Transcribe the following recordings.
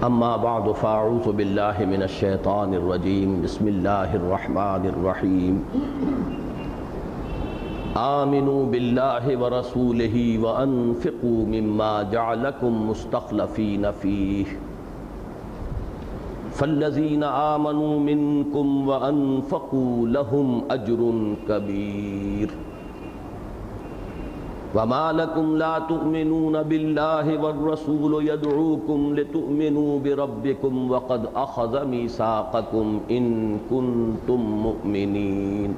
اما بعد فاعوذ باللہ من الشیطان الرجیم بسم اللہ الرحمن الرحیم آمنوا باللہ ورسولہ وانفقوا مما جعلکم مستخلفین فیہ فالذین آمنوا منکم وانفقوا لهم اجر کبیر وما لكم لا تؤمنون بالله والرسول يدعوكم لتؤمنوا بربكم وقد أخذ ميثاقكم إن كنتم مؤمنين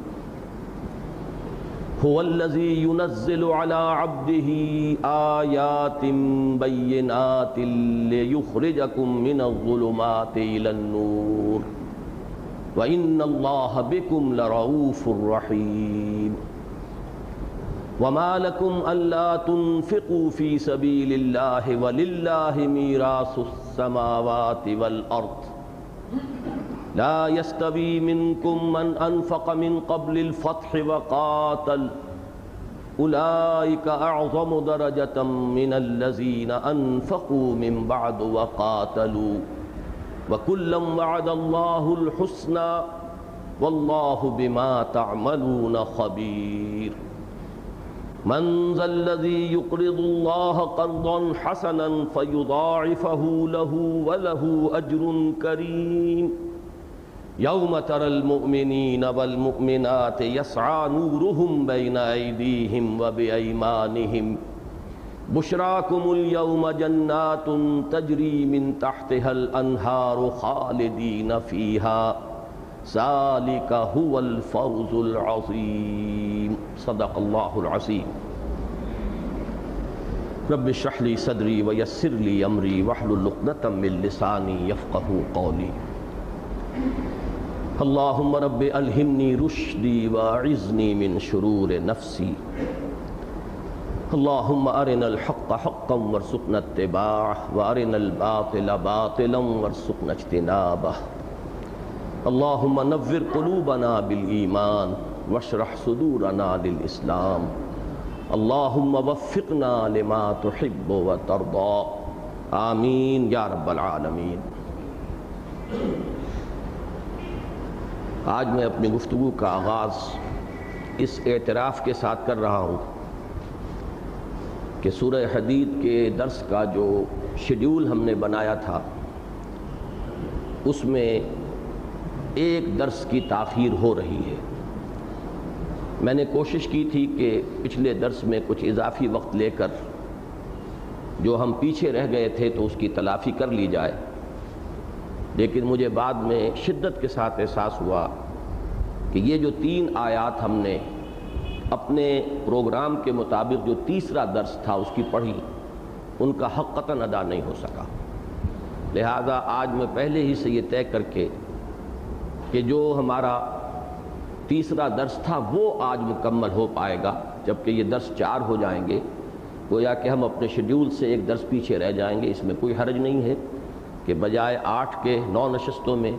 هو الذي ينزل على عبده آيات بينات ليخرجكم من الظلمات إلى النور وإن الله بكم لرؤوف رحيم وما لكم ألا تنفقوا في سبيل الله ولله ميراث السماوات والأرض لا يستوي منكم من أنفق من قبل الفتح وقاتل أولئك أعظم درجة من الذين أنفقوا من بعد وقاتلوا وكلا وعد الله الحسنى والله بما تعملون خبير من ذا الذي يقرض الله قرضا حسنا فيضاعفه له وله أجر كريم يوم ترى المؤمنين والمؤمنات يسعى نورهم بين أيديهم وبأيمانهم بشراكم اليوم جنات تجري من تحتها الأنهار خالدين فيها ذلك هو الفوز العظيم صدق الله العظيم رب اشرح لي صدري ويسر لي امري واحلل عقدة من لساني يفقهوا قولي اللهم رب الهمني رشدي واعذني من شرور نفسي اللهم ارنا الحق حقا وارزقنا اتباعه وارنا الباطل باطلا وارزقنا اجتنابه اللهم نور قلوبنا بالإيمان واشرح صدورنا للإسلام اللهم وفقنا لما تحب وترضى آمین یا رب العالمین۔ آج میں اپنی گفتگو کا آغاز اس اعتراف کے ساتھ کر رہا ہوں کہ سورہ حدید کے درس کا جو شیڈیول ہم نے بنایا تھا اس میں ایک درس کی تاخیر ہو رہی ہے۔ میں نے کوشش کی تھی کہ پچھلے درس میں کچھ اضافی وقت لے کر جو ہم پیچھے رہ گئے تھے تو اس کی تلافی کر لی جائے، لیکن مجھے بعد میں شدت کے ساتھ احساس ہوا کہ یہ جو 3 آیات ہم نے اپنے پروگرام کے مطابق جو تیسرا درس تھا اس کی پڑھی، ان کا حق قطعاً ادا نہیں ہو سکا، لہذا آج میں پہلے ہی سے یہ طے کر کے کہ جو ہمارا تیسرا درس تھا وہ آج مکمل ہو پائے گا، جبکہ یہ درس 4 ہو جائیں گے، گویا کہ ہم اپنے شیڈیول سے ایک درس پیچھے رہ جائیں گے۔ اس میں کوئی حرج نہیں ہے کہ بجائے 8 کے 9 نشستوں میں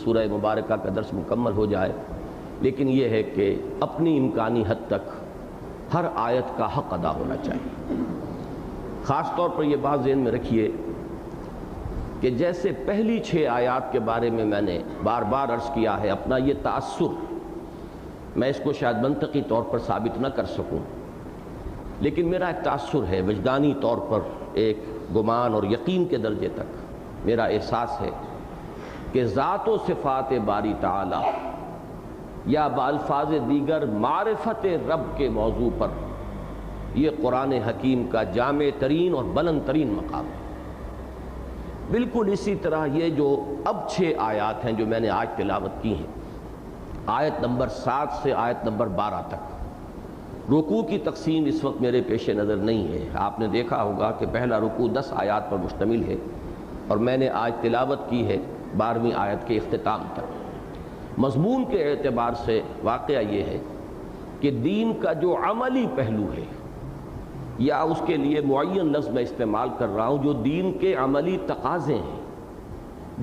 سورہ مبارکہ کا درس مکمل ہو جائے، لیکن یہ ہے کہ اپنی امکانی حد تک ہر آیت کا حق ادا ہونا چاہیے۔ خاص طور پر یہ بات ذہن میں رکھیے کہ جیسے پہلی 6 آیات کے بارے میں میں نے بار بار عرض کیا ہے، اپنا یہ تأثر میں اس کو شاید منطقی طور پر ثابت نہ کر سکوں، لیکن میرا ایک تأثر ہے، وجدانی طور پر ایک گمان اور یقین کے درجے تک میرا احساس ہے کہ ذات و صفات باری تعالی یا بالفاظ دیگر معرفت رب کے موضوع پر یہ قرآن حکیم کا جامع ترین اور بلند ترین مقام ہے۔ بالکل اسی طرح یہ جو اب 6 آیات ہیں جو میں نے آج تلاوت کی ہیں، آیت نمبر 7 سے آیت نمبر 12 تک، رکوع کی تقسیم اس وقت میرے پیش نظر نہیں ہے۔ آپ نے دیکھا ہوگا کہ پہلا رکوع 10 آیات پر مشتمل ہے اور میں نے آج تلاوت کی ہے 12ویں آیت کے اختتام تک۔ مضمون کے اعتبار سے واقعہ یہ ہے کہ دین کا جو عملی پہلو ہے، یا اس کے لیے معین لفظ میں استعمال کر رہا ہوں، جو دین کے عملی تقاضے ہیں،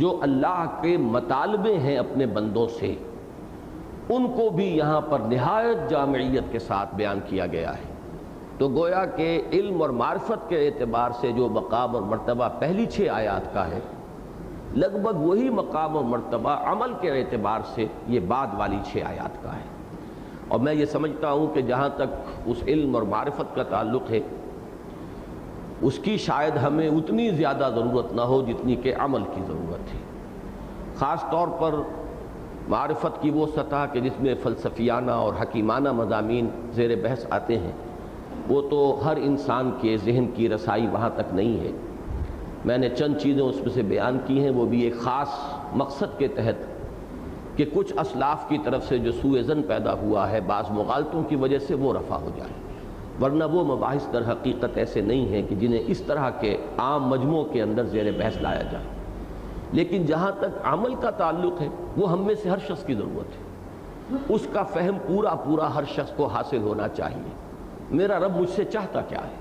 جو اللہ کے مطالبے ہیں اپنے بندوں سے، ان کو بھی یہاں پر نہایت جامعیت کے ساتھ بیان کیا گیا ہے۔ تو گویا کہ علم اور معرفت کے اعتبار سے جو مقام اور مرتبہ پہلی 6 آیات کا ہے، لگ بھگ وہی مقام اور مرتبہ عمل کے اعتبار سے یہ بعد والی 6 آیات کا ہے۔ اور میں یہ سمجھتا ہوں کہ جہاں تک اس علم اور معرفت کا تعلق ہے اس کی شاید ہمیں اتنی زیادہ ضرورت نہ ہو جتنی کہ عمل کی ضرورت ہے، خاص طور پر معرفت کی وہ سطح کہ جس میں فلسفیانہ اور حکیمانہ مضامین زیر بحث آتے ہیں، وہ تو ہر انسان کے ذہن کی رسائی وہاں تک نہیں ہے۔ میں نے چند چیزیں اس میں سے بیان کی ہیں، وہ بھی ایک خاص مقصد کے تحت کہ کچھ اسلاف کی طرف سے جو سوء ظن پیدا ہوا ہے بعض مغالطوں کی وجہ سے وہ رفع ہو جائے، ورنہ وہ مباحث در حقیقت ایسے نہیں ہیں کہ جنہیں اس طرح کے عام مجموع کے اندر زیر بحث لایا جائے۔ لیکن جہاں تک عمل کا تعلق ہے وہ ہم میں سے ہر شخص کی ضرورت ہے، اس کا فہم پورا ہر شخص کو حاصل ہونا چاہیے۔ میرا رب مجھ سے چاہتا کیا ہے،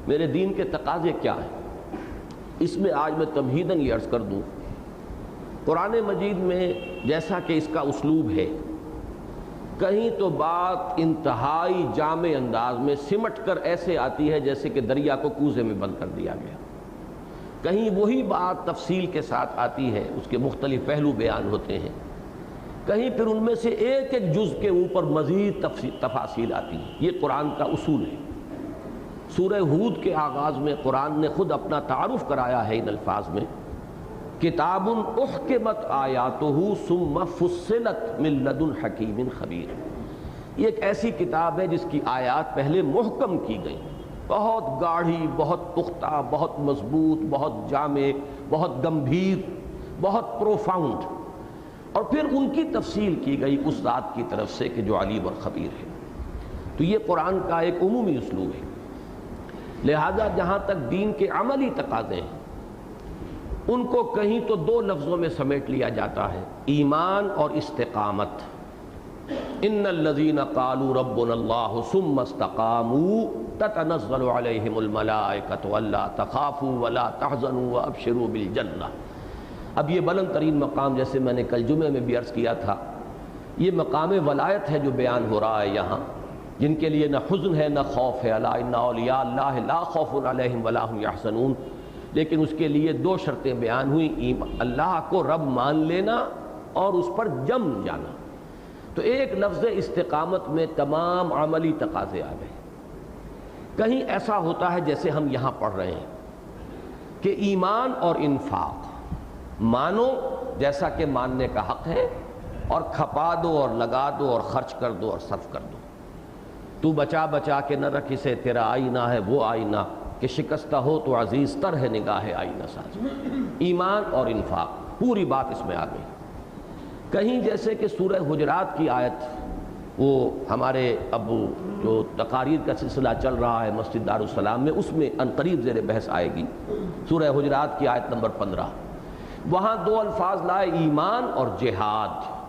میرے دین کے تقاضے کیا ہیں، اس میں آج میں تمہیداً یہ عرض کر دوں، قرآن مجید میں جیسا کہ اس کا اسلوب ہے، کہیں تو بات انتہائی جامع انداز میں سمٹ کر ایسے آتی ہے جیسے کہ دریا کو کوزے میں بند کر دیا گیا، کہیں وہی بات تفصیل کے ساتھ آتی ہے، اس کے مختلف پہلو بیان ہوتے ہیں، کہیں پھر ان میں سے ایک ایک جز کے اوپر مزید تفاصیل آتی ہیں۔ یہ قرآن کا اصول ہے۔ سورہ ہود کے آغاز میں قرآن نے خود اپنا تعارف کرایا ہے ان الفاظ میں، کتاب احکمت آیاتہ ثم فصلت من لدن حکیم خبیر۔ یہ ایک ایسی کتاب ہے جس کی آیات پہلے محکم کی گئی، بہت گاڑھی، بہت پختہ، بہت مضبوط، بہت جامع، بہت گمبھیر، بہت پروفاؤنڈ، اور پھر ان کی تفصیل کی گئی اس ذات کی طرف سے کہ جو علیم اور خبیر ہے۔ تو یہ قرآن کا ایک عمومی اسلوب ہے۔ لہذا جہاں تک دین کے عملی تقاضے ہیں ان کو کہیں تو 2 لفظوں میں سمیٹ لیا جاتا ہے، ایمان اور استقامت۔ ان الذین قالوا ربنا اللہ ثم استقاموا تتنزل علیہم الملائکۃ الا تخافوا ولا تحزنوا وابشروا بالجنہ۔ اب یہ بلند ترین مقام، جیسے میں نے کل جمعے میں بھی عرض کیا تھا، یہ مقام ولایت ہے جو بیان ہو رہا ہے یہاں، جن کے لیے نہ حزن ہے نہ خوف ہے، الا ان اولیاء اللہ لا خوف علیہم ولا هم یحزنون۔ لیکن اس کے لیے 2 شرطیں بیان ہوئیں، اللہ کو رب مان لینا اور اس پر جم جانا۔ تو ایک لفظ استقامت میں تمام عملی تقاضے آ گئے۔ کہیں ایسا ہوتا ہے جیسے ہم یہاں پڑھ رہے ہیں کہ ایمان اور انفاق، مانو جیسا کہ ماننے کا حق ہے، اور کھپا دو اور لگا دو اور خرچ کر دو اور صرف کر دو۔ تو بچا بچا کے نہ رکھ اسے، تیرا آئینہ ہے وہ آئینہ کہ شکستہ ہو تو عزیز تر ہے نگاہ آئینہ ساز۔ ایمان اور انفاق، پوری بات اس میں آ گئی۔ کہیں جیسے کہ سورہ حجرات کی آیت، وہ ہمارے اب جو تقاریر کا سلسلہ چل رہا ہے مسجد دارالسلام میں، اس میں عنقریب زیر بحث آئے گی، سورہ حجرات کی آیت نمبر 15۔ وہاں 2 الفاظ لائے، ایمان اور جہاد۔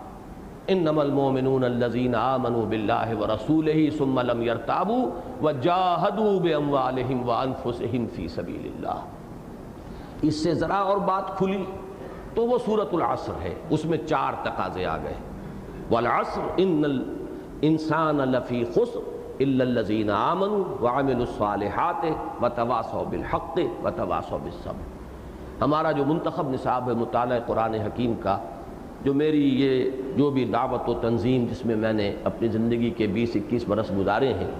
انما المؤمنون الذین آمنوا باللہ ورسولہ ثم لم یرتابوا وجاہدوا باموالہم وانفسہم فی سبیل اللہ۔ اس سے ذرا اور بات کھلی تو وہ سورۃ العصر ہے، اس میں 4 تقاضے آ گئے، والعصر ان الانسان لفی خسر الا الذین آمنوا وعملوا الصالحات وتواصوا بالحق وتواصوا بالصبر۔ ہمارا جو منتخب نصاب ہے مطالعہ قرآن حکیم کا، جو میری یہ جو بھی دعوت و تنظیم جس میں میں نے اپنی زندگی کے 20-21 برس گزارے ہیں،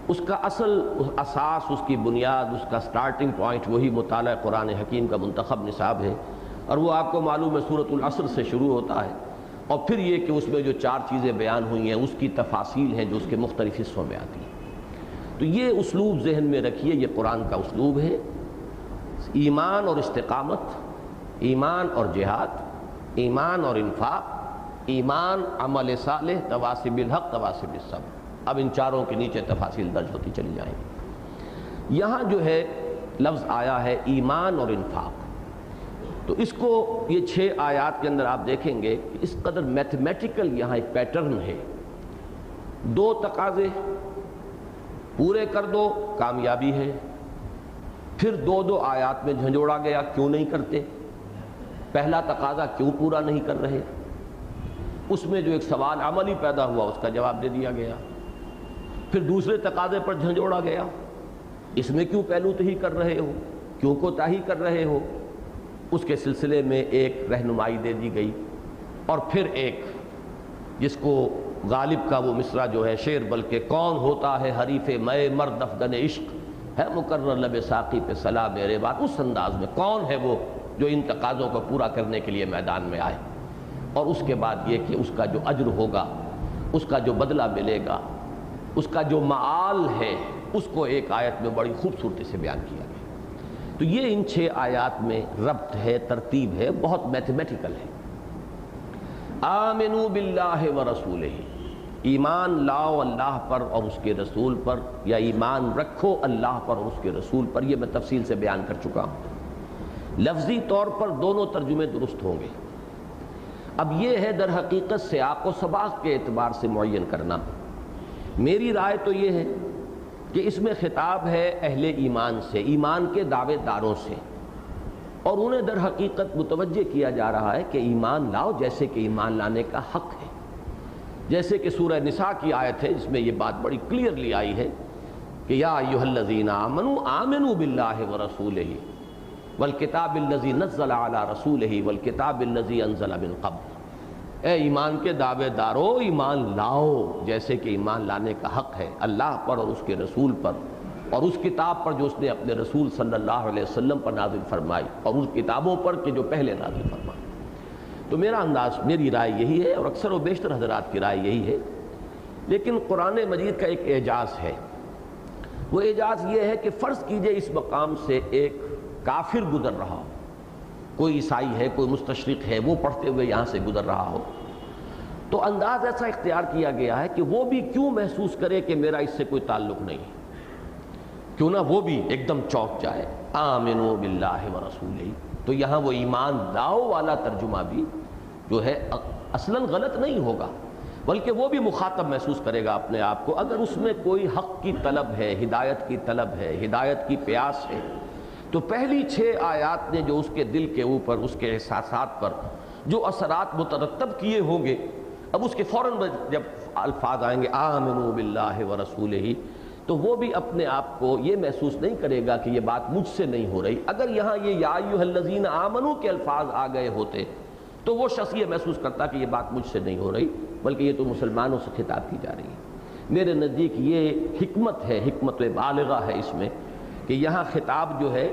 اس کا اصل اساس، اس کی بنیاد، اس کا سٹارٹنگ پوائنٹ وہی مطالعہ قرآن حکیم کا منتخب نصاب ہے، اور وہ آپ کو معلوم ہے سورۃ العصر سے شروع ہوتا ہے، اور پھر یہ کہ اس میں جو 4 چیزیں بیان ہوئی ہیں اس کی تفاصیل ہیں جو اس کے مختلف حصوں میں آتی ہیں۔ تو یہ اسلوب ذہن میں رکھیے، یہ قرآن کا اسلوب ہے، ایمان اور استقامت، ایمان اور جہاد، ایمان اور انفاق، ایمان عمل صالح، تواصی بالحق تواصی بالصبر۔ اب ان 4 کے نیچے تفاصیل درج ہوتی چلی جائیں گی۔ یہاں جو ہے لفظ آیا ہے ایمان اور انفاق، تو اس کو یہ 6 آیات کے اندر آپ دیکھیں گے کہ اس قدر میتھمیٹیکل یہاں ایک پیٹرن ہے۔ 2 تقاضے پورے کر دو کامیابی ہے، پھر 2 آیات میں جھنجھوڑا گیا کیوں نہیں کرتے، پہلا تقاضا کیوں پورا نہیں کر رہے، اس میں جو ایک سوال عملی پیدا ہوا اس کا جواب دے دیا گیا، پھر دوسرے تقاضے پر جھنجھوڑا گیا، اس میں کیوں پہلو تہی کر رہے ہو، کیوں کوتاہی کر رہے ہو، اس کے سلسلے میں ایک رہنمائی دے دی گئی، اور پھر ایک جس کو غالب کا وہ مصرع جو ہے شعر، بلکہ کون ہوتا ہے حریف میں مرد افغن عشق ہے مقرر لب ساقی پہ صلاح میرے بات، اس انداز میں کون ہے وہ جو ان تقاضوں کو پورا کرنے کے لیے میدان میں آئے، اور اس کے بعد یہ کہ اس کا جو اجر ہوگا، اس کا جو بدلہ ملے گا، اس کا جو معال ہے، اس کو ایک آیت میں بڑی خوبصورتی سے بیان کیا گیا۔ تو یہ ان 6 آیات میں ربط ہے، ترتیب ہے، بہت میتھمیٹیکل ہے۔ آمنوا باللہ ورسولہ، ایمان لاؤ اللہ پر اور اس کے رسول پر، یا ایمان رکھو اللہ پر اور اس کے رسول پر، یہ میں تفصیل سے بیان کر چکا ہوں۔ لفظی طور پر دونوں ترجمے درست ہوں گے۔ اب یہ ہے در حقیقت سیاق و سباق کے اعتبار سے معین کرنا۔ میری رائے تو یہ ہے کہ اس میں خطاب ہے اہل ایمان سے، ایمان کے دعوے داروں سے، اور انہیں در حقیقت متوجہ کیا جا رہا ہے کہ ایمان لاؤ جیسے کہ ایمان لانے کا حق ہے۔ جیسے کہ سورہ نساء کی آیت ہے جس میں یہ بات بڑی کلیئرلی آئی ہے کہ یا ایھا الذین آمنوا آمنوا باللہ ورسولہ والکتاب الذی نزل علی رسولہ والکتاب الذی انزل من قبل، اے ایمان کے دعوے دارو ایمان لاؤ جیسے کہ ایمان لانے کا حق ہے اللہ پر اور اس کے رسول پر، اور اس کتاب پر جو اس نے اپنے رسول صلی اللہ علیہ وسلم پر نازل فرمائی، اور ان کتابوں پر کہ جو پہلے نازل فرمائی۔ تو میری رائے یہی ہے، اور اکثر و بیشتر حضرات کی رائے یہی ہے۔ لیکن قرآن مجید کا ایک اعجاز ہے، وہ اعجاز یہ ہے کہ فرض کیجئے اس مقام سے ایک کافر گزر رہا ہو، کوئی عیسائی ہے، کوئی مستشرق ہے، وہ پڑھتے ہوئے یہاں سے گزر رہا ہو، تو انداز ایسا اختیار کیا گیا ہے کہ وہ بھی کیوں محسوس کرے کہ میرا اس سے کوئی تعلق نہیں ہے، کیوں نہ وہ بھی ایک دم چونک جائے، آمنوا باللہ ورسولہ۔ تو یہاں وہ ایمان لاؤ والا ترجمہ بھی جو ہے اصلاً غلط نہیں ہوگا، بلکہ وہ بھی مخاطب محسوس کرے گا اپنے آپ کو، اگر اس میں کوئی حق کی طلب ہے، ہدایت کی طلب ہے، ہدایت کی پیاس ہے، تو پہلی 6 آیات نے جو اس کے دل کے اوپر، اس کے احساسات پر جو اثرات مترتب کیے ہوں گے، اب اس کے فوراً جب الفاظ آئیں گے آمنوا باللہ ورسولہ، تو وہ بھی اپنے آپ کو یہ محسوس نہیں کرے گا کہ یہ بات مجھ سے نہیں ہو رہی۔ اگر یہاں یہ یا ایھا الذین آمنوا کے الفاظ آ گئے ہوتے تو وہ شخص یہ محسوس کرتا کہ یہ بات مجھ سے نہیں ہو رہی، بلکہ یہ تو مسلمانوں سے خطاب کی جا رہی ہے۔ میرے نزدیک یہ حکمت ہے، حکمت بالغہ ہے اس میں، کہ یہاں خطاب جو ہے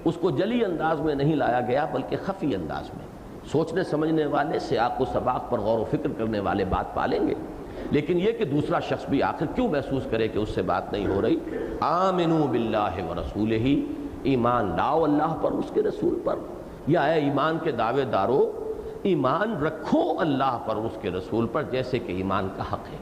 اس کو جلی انداز میں نہیں لایا گیا بلکہ خفی انداز میں۔ سوچنے سمجھنے والے، سیاق و سباق پر غور و فکر کرنے والے بات پالیں گے، لیکن یہ کہ دوسرا شخص بھی آخر کیوں محسوس کرے کہ اس سے بات نہیں ہو رہی۔ آمنوا باللہ ورسولہ، ایمان لاؤ اللہ پر، اس کے رسول پر، یا اے ایمان کے دعوے دارو ایمان رکھو اللہ پر اور اس کے رسول پر جیسے کہ ایمان کا حق ہے۔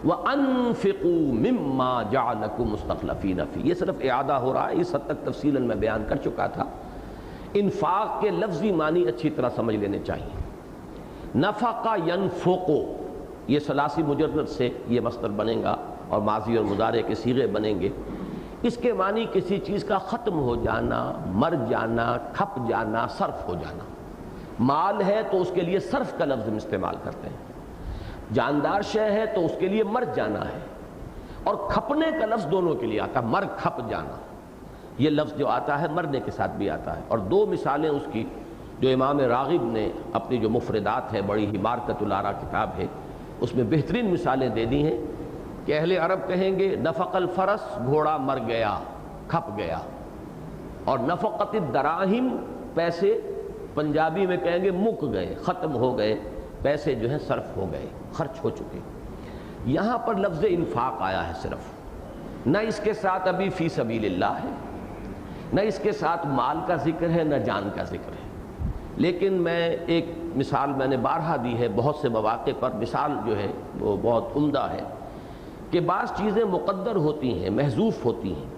وَأَنفِقُوا مِمَّا جَعَلَكُمْ مُسْتَخْلَفِينَ فِيهِ، یہ صرف اعادہ ہو رہا ہے، اس حد تک تفصیلاً میں بیان کر چکا تھا۔ انفاق کے لفظی معنی اچھی طرح سمجھ لینے چاہیے۔ نفق ینفق، یہ ثلاثی مجرد سے یہ مصدر بنے گا اور ماضی اور مضارع کے صیغے بنیں گے۔ اس کے معنی کسی چیز کا ختم ہو جانا، مر جانا، کھپ جانا، صرف ہو جانا۔ مال ہے تو اس کے لیے صرف کا لفظ استعمال کرتے ہیں، جاندار شے ہے تو اس کے لیے مر جانا ہے، اور کھپنے کا لفظ دونوں کے لیے آتا ہے، مر کھپ جانا۔ یہ لفظ جو آتا ہے مرنے کے ساتھ بھی آتا ہے، اور 2 مثالیں اس کی جو امام راغب نے اپنی جو مفردات ہے، بڑی ہی بارکۃ الآراء کتاب ہے، اس میں بہترین مثالیں دے دی ہیں کہ اہل عرب کہیں گے نفق الفرس، گھوڑا مر گیا، کھپ گیا، اور نفقت الدراہم، پیسے پنجابی میں کہیں گے مک گئے، ختم ہو گئے، پیسے جو ہیں صرف ہو گئے، خرچ ہو چکے۔ یہاں پر لفظ انفاق آیا ہے صرف، نہ اس کے ساتھ ابھی فی سبیل اللہ ہے، نہ اس کے ساتھ مال کا ذکر ہے، نہ جان کا ذکر ہے۔ لیکن میں ایک مثال میں نے بارہا دی ہے بہت سے مواقع پر، مثال جو ہے وہ بہت عمدہ ہے کہ بعض چیزیں مقدر ہوتی ہیں، محذوف ہوتی ہیں،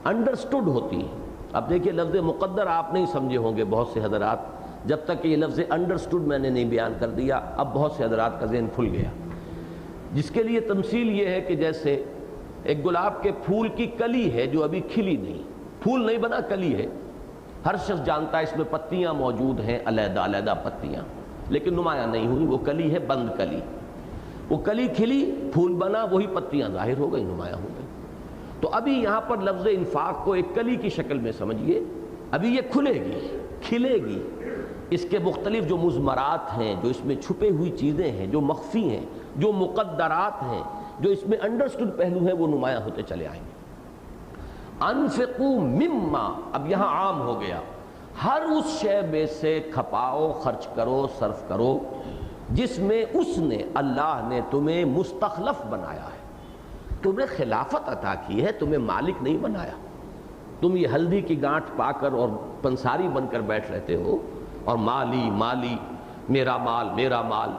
انڈرسٹوڈ ہوتی ہیں۔ اب دیکھیے لفظ مقدر آپ نہیں سمجھے ہوں گے بہت سے حضرات، جب تک کہ یہ لفظ انڈرسٹوڈ میں نے نہیں بیان کر دیا، اب بہت سے حضرات کا ذہن کھل گیا۔ جس کے لیے تمثیل یہ ہے کہ جیسے ایک گلاب کے پھول کی کلی ہے جو ابھی کھلی نہیں، پھول نہیں بنا، کلی ہے، ہر شخص جانتا ہے اس میں پتیاں موجود ہیں، علیحدہ علیحدہ پتیاں، لیکن نمایاں نہیں ہوئی، وہ کلی ہے، بند کلی۔ وہ کلی کھلی، پھول بنا، وہی پتیاں ظاہر ہو گئی، نمایاں ہو گئی۔ تو ابھی یہاں پر لفظ انفاق کو ایک کلی کی شکل میں سمجھیے، ابھی یہ کھلے گی، کھلے گی۔ اس کے مختلف جو مضمرات ہیں، جو اس میں چھپے ہوئی چیزیں ہیں، جو مخفی ہیں، جو مقدرات ہیں، جو اس میں انڈرسٹوڈ پہلو ہیں، وہ نمایاں ہوتے چلے آئیں گے۔ انفقوا مما، اب یہاں عام ہو گیا، ہر اس شے میں سے کھپاؤ، خرچ کرو، صرف کرو جس میں اس نے، اللہ نے تمہیں مستخلف بنایا ہے، تمہیں خلافت عطا کی ہے، تمہیں مالک نہیں بنایا۔ تم یہ ہلدی کی گانٹھ پا کر اور پنساری بن کر بیٹھ رہتے ہو اور مالی مالی، میرا مال، میرا مال،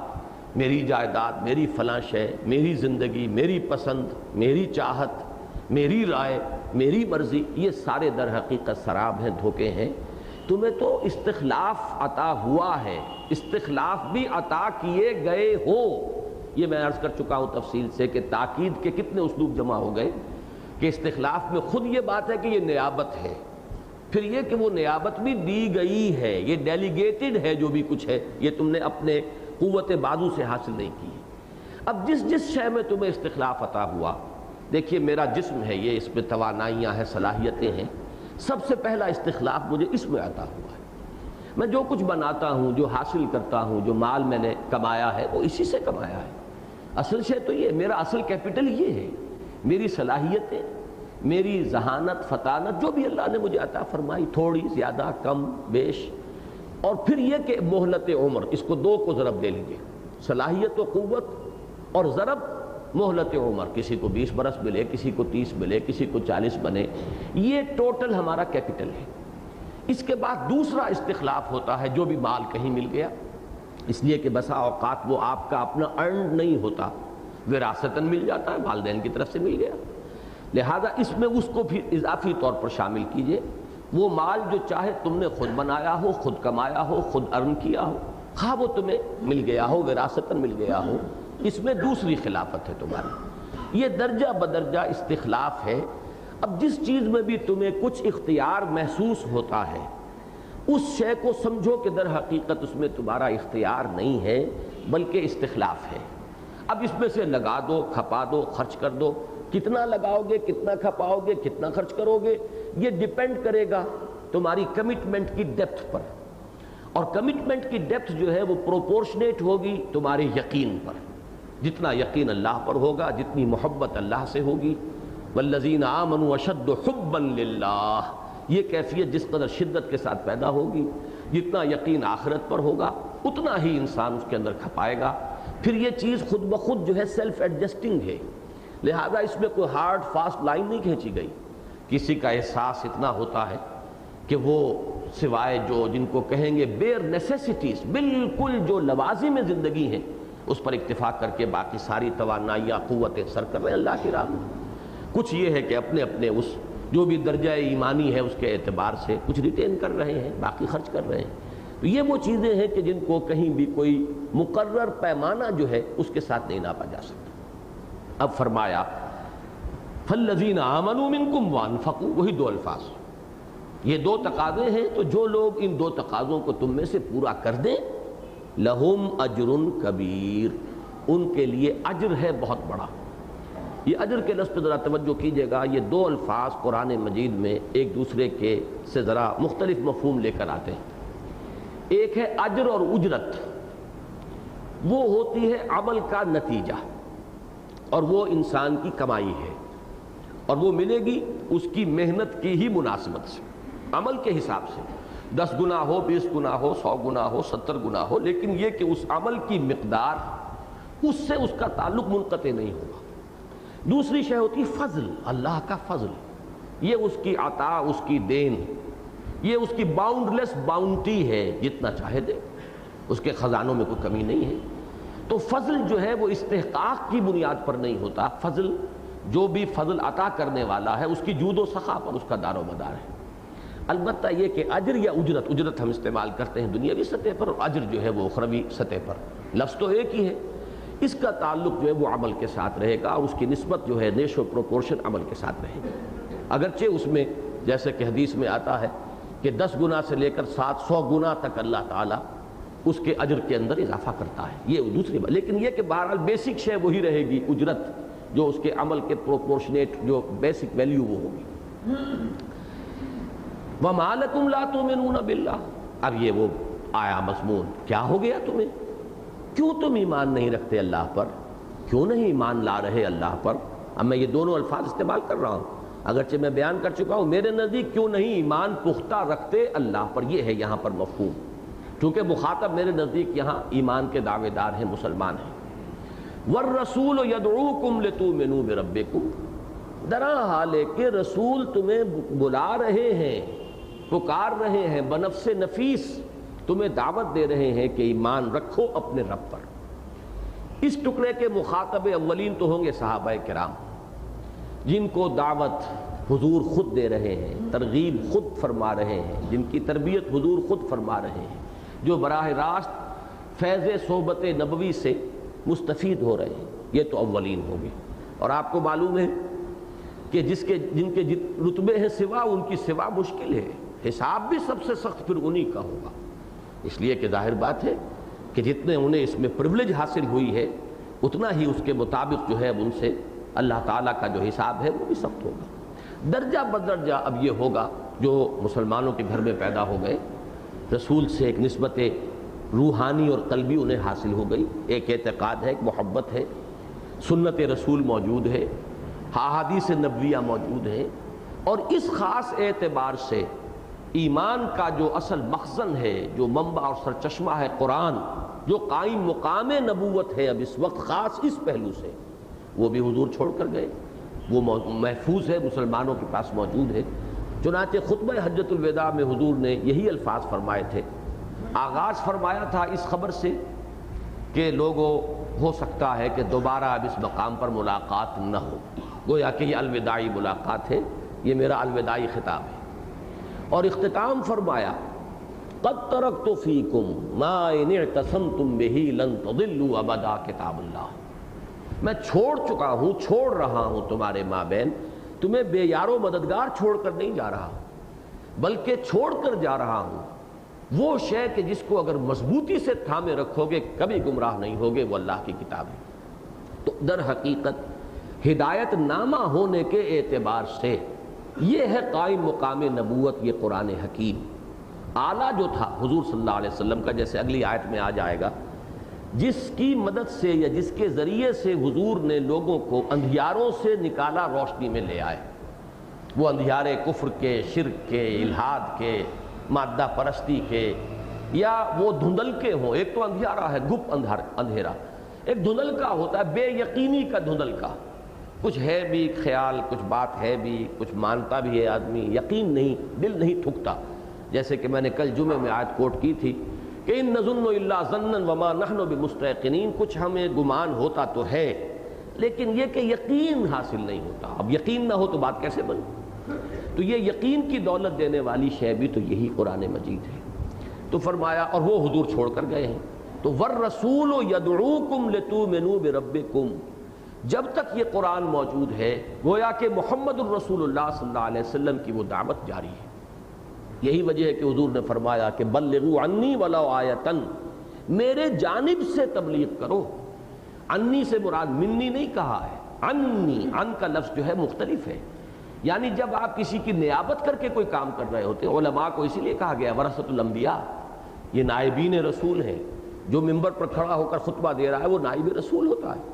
میری جائیداد، میری فلاں شے، میری زندگی، میری پسند، میری چاہت، میری رائے، میری مرضی، یہ سارے در حقیقت سراب ہیں، دھوکے ہیں۔ تمہیں تو استخلاف عطا ہوا ہے، استخلاف بھی عطا کیے گئے ہو۔ یہ میں عرض کر چکا ہوں تفصیل سے کہ تاکید کے کتنے اسلوب جمع ہو گئے کہ استخلاف میں خود یہ بات ہے کہ یہ نیابت ہے، پھر یہ کہ وہ نیابت بھی دی گئی ہے، یہ ڈیلیگیٹڈ ہے، جو بھی کچھ ہے یہ تم نے اپنے قوت بازو سے حاصل نہیں کی۔ اب جس شے میں تمہیں استخلاف عطا ہوا، دیکھیے میرا جسم ہے، یہ اس میں توانائیاں ہیں، صلاحیتیں ہیں، سب سے پہلا استخلاف مجھے اس میں عطا ہوا ہے۔ میں جو کچھ بناتا ہوں، جو حاصل کرتا ہوں، جو مال میں نے کمایا ہے، وہ اسی سے کمایا ہے۔ اصل شے تو یہ، میرا اصل کیپٹل یہ ہے، میری صلاحیتیں، میری ذہانت، فطانت، جو بھی اللہ نے مجھے عطا فرمائی، تھوڑی، زیادہ، کم، بیش۔ اور پھر یہ کہ مہلت عمر، اس کو دو کو ضرب دے لیجئے، صلاحیت و قوت اور ضرب مہلت عمر، کسی کو 20 برس ملے، کسی کو 30 ملے، کسی کو 40 بنے، یہ ٹوٹل ہمارا کیپٹل ہے۔ اس کے بعد دوسرا استخلاف ہوتا ہے، جو بھی مال کہیں مل گیا، اس لیے کہ بسا اوقات وہ آپ کا اپنا ارنڈ نہیں ہوتا، وراثتاً مل جاتا ہے، والدین کی طرف سے مل گیا، لہذا اس میں اس کو پھر اضافی طور پر شامل کیجئے۔ وہ مال جو چاہے تم نے خود بنایا ہو، خود کمایا ہو، خود ارن کیا ہو، خواہ وہ تمہیں مل گیا ہو، وراثتاً مل گیا ہو، اس میں دوسری خلافت ہے تمہاری۔ یہ درجہ بدرجہ استخلاف ہے۔ اب جس چیز میں بھی تمہیں کچھ اختیار محسوس ہوتا ہے، اس شے کو سمجھو کہ در حقیقت اس میں تمہارا اختیار نہیں ہے بلکہ استخلاف ہے۔ اب اس میں سے لگا دو، کھپا دو، خرچ کر دو، کتنا لگاؤ گے، کتنا کھپاؤ گے، کتنا خرچ کرو گے، یہ ڈیپینڈ کرے گا تمہاری کمٹمنٹ کی ڈیپتھ پر، اور کمٹمنٹ کی ڈیپتھ جو ہے وہ پروپورشنیٹ ہوگی تمہارے یقین پر۔ جتنا یقین اللہ پر ہوگا، جتنی محبت اللہ سے ہوگی، والذین آمنوا اشد حبا للہ، یہ کیفیت جس قدر شدت کے ساتھ پیدا ہوگی، جتنا یقین آخرت پر ہوگا اتنا ہی انسان اس کے اندر کھپائے گا۔ پھر یہ چیز خود بخود جو ہے سیلف ایڈجسٹنگ ہے، لہذا اس میں کوئی ہارڈ فاسٹ لائن نہیں کھینچی گئی۔ کسی کا احساس اتنا ہوتا ہے کہ وہ سوائے جو جن کو کہیں گے بیئر نیسیسٹیز، بالکل جو لوازم زندگی ہیں، اس پر اکتفا کر کے باقی ساری توانائیاں، قوتیں سر کر رہے ہیں اللہ کی راہ میں۔ کچھ یہ ہے کہ اپنے اپنے اس جو بھی درجہ ایمانی ہے اس کے اعتبار سے کچھ ریٹین کر رہے ہیں، باقی خرچ کر رہے ہیں۔ تو یہ وہ چیزیں ہیں کہ جن کو کہیں بھی کوئی مقرر پیمانہ جو ہے اس کے ساتھ نہیں ناپا جا سکتا۔ اب فرمایا فالذین آمنوا منکم وانفقوا، وہی دو الفاظ، یہ دو تقاضے ہیں، تو جو لوگ ان دو تقاضوں کو تم میں سے پورا کر دیں، لہم اجر کبیر، ان کے لیے اجر ہے بہت بڑا۔ یہ اجر کے لفظ پہ ذرا توجہ کیجئے گا، یہ دو الفاظ قرآن مجید میں ایک دوسرے کے سے ذرا مختلف مفہوم لے کر آتے ہیں۔ ایک ہے اجر اور اجرت، وہ ہوتی ہے عمل کا نتیجہ، اور وہ انسان کی کمائی ہے، اور وہ ملے گی اس کی محنت کی ہی مناسبت سے، عمل کے حساب سے، 10 گنا ہو، 20 گنا ہو، 100 گنا ہو، 70 گنا ہو، لیکن یہ کہ اس عمل کی مقدار، اس سے اس کا تعلق منقطع نہیں ہوگا۔ دوسری شے ہوتی فضل، اللہ کا فضل، یہ اس کی عطا، اس کی دین، یہ اس کی باؤنڈ لیس باؤنٹی ہے، جتنا چاہے دے، اس کے خزانوں میں کوئی کمی نہیں ہے۔ تو فضل جو ہے وہ استحقاق کی بنیاد پر نہیں ہوتا، فضل جو بھی فضل عطا کرنے والا ہے اس کی جود و سخا پر اس کا دار و مدار ہے۔ البتہ یہ کہ اجر یا اجرت، اجرت ہم استعمال کرتے ہیں دنیاوی سطح پر، اور اجر جو ہے وہ اخروی سطح پر، لفظ تو ایک ہی ہے، اس کا تعلق جو ہے وہ عمل کے ساتھ رہے گا، اور اس کی نسبت جو ہے ریشو پروپورشن عمل کے ساتھ رہے گی۔ اگرچہ اس میں جیسے کہ حدیث میں آتا ہے کہ 10 گنا سے لے کر 700 گنا تک اللہ تعالیٰ اس کے اجر کے اندر اضافہ کرتا ہے، یہ دوسری بات، لیکن یہ کہ بہرحال بیسک شے وہی رہے گی، اجرت جو اس کے عمل کے پروپورشنیٹ جو بیسک ویلیو وہ ہوگی۔ وَمَا لَكُمْ لَا تُؤْمِنُونَ بِاللَّهِ، اب یہ وہ آیا مضمون، کیا ہو گیا تمہیں؟ کیوں تم ایمان نہیں رکھتے اللہ پر؟ کیوں نہیں ایمان لا رہے اللہ پر؟ اب میں یہ دونوں الفاظ استعمال کر رہا ہوں، اگرچہ میں بیان کر چکا ہوں میرے نزدیک کیوں نہیں ایمان پختہ رکھتے اللہ پر، یہ ہے یہاں پر مفہوم، چونکہ مخاطب میرے نزدیک یہاں ایمان کے دعوے دار ہیں، مسلمان ہیں۔ والرسول یدعوکم لتؤمنوا بربکم، درا حال ہے کہ رسول تمہیں بلا رہے ہیں، پکار رہے ہیں، بنفس نفیس تمہیں دعوت دے رہے ہیں کہ ایمان رکھو اپنے رب پر۔ اس ٹکڑے کے مخاطب اولین تو ہوں گے صحابہ کرام، جن کو دعوت حضور خود دے رہے ہیں، ترغیب خود فرما رہے ہیں، جن کی تربیت حضور خود فرما رہے ہیں، جو براہ راست فیض صحبت نبوی سے مستفید ہو رہے ہیں، یہ تو اولین ہوں گے۔ اور آپ کو معلوم ہے کہ جن کے رتبے ہیں سوا، ان کی سوا مشکل ہے، حساب بھی سب سے سخت پھر انہی کا ہوگا، اس لیے کہ ظاہر بات ہے کہ جتنے انہیں اس میں پریولیج حاصل ہوئی ہے اتنا ہی اس کے مطابق جو ہے ان سے اللہ تعالیٰ کا جو حساب ہے وہ بھی سخت ہوگا۔ درجہ بدرجہ اب یہ ہوگا جو مسلمانوں کے گھر میں پیدا ہو گئے، رسول سے ایک نسبت روحانی اور قلبی انہیں حاصل ہو گئی، ایک اعتقاد ہے، ایک محبت ہے، سنت رسول موجود ہے، احادیث نبویہ موجود ہے، اور اس خاص اعتبار سے ایمان کا جو اصل مخزن ہے، جو منبع اور سرچشمہ ہے قرآن، جو قائم مقام نبوت ہے اب اس وقت خاص اس پہلو سے، وہ بھی حضور چھوڑ کر گئے، وہ محفوظ ہے، مسلمانوں کے پاس موجود ہے۔ چنانچہ خطبہ حجۃ الوداع میں حضور نے یہی الفاظ فرمائے تھے، آغاز فرمایا تھا اس خبر سے کہ لوگوں ہو سکتا ہے کہ دوبارہ اب اس مقام پر ملاقات نہ ہو، گویا کہ یہ الوداعی ملاقات ہے، یہ میرا الوداعی خطاب ہے۔ اور اختتام فرمایا قد ترکت فیکم ما ان اعتصمتم بہ لن تضلوا ابدا کتاب اللہ، میں چھوڑ چکا ہوں، چھوڑ رہا ہوں تمہارے مابین، تمہیں بے یار و مددگار چھوڑ کر نہیں جا رہا، بلکہ چھوڑ کر جا رہا ہوں وہ شے کہ جس کو اگر مضبوطی سے تھامے رکھو گے کبھی گمراہ نہیں ہوگے، وہ اللہ کی کتاب ہے۔ تو در حقیقت ہدایت نامہ ہونے کے اعتبار سے یہ ہے قائم مقام نبوت، یہ قرآن حکیم۔ اعلیٰ جو تھا حضور صلی اللہ علیہ وسلم کا، جیسے اگلی آیت میں آ جائے گا، جس کی مدد سے یا جس کے ذریعے سے حضور نے لوگوں کو اندھیاروں سے نکالا، روشنی میں لے آئے، وہ اندھیارے کفر کے، شرک کے، الحاد کے، مادہ پرستی کے، یا وہ دھندل کے ہوں۔ ایک تو اندھیارا ہے، گپ اندھیرا، ایک دھندل کا ہوتا ہے، بے یقینی کا دھندل کا، کچھ ہے بھی خیال، کچھ بات ہے بھی، کچھ مانتا بھی ہے آدمی، یقین نہیں، دل نہیں تھکتا، جیسے کہ میں نے کل جمعے میں آیت کوٹ کی تھی کہ ان نظن الا ظنا وما نحن بمستيقنين، کچھ ہمیں گمان ہوتا تو ہے لیکن یہ کہ یقین حاصل نہیں ہوتا۔ اب یقین نہ ہو تو بات کیسے بنے؟ تو یہ یقین کی دولت دینے والی شے بھی تو یہی قرآن مجید ہے۔ تو فرمایا، اور وہ حضور چھوڑ کر گئے ہیں، تو والرسول یدعوکم لتؤمنوا بربکم، جب تک یہ قرآن موجود ہے گویا کہ محمد الرسول اللہ صلی اللہ علیہ وسلم کی وہ دعوت جاری ہے۔ یہی وجہ ہے کہ حضور نے فرمایا کہ بلغوا عنی ولو آیۃ، میرے جانب سے تبلیغ کرو۔ انی سے مراد منی نہیں کہا ہے، انی، ان کا لفظ جو ہے مختلف ہے، یعنی جب آپ کسی کی نیابت کر کے کوئی کام کر رہے ہوتے ہیں، علماء کو اسی لیے کہا گیا ورثۃ الانبیاء، یہ نائبین رسول ہیں، جو ممبر پر کھڑا ہو کر خطبہ دے رہا ہے وہ نائب رسول ہوتا ہے،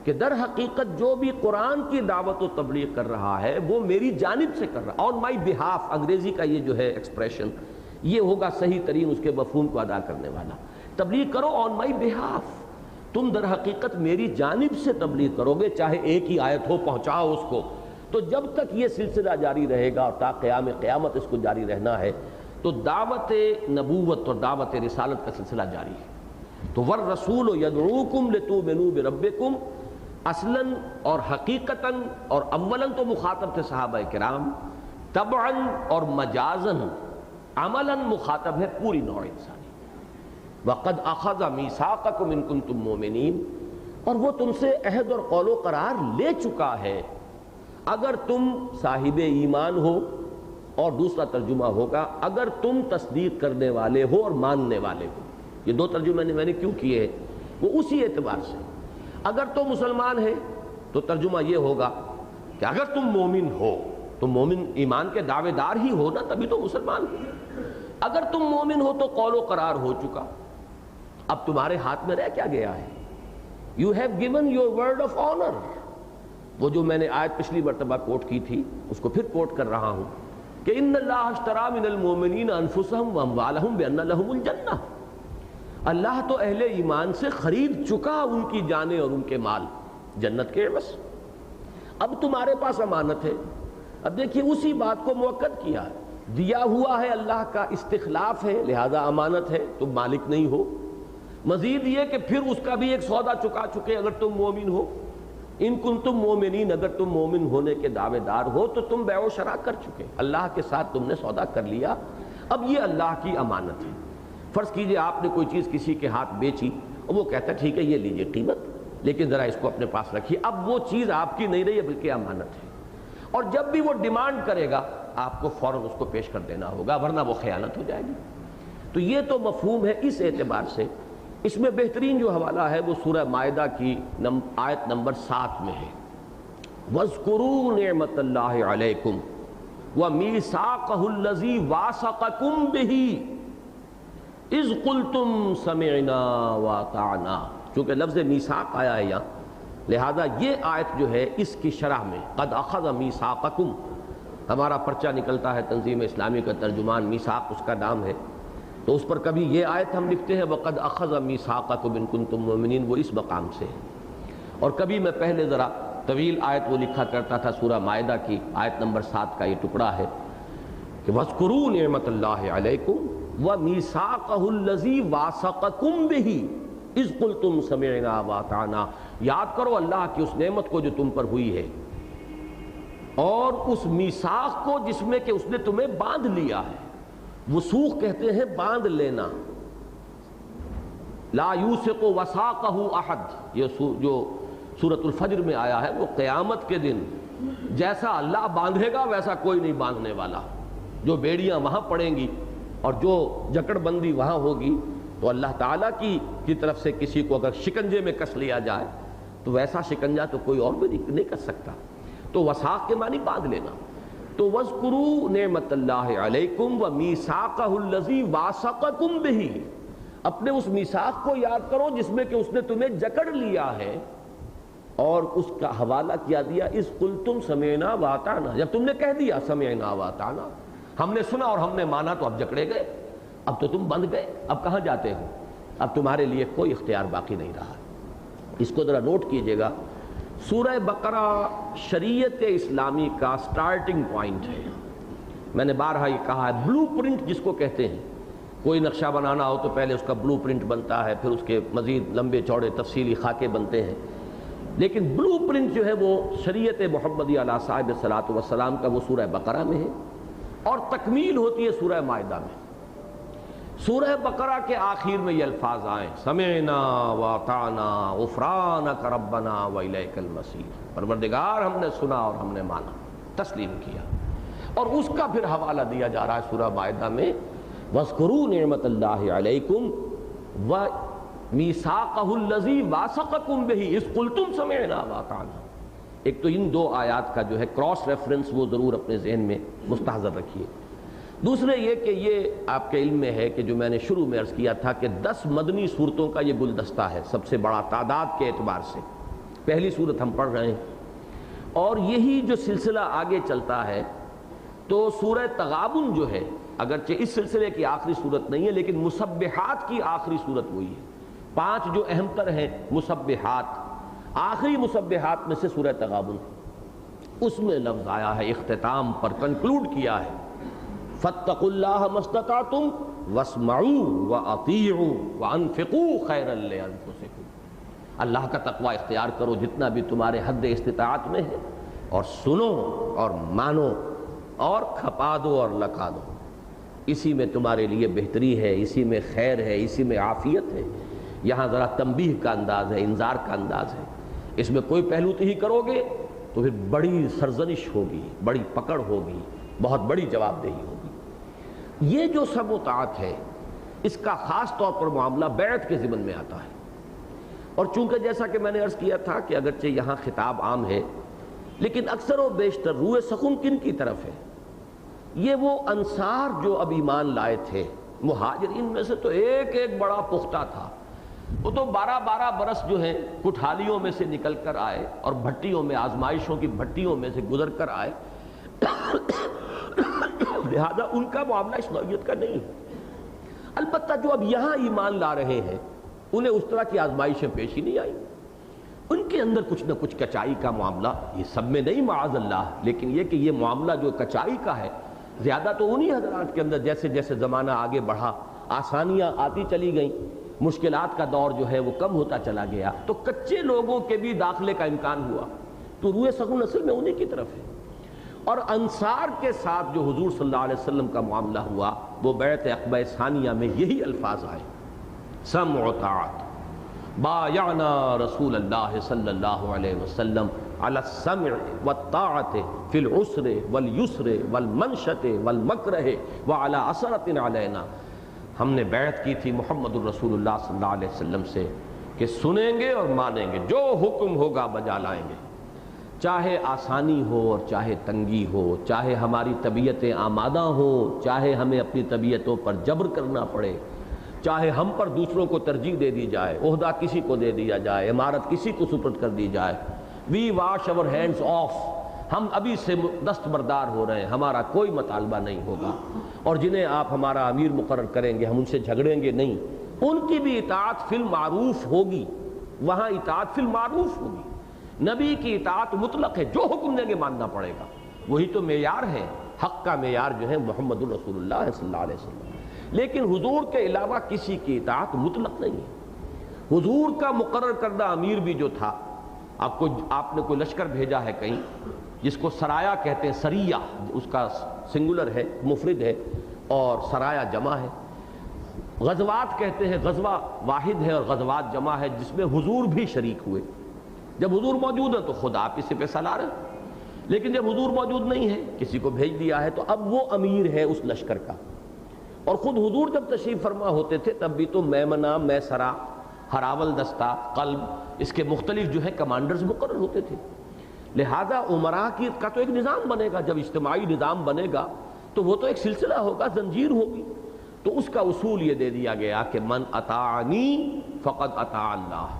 کہ در حقیقت جو بھی قرآن کی دعوت و تبلیغ کر رہا ہے وہ میری جانب سے کر رہا ہے، آن مائی بہاف، انگریزی کا یہ جو ہے ایکسپریشن، یہ ہوگا صحیح ترین اس کے مفہوم کو ادا کرنے والا۔ تبلیغ کرو آن مائی بہاف، تم در حقیقت میری جانب سے تبلیغ کرو گے، چاہے ایک ہی آیت ہو، پہنچاؤ اس کو۔ تو جب تک یہ سلسلہ جاری رہے گا اور تا قیام قیامت اس کو جاری رہنا ہے، تو دعوت نبوت اور دعوت رسالت کا سلسلہ جاری ہے۔ تو والرسول یدعوکم لتؤمنوا بربکم، اصلاً اور حقیقتاً اور اولاً تو مخاطب تھے صحابہ کرام، طبعاً اور مجازاً، عملاً مخاطب ہے پوری نوع انسانی۔ وَقَدْ أَخَذَ مِيثَاقَكُمْ إِن كُنتُم مُّؤْمِنِينَ، اور وہ تم سے عہد اور قول و قرار لے چکا ہے اگر تم صاحب ایمان ہو، اور دوسرا ترجمہ ہوگا اگر تم تصدیق کرنے والے ہو اور ماننے والے ہو۔ یہ دو ترجمے میں نے کیوں کیے ہیں؟ وہ اسی اعتبار سے، اگر تم مسلمان ہیں تو ترجمہ یہ ہوگا کہ اگر تم مومن ہو، تو مومن ایمان کے دعوے دار ہی ہو نا، تبھی تو مسلمان ہو۔ اگر تم مومن ہو تو قول و قرار ہو چکا، اب تمہارے ہاتھ میں رہ کیا گیا ہے؟ You have given your word of honour. وہ جو میں نے آیت پچھلی مرتبہ کوٹ کی تھی اس کو پھر کوٹ کر رہا ہوں کہ ان اللہ اشتری من المؤمنین انفسهم واموالهم بان لهم الجنہ. اللہ تو اہل ایمان سے خرید چکا ان کی جانیں اور ان کے مال جنت کے عوض. اب تمہارے پاس امانت ہے. اب دیکھیے اسی بات کو مؤکد کیا ہے، دیا ہوا ہے اللہ کا، استخلاف ہے، لہذا امانت ہے، تم مالک نہیں ہو. مزید یہ کہ پھر اس کا بھی ایک سودا چکا چکے اگر تم مومن ہو. ان کنتم مومنین، اگر تم مومن ہونے کے دعوے دار ہو تو تم بیع و شراء کر چکے، اللہ کے ساتھ تم نے سودا کر لیا. اب یہ اللہ کی امانت ہے. فرض کیجئے آپ نے کوئی چیز کسی کے ہاتھ بیچی اور وہ کہتا ہے ٹھیک ہے یہ لیجئے قیمت، لیکن ذرا اس کو اپنے پاس رکھیے. اب وہ چیز آپ کی نہیں رہی ہے بلکہ امانت ہے، اور جب بھی وہ ڈیمانڈ کرے گا آپ کو فوراً اس کو پیش کر دینا ہوگا ورنہ وہ خیانت ہو جائے گی. تو یہ تو مفہوم ہے. اس اعتبار سے اس میں بہترین جو حوالہ ہے وہ سورہ مائدہ کی آیت نمبر 7 میں ہے. وَاذْكُرُوا نِعْمَةَ اللَّهِ عَلَيْكُمْ وَمِيثَاقَهُ الَّذِي وَاثَقَكُمْ بِهِ اِذْ قُلْتُمْ سَمِعْنَا وَأَطَعْنَا. چونکہ لفظ میثاق آیا ہے یہاں، لہذا یہ آیت جو ہے اس کی شرح میں قد اخذ میثاقکم، ہمارا پرچہ نکلتا ہے تنظیم اسلامی کا ترجمان میثاق اس کا نام ہے، تو اس پر کبھی یہ آیت ہم لکھتے ہیں وَقَدْ أَخَذَ مِيثَاقَكُمْ إِن كُنتُم مُؤْمِنِينَ، وہ اس مقام سے ہے. اور کبھی میں پہلے ذرا طویل آیت وہ لکھا کرتا تھا سورہ مائدہ کی آیت نمبر 7 کا یہ ٹکڑا ہے کہ وَاذْكُرُوا نِعْمَةَ اللَّهِ عَلَيْكُمْ وَمِيثَاقَهُ الَّذِي وَاثَقَكُمْ بِهِ اِذْ قُلْتُمْ سَمِعْنَا وَأَطَعْنَا. یاد کرو اللہ کی اس نعمت کو جو تم پر ہوئی ہے اور اس میثاق کو جس میں کہ اس نے تمہیں باندھ لیا ہے. وثوق کہتے ہیں باندھ لینا. لا یوثق وثاقہ احد، یہ جو سورۃ الفجر میں آیا ہے، وہ قیامت کے دن جیسا اللہ باندھے گا ویسا کوئی نہیں باندھنے والا. جو بیڑیاں وہاں پڑیں گی اور جو جکڑ بندی وہاں ہوگی تو اللہ تعالیٰ کی طرف سے کسی کو اگر شکنجے میں کس لیا جائے تو ویسا شکنجہ تو کوئی اور بھی نہیں کر سکتا. تو وثاق کے معنی باندھ لینا. تو وَاذْكُرُوا نِعْمَةَ اللَّهِ عَلَيْكُمْ وَمِيثَاقَهُ الَّذِي وَاثَقَكُمْ بِهِ. اپنے اس میثاق کو یاد کرو جس میں کہ اس نے تمہیں جکڑ لیا ہے اور اس کا حوالہ کیا دیا اِذْ قُلْتُمْ سَمِعْنَا وَأَطَعْنَا. جب تم نے کہہ دیا سَمِعْنَا وَأَطَعْنَا، ہم نے سنا اور ہم نے مانا تو اب جکڑے گئے، اب تو تم بندھ گئے، اب کہاں جاتے ہو؟ اب تمہارے لیے کوئی اختیار باقی نہیں رہا. اس کو ذرا نوٹ کیجئے گا. سورہ بقرہ شریعت اسلامی کا سٹارٹنگ پوائنٹ ہے. میں نے بارہا یہ کہا ہے، بلو پرنٹ جس کو کہتے ہیں. کوئی نقشہ بنانا ہو تو پہلے اس کا بلو پرنٹ بنتا ہے، پھر اس کے مزید لمبے چوڑے تفصیلی خاکے بنتے ہیں. لیکن بلو پرنٹ جو ہے وہ شریعت محمدی علیہ صاحب صلاۃ والسلام کا وہ سورہ بقرہ میں ہے اور تکمیل ہوتی ہے سورہ مائدہ میں. سورہ بقرہ کے آخر میں یہ الفاظ آئیں سمعنا واطعنا غفرانک ربنا والیک المصیر. پروردگار ہم نے سنا اور ہم نے مانا، تسلیم کیا. اور اس کا پھر حوالہ دیا جا رہا ہے سورہ مائدہ میں وَاذْكُرُوا نِعْمَةَ اللَّهِ عَلَيْكُمْ وَمِيثَاقَهُ الَّذِي وَاثَقَكُمْ بِهِ اِذْ قُلْتُمْ سَمِعْنَا وَأَطَعْنَا. ایک تو ان دو آیات کا جو ہے کراس ریفرنس وہ ضرور اپنے ذہن میں مستحضر رکھیے. دوسرے یہ کہ یہ آپ کے علم میں ہے کہ جو میں نے شروع میں عرض کیا تھا کہ 10 مدنی صورتوں کا یہ گلدستہ ہے، سب سے بڑا تعداد کے اعتبار سے. پہلی صورت ہم پڑھ رہے ہیں اور یہی جو سلسلہ آگے چلتا ہے تو سورہ تغابن جو ہے اگرچہ اس سلسلے کی آخری صورت نہیں ہے لیکن مسبحات کی آخری صورت وہی ہے. 5 جو اہم تر ہیں مسبحات، آخری مسبحات میں سے سورہ تغابن، اس میں لفظ آیا ہے اختتام پر، کنکلوڈ کیا ہے فَاتَّقُوا اللَّهَ مَا اسْتَطَعْتُمْ وَاسْمَعُوا وَأَطِيعُوا وَأَنفِقُوا خَيْرًا لِأَنفُسِكُمْ. اللہ کا تقوی اختیار کرو جتنا بھی تمہارے حد استطاعت میں ہے، اور سنو اور مانو اور کھپا دو اور لکا دو. اسی میں تمہارے لیے بہتری ہے، اسی میں خیر ہے، اسی میں عافیت ہے. یہاں ذرا تنبیہ کا انداز ہے، انذار کا انداز ہے. اس میں کوئی پہلو ہی کرو گے تو پھر بڑی سرزنش ہوگی، بڑی پکڑ ہوگی، بہت بڑی جواب دہی ہوگی. یہ جو سب اطاعت ہے اس کا خاص طور پر معاملہ بیعت کے ضمن میں آتا ہے. اور چونکہ جیسا کہ میں نے عرض کیا تھا کہ اگرچہ یہاں خطاب عام ہے لیکن اکثر و بیشتر روئے سخن کن کی طرف ہے؟ یہ وہ انصار جو اب ایمان لائے تھے، مہاجرین میں سے تو ایک ایک بڑا پختہ تھا، وہ تو 12 برس جو ہیں کٹھالیوں میں سے نکل کر آئے اور بھٹیوں میں، آزمائشوں کی بھٹیوں میں سے گزر کر آئے، لہذا ان کا معاملہ اس نوعیت کا نہیں ہے۔ البتہ جو اب یہاں ایمان لا رہے ہیں انہیں اس طرح کی آزمائشیں پیش ہی نہیں آئی، ان کے اندر کچھ نہ کچھ کچائی کا معاملہ، یہ سب میں نہیں معاذ اللہ، لیکن یہ کہ یہ معاملہ جو کچائی کا ہے زیادہ تو انہی حضرات کے اندر، جیسے جیسے زمانہ آگے بڑھا آسانیاں آتی چلی گئیں، مشکلات کا دور جو ہے وہ کم ہوتا چلا گیا، تو کچے لوگوں کے بھی داخلے کا امکان ہوا، تو روئے سخن اصل میں انہی کی طرف ہے۔ اور انصار کے ساتھ جو حضور صلی اللہ علیہ وسلم کا معاملہ ہوا وہ بیعت عقبہ ثانیہ میں یہی الفاظ آئے، سمع و طاعت، بایعنا رسول اللہ صلی اللہ علیہ وسلم علی السمع والطاعت فی العسر والیسر والمنشط والمکرہ وعلی عثرۃ علینا، ہم نے بیعت کی تھی محمد الرسول اللہ صلی اللہ علیہ وسلم سے کہ سنیں گے اور مانیں گے، جو حکم ہوگا بجا لائیں گے، چاہے آسانی ہو اور چاہے تنگی ہو، چاہے ہماری طبیعتیں آمادہ ہوں، چاہے ہمیں اپنی طبیعتوں پر جبر کرنا پڑے، چاہے ہم پر دوسروں کو ترجیح دے دی جائے، عہدہ کسی کو دے دیا جائے، عمارت کسی کو سپرد کر دی جائے، وی واش اور ہینڈز آف، ہم ابھی سے دستبردار ہو رہے ہیں، ہمارا کوئی مطالبہ نہیں ہوگا، اور جنہیں آپ ہمارا امیر مقرر کریں گے ہم ان سے جھگڑیں گے نہیں، ان کی بھی اطاعت فی المعروف ہوگی، وہاں اطاعت فی المعروف ہوگی، نبی کی اطاعت مطلق ہے، جو حکم دیں گے ماننا پڑے گا، وہی تو معیار ہے، حق کا معیار جو ہے محمد الرسول اللہ صلی اللہ علیہ وسلم، لیکن حضور کے علاوہ کسی کی اطاعت مطلق نہیں ہے۔ حضور کا مقرر کردہ امیر بھی جو تھا، آپ نے کوئی لشکر بھیجا ہے کہیں جس کو سرایا کہتے ہیں، سریہ اس کا سنگولر ہے، مفرد ہے، اور سرایا جمع ہے، غزوات کہتے ہیں، غزوہ واحد ہے اور غزوات جمع ہے، جس میں حضور بھی شریک ہوئے، جب حضور موجود ہے تو خود آپ اسے پیسہ لا رہے ہیں، لیکن جب حضور موجود نہیں ہے کسی کو بھیج دیا ہے تو اب وہ امیر ہے اس لشکر کا، اور خود حضور جب تشریف فرما ہوتے تھے تب بھی تو میمنہ، میسرہ، ہراول دستہ، قلب، اس کے مختلف جو ہے کمانڈرز مقرر ہوتے تھے، لہذا عمراء کا تو ایک نظام بنے گا، جب اجتماعی نظام بنے گا تو وہ تو ایک سلسلہ ہوگا، زنجیر ہوگی، تو اس کا اصول یہ دے دیا گیا کہ من اطاعنی فقد اطاع اللہ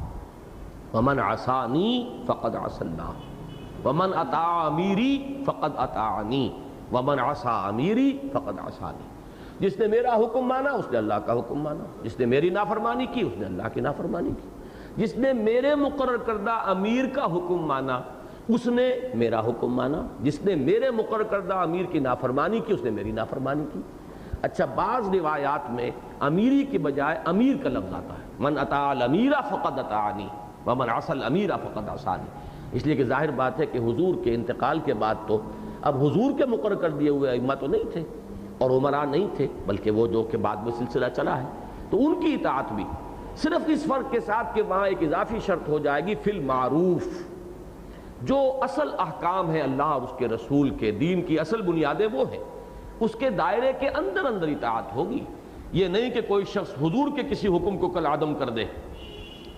ومن عصانی فقد عصى اللہ ومن اطاع امیری فقد اطاعنی ومن عصى امیری فقد عصانی، جس نے میرا حکم مانا اس نے اللہ کا حکم مانا، جس نے میری نافرمانی کی اس نے اللہ کی نافرمانی کی، جس نے میرے مقرر کردہ امیر کا حکم مانا اس نے میرا حکم مانا، جس نے میرے مقرر کردہ امیر کی نافرمانی کی اس نے میری نافرمانی کی۔ اچھا، بعض روایات میں امیری کی بجائے امیر کا لفظ آتا ہے، من اطاع الامیر فقد اطاعنی ومن عصى الامیر فقد عصانی، اس لیے کہ ظاہر بات ہے کہ حضور کے انتقال کے بعد تو اب حضور کے مقرر کر دیے ہوئے ائمہ تو نہیں تھے اور عمراء نہیں تھے، بلکہ وہ جو کہ بعد میں سلسلہ چلا ہے، تو ان کی اطاعت بھی صرف اس فرق کے ساتھ کہ وہاں ایک اضافی شرط ہو جائے گی فی المعروف، جو اصل احکام ہیں اللہ اور اس کے رسول کے، دین کی اصل بنیادیں وہ ہیں، اس کے دائرے کے اندر اندر اطاعت ہوگی، یہ نہیں کہ کوئی شخص حضور کے کسی حکم کو کل عدم کر دے،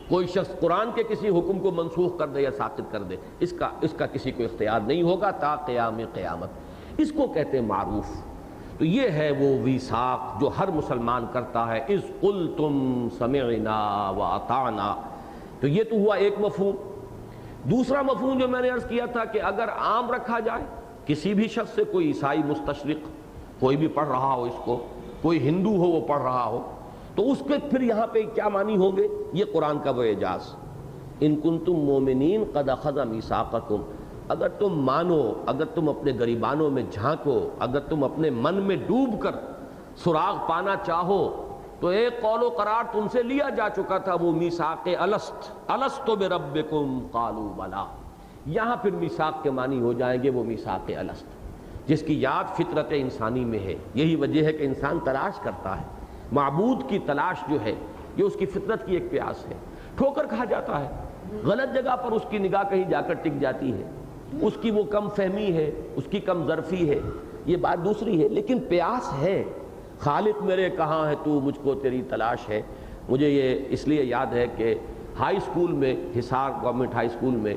کوئی شخص قرآن کے کسی حکم کو منسوخ کر دے یا ساقط کر دے، اس کا کسی کو اختیار نہیں ہوگا تا قیام قیامت، اس کو کہتے ہیں معروف۔ تو یہ ہے وہ ویثاق جو ہر مسلمان کرتا ہے، اذ قلتم سمعنا واطعنا، تو یہ تو ہوا ایک مفہوم۔ دوسرا مفہوم جو میں نے عرض کیا تھا کہ اگر عام رکھا جائے، کسی بھی شخص سے، کوئی عیسائی مستشرق کوئی بھی پڑھ رہا ہو اس کو، کوئی ہندو ہو وہ پڑھ رہا ہو، تو اس کے پھر یہاں پہ کیا معنی ہوں گے؟ یہ قرآن کا وہ اعجاز، ان کنتم مومنین قد اخذ میثاقکم، اگر تم مانو، اگر تم اپنے گریبانوں میں جھانکو، اگر تم اپنے من میں ڈوب کر سراغ پانا چاہو، تو ایک قول و قرار تم سے لیا جا چکا تھا، وہ میثاق الست، الست بربکم قالوا بلا، یہاں پھر میثاق کے معنی ہو جائیں گے وہ میثاق الست، جس کی یاد فطرت انسانی میں ہے۔ یہی وجہ ہے کہ انسان تلاش کرتا ہے، معبود کی تلاش جو ہے یہ اس کی فطرت کی ایک پیاس ہے، ٹھوکر کھا جاتا ہے، غلط جگہ پر اس کی نگاہ کہیں جا کر ٹک جاتی ہے، اس کی وہ کم فہمی ہے، اس کی کم ظرفی ہے، یہ بات دوسری ہے، لیکن پیاس ہے، خالق میرے کہاں ہے تو، مجھ کو تیری تلاش ہے۔ مجھے یہ اس لیے یاد ہے کہ ہائی اسکول میں، حصار گورنمنٹ ہائی اسکول میں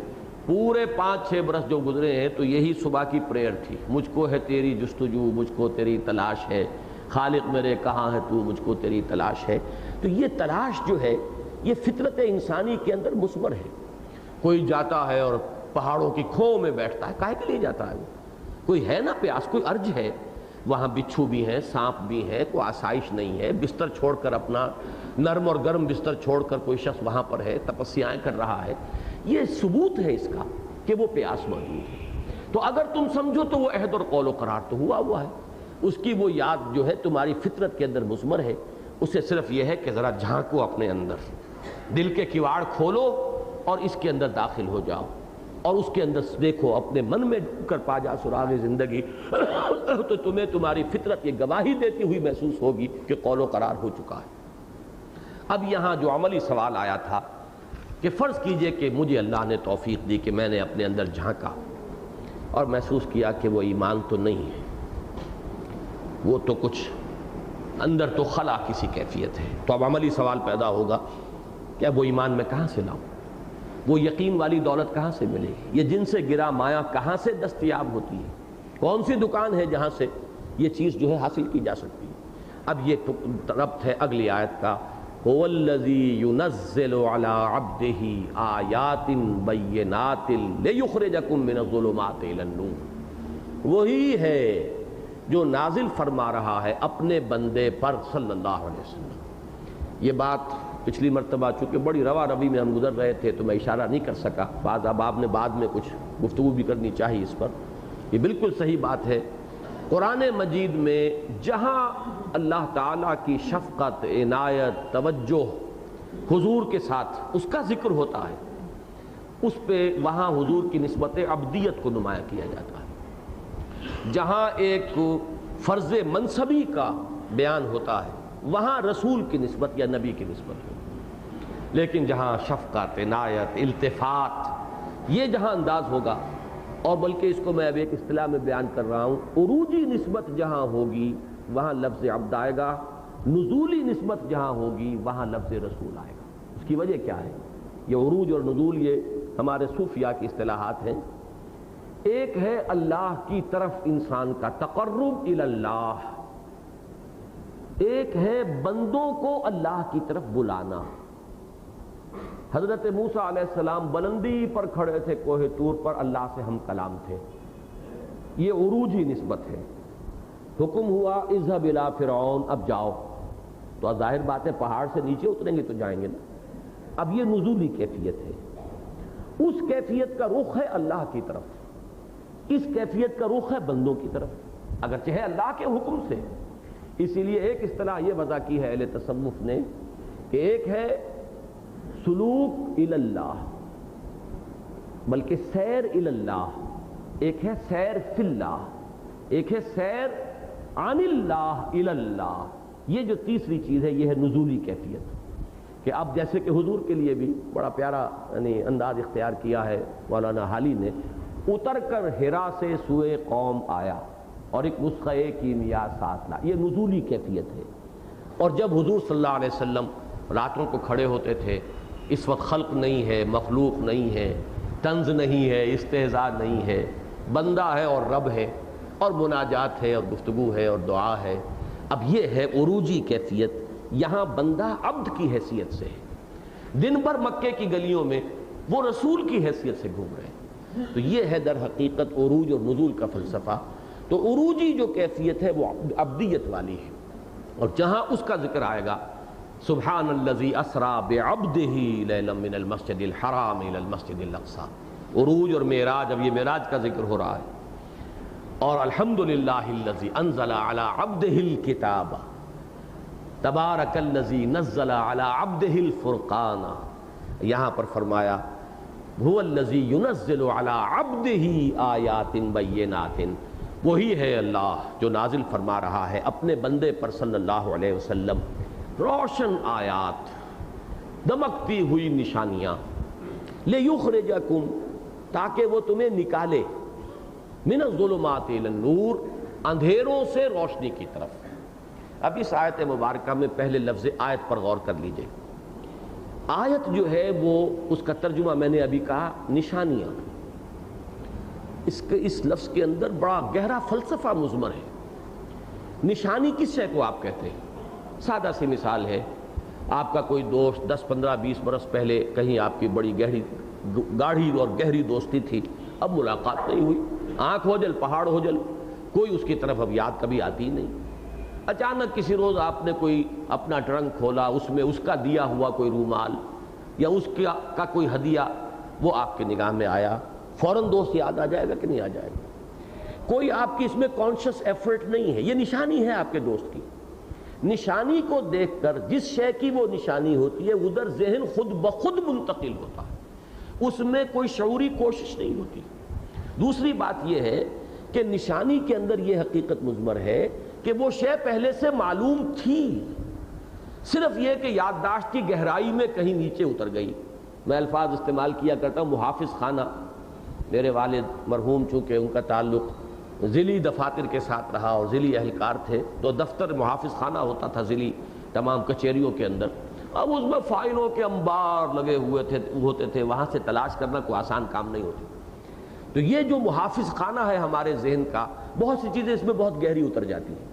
پورے 5-6 برس جو گزرے ہیں تو یہی صبح کی پریئر تھی، مجھ کو ہے تیری جستجو، مجھ کو تیری تلاش ہے، خالق میرے کہاں ہے تو، مجھ کو تیری تلاش ہے۔ تو یہ تلاش جو ہے یہ فطرت انسانی کے اندر مثمر ہے۔ کوئی جاتا ہے اور پہاڑوں کی کھوہ میں بیٹھتا ہے، کاہے کے لیے جاتا ہے وہ؟ کوئی ہے نا پیاس، کوئی ارج ہے، وہاں بچھو بھی ہیں، سانپ بھی ہیں، کوئی آسائش نہیں ہے، بستر چھوڑ کر اپنا نرم اور گرم بستر چھوڑ کر کوئی شخص وہاں پر ہے، تپسیائیں کر رہا ہے۔ یہ ثبوت ہے اس کا کہ وہ پیاس موجود ہے۔ تو اگر تم سمجھو تو وہ عہد اور قول و قرار تو ہوا ہے، اس کی وہ یاد جو ہے تمہاری فطرت کے اندر مثمر ہے۔ اسے صرف یہ ہے کہ ذرا جھانکو اپنے اندر، دل کے کیواڑ کھولو اور اس کے اندر داخل ہو جاؤ، اور اس کے اندر دیکھو، اپنے من میں کر پا جا سراغ زندگی تو تمہیں تمہاری فطرت یہ گواہی دیتی ہوئی محسوس ہوگی کہ قول و قرار ہو چکا ہے۔ اب یہاں جو عملی سوال آیا تھا کہ فرض کیجئے کہ مجھے اللہ نے توفیق دی کہ میں نے اپنے اندر جھانکا اور محسوس کیا کہ وہ ایمان تو نہیں ہے، وہ تو کچھ اندر تو خلا کسی کیفیت ہے، تو اب عملی سوال پیدا ہوگا کہ اب وہ ایمان میں کہاں سے لاؤں، وہ یقین والی دولت کہاں سے ملے گی، یہ جن سے گرا مایا کہاں سے دستیاب ہوتی ہے، کون سی دکان ہے جہاں سے یہ چیز جو ہے حاصل کی جا سکتی ہے۔ اب یہ ربط ہے اگلی آیت کا، هو الذی ينزل على عبده آیات بینات لیخرجکم من الظلمات الی النور، وہی ہے جو نازل فرما رہا ہے اپنے بندے پر صلی اللہ علیہ وسلم۔ یہ بات پچھلی مرتبہ چونکہ بڑی روا روی میں ہم گزر رہے تھے تو میں اشارہ نہیں کر سکا، بعض احباب نے بعد میں کچھ گفتگو بھی کرنی چاہیے اس پر۔ یہ بالکل صحیح بات ہے، قرآن مجید میں جہاں اللہ تعالیٰ کی شفقت، عنایت، توجہ حضور کے ساتھ اس کا ذکر ہوتا ہے، اس پہ وہاں حضور کی نسبت عبدیت کو نمایاں کیا جاتا ہے۔ جہاں ایک فرض منصبی کا بیان ہوتا ہے وہاں رسول کی نسبت یا نبی کی نسبت ہوتی، لیکن جہاں شفقت، عنایت، التفات، یہ جہاں انداز ہوگا، اور بلکہ اس کو میں اب ایک اصطلاح میں بیان کر رہا ہوں، عروجی نسبت جہاں ہوگی وہاں لفظ عبد آئے گا، نزولی نسبت جہاں ہوگی وہاں لفظ رسول آئے گا۔ اس کی وجہ کیا ہے؟ یہ عروج اور نزول یہ ہمارے صوفیاء کی اصطلاحات ہیں۔ ایک ہے اللہ کی طرف انسان کا تقرب الی اللہ، ایک ہے بندوں کو اللہ کی طرف بلانا۔ حضرت موسیٰ علیہ السلام بلندی پر کھڑے تھے کوہ طور پر، اللہ سے ہم کلام تھے، یہ عروجی نسبت ہے۔ حکم ہوا اذهب الی فرعون، اب جاؤ، تو ظاہر بات ہے پہاڑ سے نیچے اتریں گے تو جائیں گے نا۔ اب یہ نزولی کیفیت ہے، اس کیفیت کا رخ ہے اللہ کی طرف، اس کیفیت کا رخ ہے بندوں کی طرف، اگرچہ ہے اللہ کے حکم سے۔ اسی لیے ایک اصطلاح یہ وضع کی ہے اہل تصوف نے کہ ایک ہے سلوک الی اللہ، بلکہ سیر الی اللہ، ایک ہے سیر فی اللہ، ایک ہے سیر عن اللہ الی اللہ۔ یہ جو تیسری چیز ہے یہ ہے نزولی کیفیت، کہ اب جیسے کہ حضور کے لیے بھی بڑا پیارا انداز اختیار کیا ہے مولانا حالی نے، اتر کر ہرا سے سوئے قوم آیا اور ایک نسخہ کیمیا ساتھ لا، یہ نزولی کیفیت ہے۔ اور جب حضور صلی اللہ علیہ وسلم راتوں کو کھڑے ہوتے تھے، اس وقت خلق نہیں ہے، مخلوق نہیں ہے، طنز نہیں ہے، استہزاء نہیں ہے، بندہ ہے اور رب ہے، اور مناجات ہے اور گفتگو ہے اور دعا ہے۔ اب یہ ہے عروجی کیفیت، یہاں بندہ عبد کی حیثیت سے ہے، دن بھر مکے کی گلیوں میں وہ رسول کی حیثیت سے گھوم رہے ہیں۔ تو یہ ہے در حقیقت عروج اور نزول کا فلسفہ۔ تو عروجی جو کیفیت ہے وہ عبدیت والی ہے، اور جہاں اس کا ذکر آئے گا سبحان الذی اسری بعبدہ لیلا من المسجد الحرام الی المسجد الاقصی، عروج اور معراج، اب یہ معراج کا ذکر ہو رہا ہے۔ اور الحمدللہ الذی انزل علی عبدہ الکتاب تبارک الذی نزل علی عبدہ الفرقان، یہاں پر فرمایا هو الذی ينزل علی عبدہ آیات بینات، وہی ہے اللہ جو نازل فرما رہا ہے اپنے بندے پر صلی اللہ علیہ وسلم روشن آیات، دمکتی ہوئی نشانیاں، لیخرجکم، تاکہ وہ تمہیں نکالے، من الظلمات الی النور، اندھیروں سے روشنی کی طرف۔ اب اس آیت مبارکہ میں پہلے لفظ آیت پر غور کر لیجئے۔ آیت جو ہے وہ اس کا ترجمہ میں نے ابھی کہا نشانیاں، اس لفظ کے اندر بڑا گہرا فلسفہ مضمر ہے۔ نشانی کس شے کو آپ کہتے ہیں؟ سادہ سی مثال ہے، آپ کا کوئی دوست 10 15 20 برس پہلے کہیں آپ کی بڑی گاڑھی اور گہری دوستی تھی، اب ملاقات نہیں ہوئی، آنکھ ہو جل پہاڑ ہو جل، کوئی اس کی طرف اب یاد کبھی آتی نہیں۔ اچانک کسی روز آپ نے کوئی اپنا ٹرنک کھولا، اس میں اس کا دیا ہوا کوئی رومال یا اس کا کوئی ہدیہ وہ آپ کے نگاہ میں آیا، فوراً دوست یاد آ جائے گا کہ نہیں آ جائے گا؟ کوئی آپ کی اس میں کانشس ایفرٹ نہیں ہے، یہ نشانی ہے آپ کے دوست کی۔ نشانی کو دیکھ کر جس شے کی وہ نشانی ہوتی ہے ادھر ذہن خود بخود منتقل ہوتا ہے، اس میں کوئی شعوری کوشش نہیں ہوتی۔ دوسری بات یہ ہے کہ نشانی کے اندر یہ حقیقت مضمر ہے کہ وہ شے پہلے سے معلوم تھی، صرف یہ کہ یادداشت کی گہرائی میں کہیں نیچے اتر گئی۔ میں الفاظ استعمال کیا کرتا ہوں محافظ خانہ، میرے والد مرحوم چونکہ ان کا تعلق ضلعی دفاتر کے ساتھ رہا اور ضلعی اہلکار تھے، تو دفتر محافظ خانہ ہوتا تھا ضلعی تمام کچہریوں کے اندر، اب اس میں فائلوں کے انبار لگے ہوتے تھے، وہاں سے تلاش کرنا کوئی آسان کام نہیں ہوتی۔ تو یہ جو محافظ خانہ ہے ہمارے ذہن کا، بہت سی چیزیں اس میں بہت گہری اتر جاتی ہیں،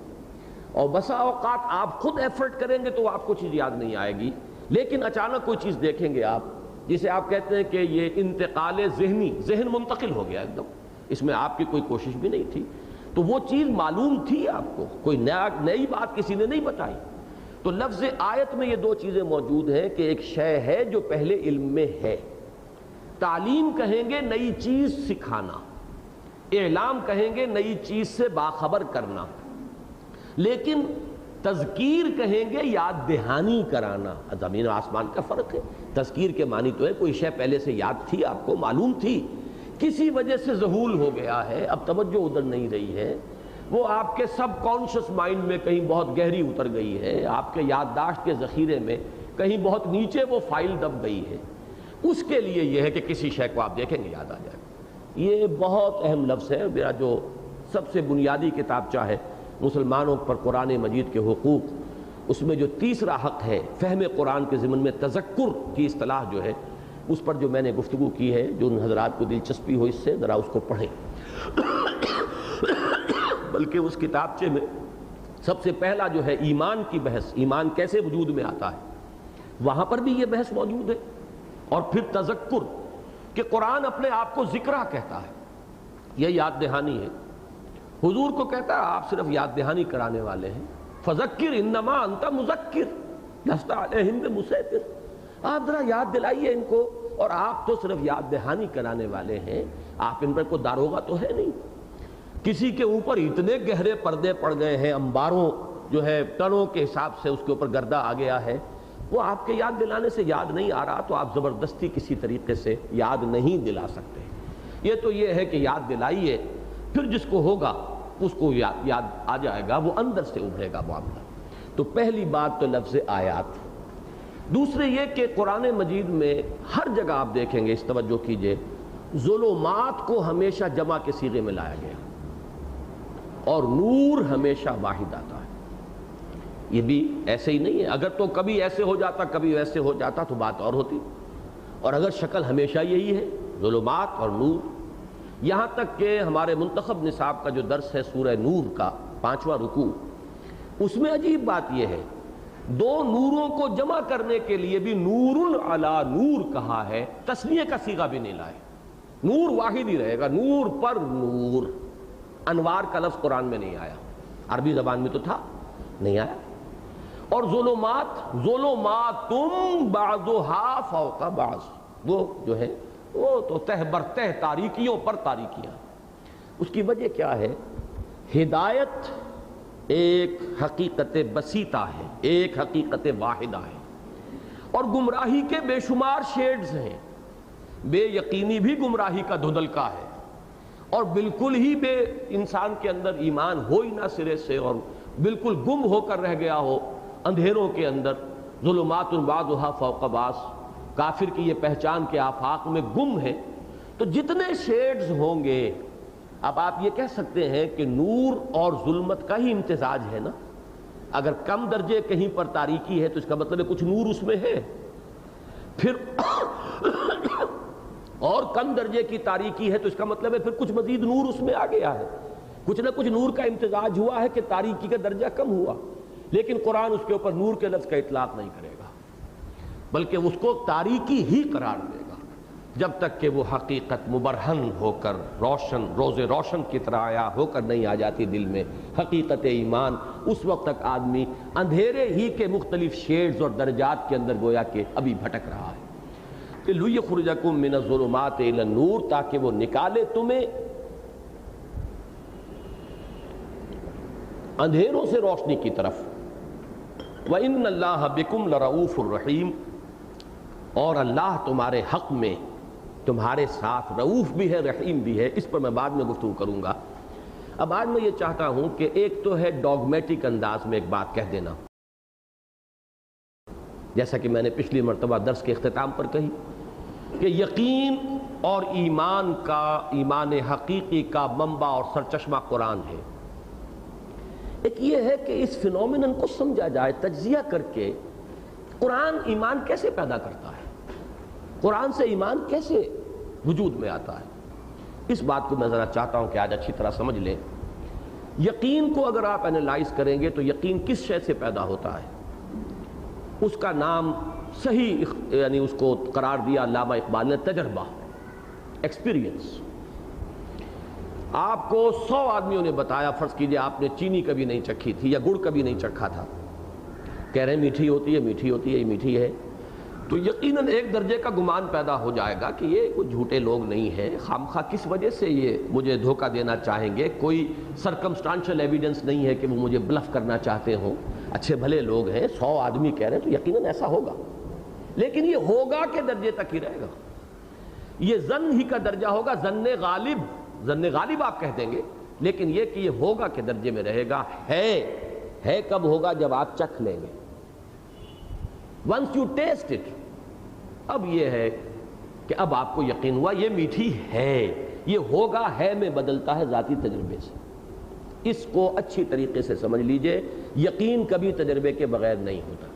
اور بسا اوقات آپ خود ایفرٹ کریں گے تو آپ کو چیز یاد نہیں آئے گی، لیکن اچانک کوئی چیز دیکھیں گے آپ جسے آپ کہتے ہیں کہ یہ انتقال ذہنی، ذہن منتقل ہو گیا ایک دم، اس میں آپ کی کوئی کوشش بھی نہیں تھی، تو وہ چیز معلوم تھی آپ کو، کوئی نئی بات کسی نے نہیں بتائی۔ تو لفظ آیت میں یہ دو چیزیں موجود ہیں کہ ایک شے ہے جو پہلے علم میں ہے، تعلیم کہیں گے نئی چیز سکھانا، اعلام کہیں گے نئی چیز سے باخبر کرنا، لیکن تذکیر کہیں گے یاد دہانی کرانا۔ زمین و آسمان کا فرق ہے۔ تذکیر کے معنی تو ہے کوئی شے پہلے سے یاد تھی، آپ کو معلوم تھی، کسی وجہ سے ذہول ہو گیا ہے، اب توجہ ادھر نہیں رہی ہے، وہ آپ کے سب کانشس مائنڈ میں کہیں بہت گہری اتر گئی ہے، آپ کے یادداشت کے ذخیرے میں کہیں بہت نیچے وہ فائل دب گئی ہے، اس کے لیے یہ ہے کہ کسی شے کو آپ دیکھیں گے یاد آ جائے گا۔ یہ بہت اہم لفظ ہے، میرا جو سب سے بنیادی کتابچہ ہے مسلمانوں پر قرآن مجید کے حقوق، اس میں جو تیسرا حق ہے فہم قرآن کے ضمن میں تذکر کی اصطلاح جو ہے، اس پر جو میں نے گفتگو کی ہے، جو ان حضرات کو دلچسپی ہو اس سے ذرا اس کو پڑھیں۔ بلکہ اس کتابچے میں سب سے پہلا جو ہے ایمان کی بحث، ایمان کیسے وجود میں آتا ہے، وہاں پر بھی یہ بحث موجود ہے، اور پھر تذکر کہ قرآن اپنے آپ کو ذکرہ کہتا ہے، یہ یاد دہانی ہے، حضور کو کہتا ہے آپ صرف یاد دہانی کرانے والے ہیں، فذکر انما انت مذکر لست علیہم بمسیطر، آپ ذرا یاد دلائیے ان کو، اور آپ تو صرف یاد دہانی کرانے والے ہیں، آپ ان پر کوئی داروغہ تو ہے نہیں۔ کسی کے اوپر اتنے گہرے پردے پڑ گئے ہیں، انباروں جو ہے ٹنوں کے حساب سے اس کے اوپر گردہ آ گیا ہے، وہ آپ کے یاد دلانے سے یاد نہیں آ رہا، تو آپ زبردستی کسی طریقے سے یاد نہیں دلا سکتے۔ یہ تو یہ ہے کہ یاد دلائیے، پھر جس کو ہوگا اس کو یاد آ جائے گا، وہ اندر سے ابھرے گا معاملہ۔ تو پہلی بات تو لفظ آیات۔ دوسرے یہ کہ قرآن مجید میں ہر جگہ آپ دیکھیں گے، اس توجہ کیجئے، ظلمات کو ہمیشہ جمع کے صیغے میں لایا گیا، اور نور ہمیشہ واحد آتا ہے۔ یہ بھی ایسے ہی نہیں ہے، اگر تو کبھی ایسے ہو جاتا کبھی ویسے ہو جاتا تو بات اور ہوتی، اور اگر شکل ہمیشہ یہی ہے، ظلمات اور نور۔ یہاں تک کہ ہمارے منتخب نصاب کا جو درس ہے سورہ نور کا 5واں رکوع، اس میں عجیب بات یہ ہے، دو نوروں کو جمع کرنے کے لیے بھی نور علی نور کہا ہے، تثنیہ کا صیغہ بھی نہیں لائے، نور واحد ہی رہے گا، نور پر نور۔ انوار کا لفظ قرآن میں نہیں آیا، عربی زبان میں تو تھا، نہیں آیا۔ اور ظلمات، ظلماتم بعضها فوق بعض، وہ جو ہے وہ تو تہ بر تہ تاریکیوں پر تاریکیاں۔ اس کی وجہ کیا ہے؟ ہدایت ایک حقیقت بسیطہ ہے، ایک حقیقت واحدہ ہے، اور گمراہی کے بے شمار شیڈز ہیں۔ بے یقینی بھی گمراہی کا دھندلکا ہے، اور بالکل ہی بے انسان کے اندر ایمان ہو ہی نہ سرے سے، اور بالکل گم ہو کر رہ گیا ہو اندھیروں کے اندر۔ ظلمات بعضها فوق بعض، کافر کی یہ پہچان کے آفاق میں گم ہے۔ تو جتنے شیڈز ہوں گے، اب آپ یہ کہہ سکتے ہیں کہ نور اور ظلمت کا ہی امتزاج ہے نا، اگر کم درجے کہیں پر تاریکی ہے تو اس کا مطلب ہے کچھ نور اس میں ہے۔ پھر اور کم درجے کی تاریکی ہے تو اس کا مطلب ہے پھر کچھ مزید نور اس میں آ گیا ہے، کچھ نہ کچھ نور کا امتزاج ہوا ہے کہ تاریکی کا درجہ کم ہوا، لیکن قرآن اس کے اوپر نور کے لفظ کا اطلاق نہیں کرے گا، بلکہ اس کو تاریکی ہی قرار دے گا جب تک کہ وہ حقیقت مبرہن ہو کر روشن، روز روشن کی طرح آیا ہو کر نہیں آ جاتی دل میں حقیقت ایمان۔ اس وقت تک آدمی اندھیرے ہی کے مختلف شیڈز اور درجات کے اندر گویا کہ ابھی بھٹک رہا ہے۔ کہ لِیُخْرِجَکُم مِّنَ الظُّلُمَاتِ إِلَى النُّورِ، تاکہ وہ نکالے تمہیں اندھیروں سے روشنی کی طرف۔ وَإِنَّ اللَّهَ بِكُمْ لَرَؤُوفٌ رَحِيمٌ، اور اللہ تمہارے حق میں تمہارے ساتھ رؤوف بھی ہے، رحیم بھی ہے۔ اس پر میں بعد میں گفتگو کروں گا۔ اب آج میں یہ چاہتا ہوں کہ ایک تو ہے ڈوگمیٹک انداز میں ایک بات کہہ دینا، جیسا کہ میں نے پچھلی مرتبہ درس کے اختتام پر کہی کہ یقین اور ایمان کا، ایمان حقیقی کا منبع اور سرچشمہ قرآن ہے۔ ایک یہ ہے کہ اس فینومینن کو سمجھا جائے تجزیہ کر کے، قرآن ایمان کیسے پیدا کرتا ہے، قرآن سے ایمان کیسے وجود میں آتا ہے۔ اس بات کو میں ذرا چاہتا ہوں کہ آج اچھی طرح سمجھ لیں۔ یقین کو اگر آپ انالائز کریں گے تو یقین کس شے سے پیدا ہوتا ہے، اس کا نام صحیح یعنی اس کو قرار دیا علامہ اقبال نے تجربہ، ایکسپیرینس۔ آپ کو 100 آدمیوں نے بتایا، فرض کیجئے آپ نے چینی کبھی نہیں چکھی تھی یا گڑ کبھی نہیں چکھا تھا، کہہ رہے ہیں میٹھی ہوتی ہے، میٹھی ہوتی ہے، یہ میٹھی ہے، تو یقیناً ایک درجے کا گمان پیدا ہو جائے گا کہ یہ کوئی جھوٹے لوگ نہیں ہیں، خامخواہ کس وجہ سے یہ مجھے دھوکہ دینا چاہیں گے، کوئی سرکمسٹانشل ایویڈنس نہیں ہے کہ وہ مجھے بلف کرنا چاہتے ہوں، اچھے بھلے لوگ ہیں، 100 آدمی کہہ رہے ہیں تو یقیناً ایسا ہوگا۔ لیکن یہ ہوگا کے درجے تک ہی رہے گا، یہ ظن ہی کا درجہ ہوگا، ظن غالب، ظن غالب آپ کہہ دیں گے، لیکن یہ کہ یہ ہوگا کے درجے میں رہے گا۔ ہے کب ہوگا؟ جب آپ چکھ لیں گے، once you taste it۔ اب یہ ہے کہ اب آپ کو یقین ہوا یہ میٹھی ہے، یہ ہوگا ہے میں بدلتا ہے ذاتی تجربے سے۔ اس کو اچھی طریقے سے سمجھ لیجئے، یقین کبھی تجربے کے بغیر نہیں ہوتا۔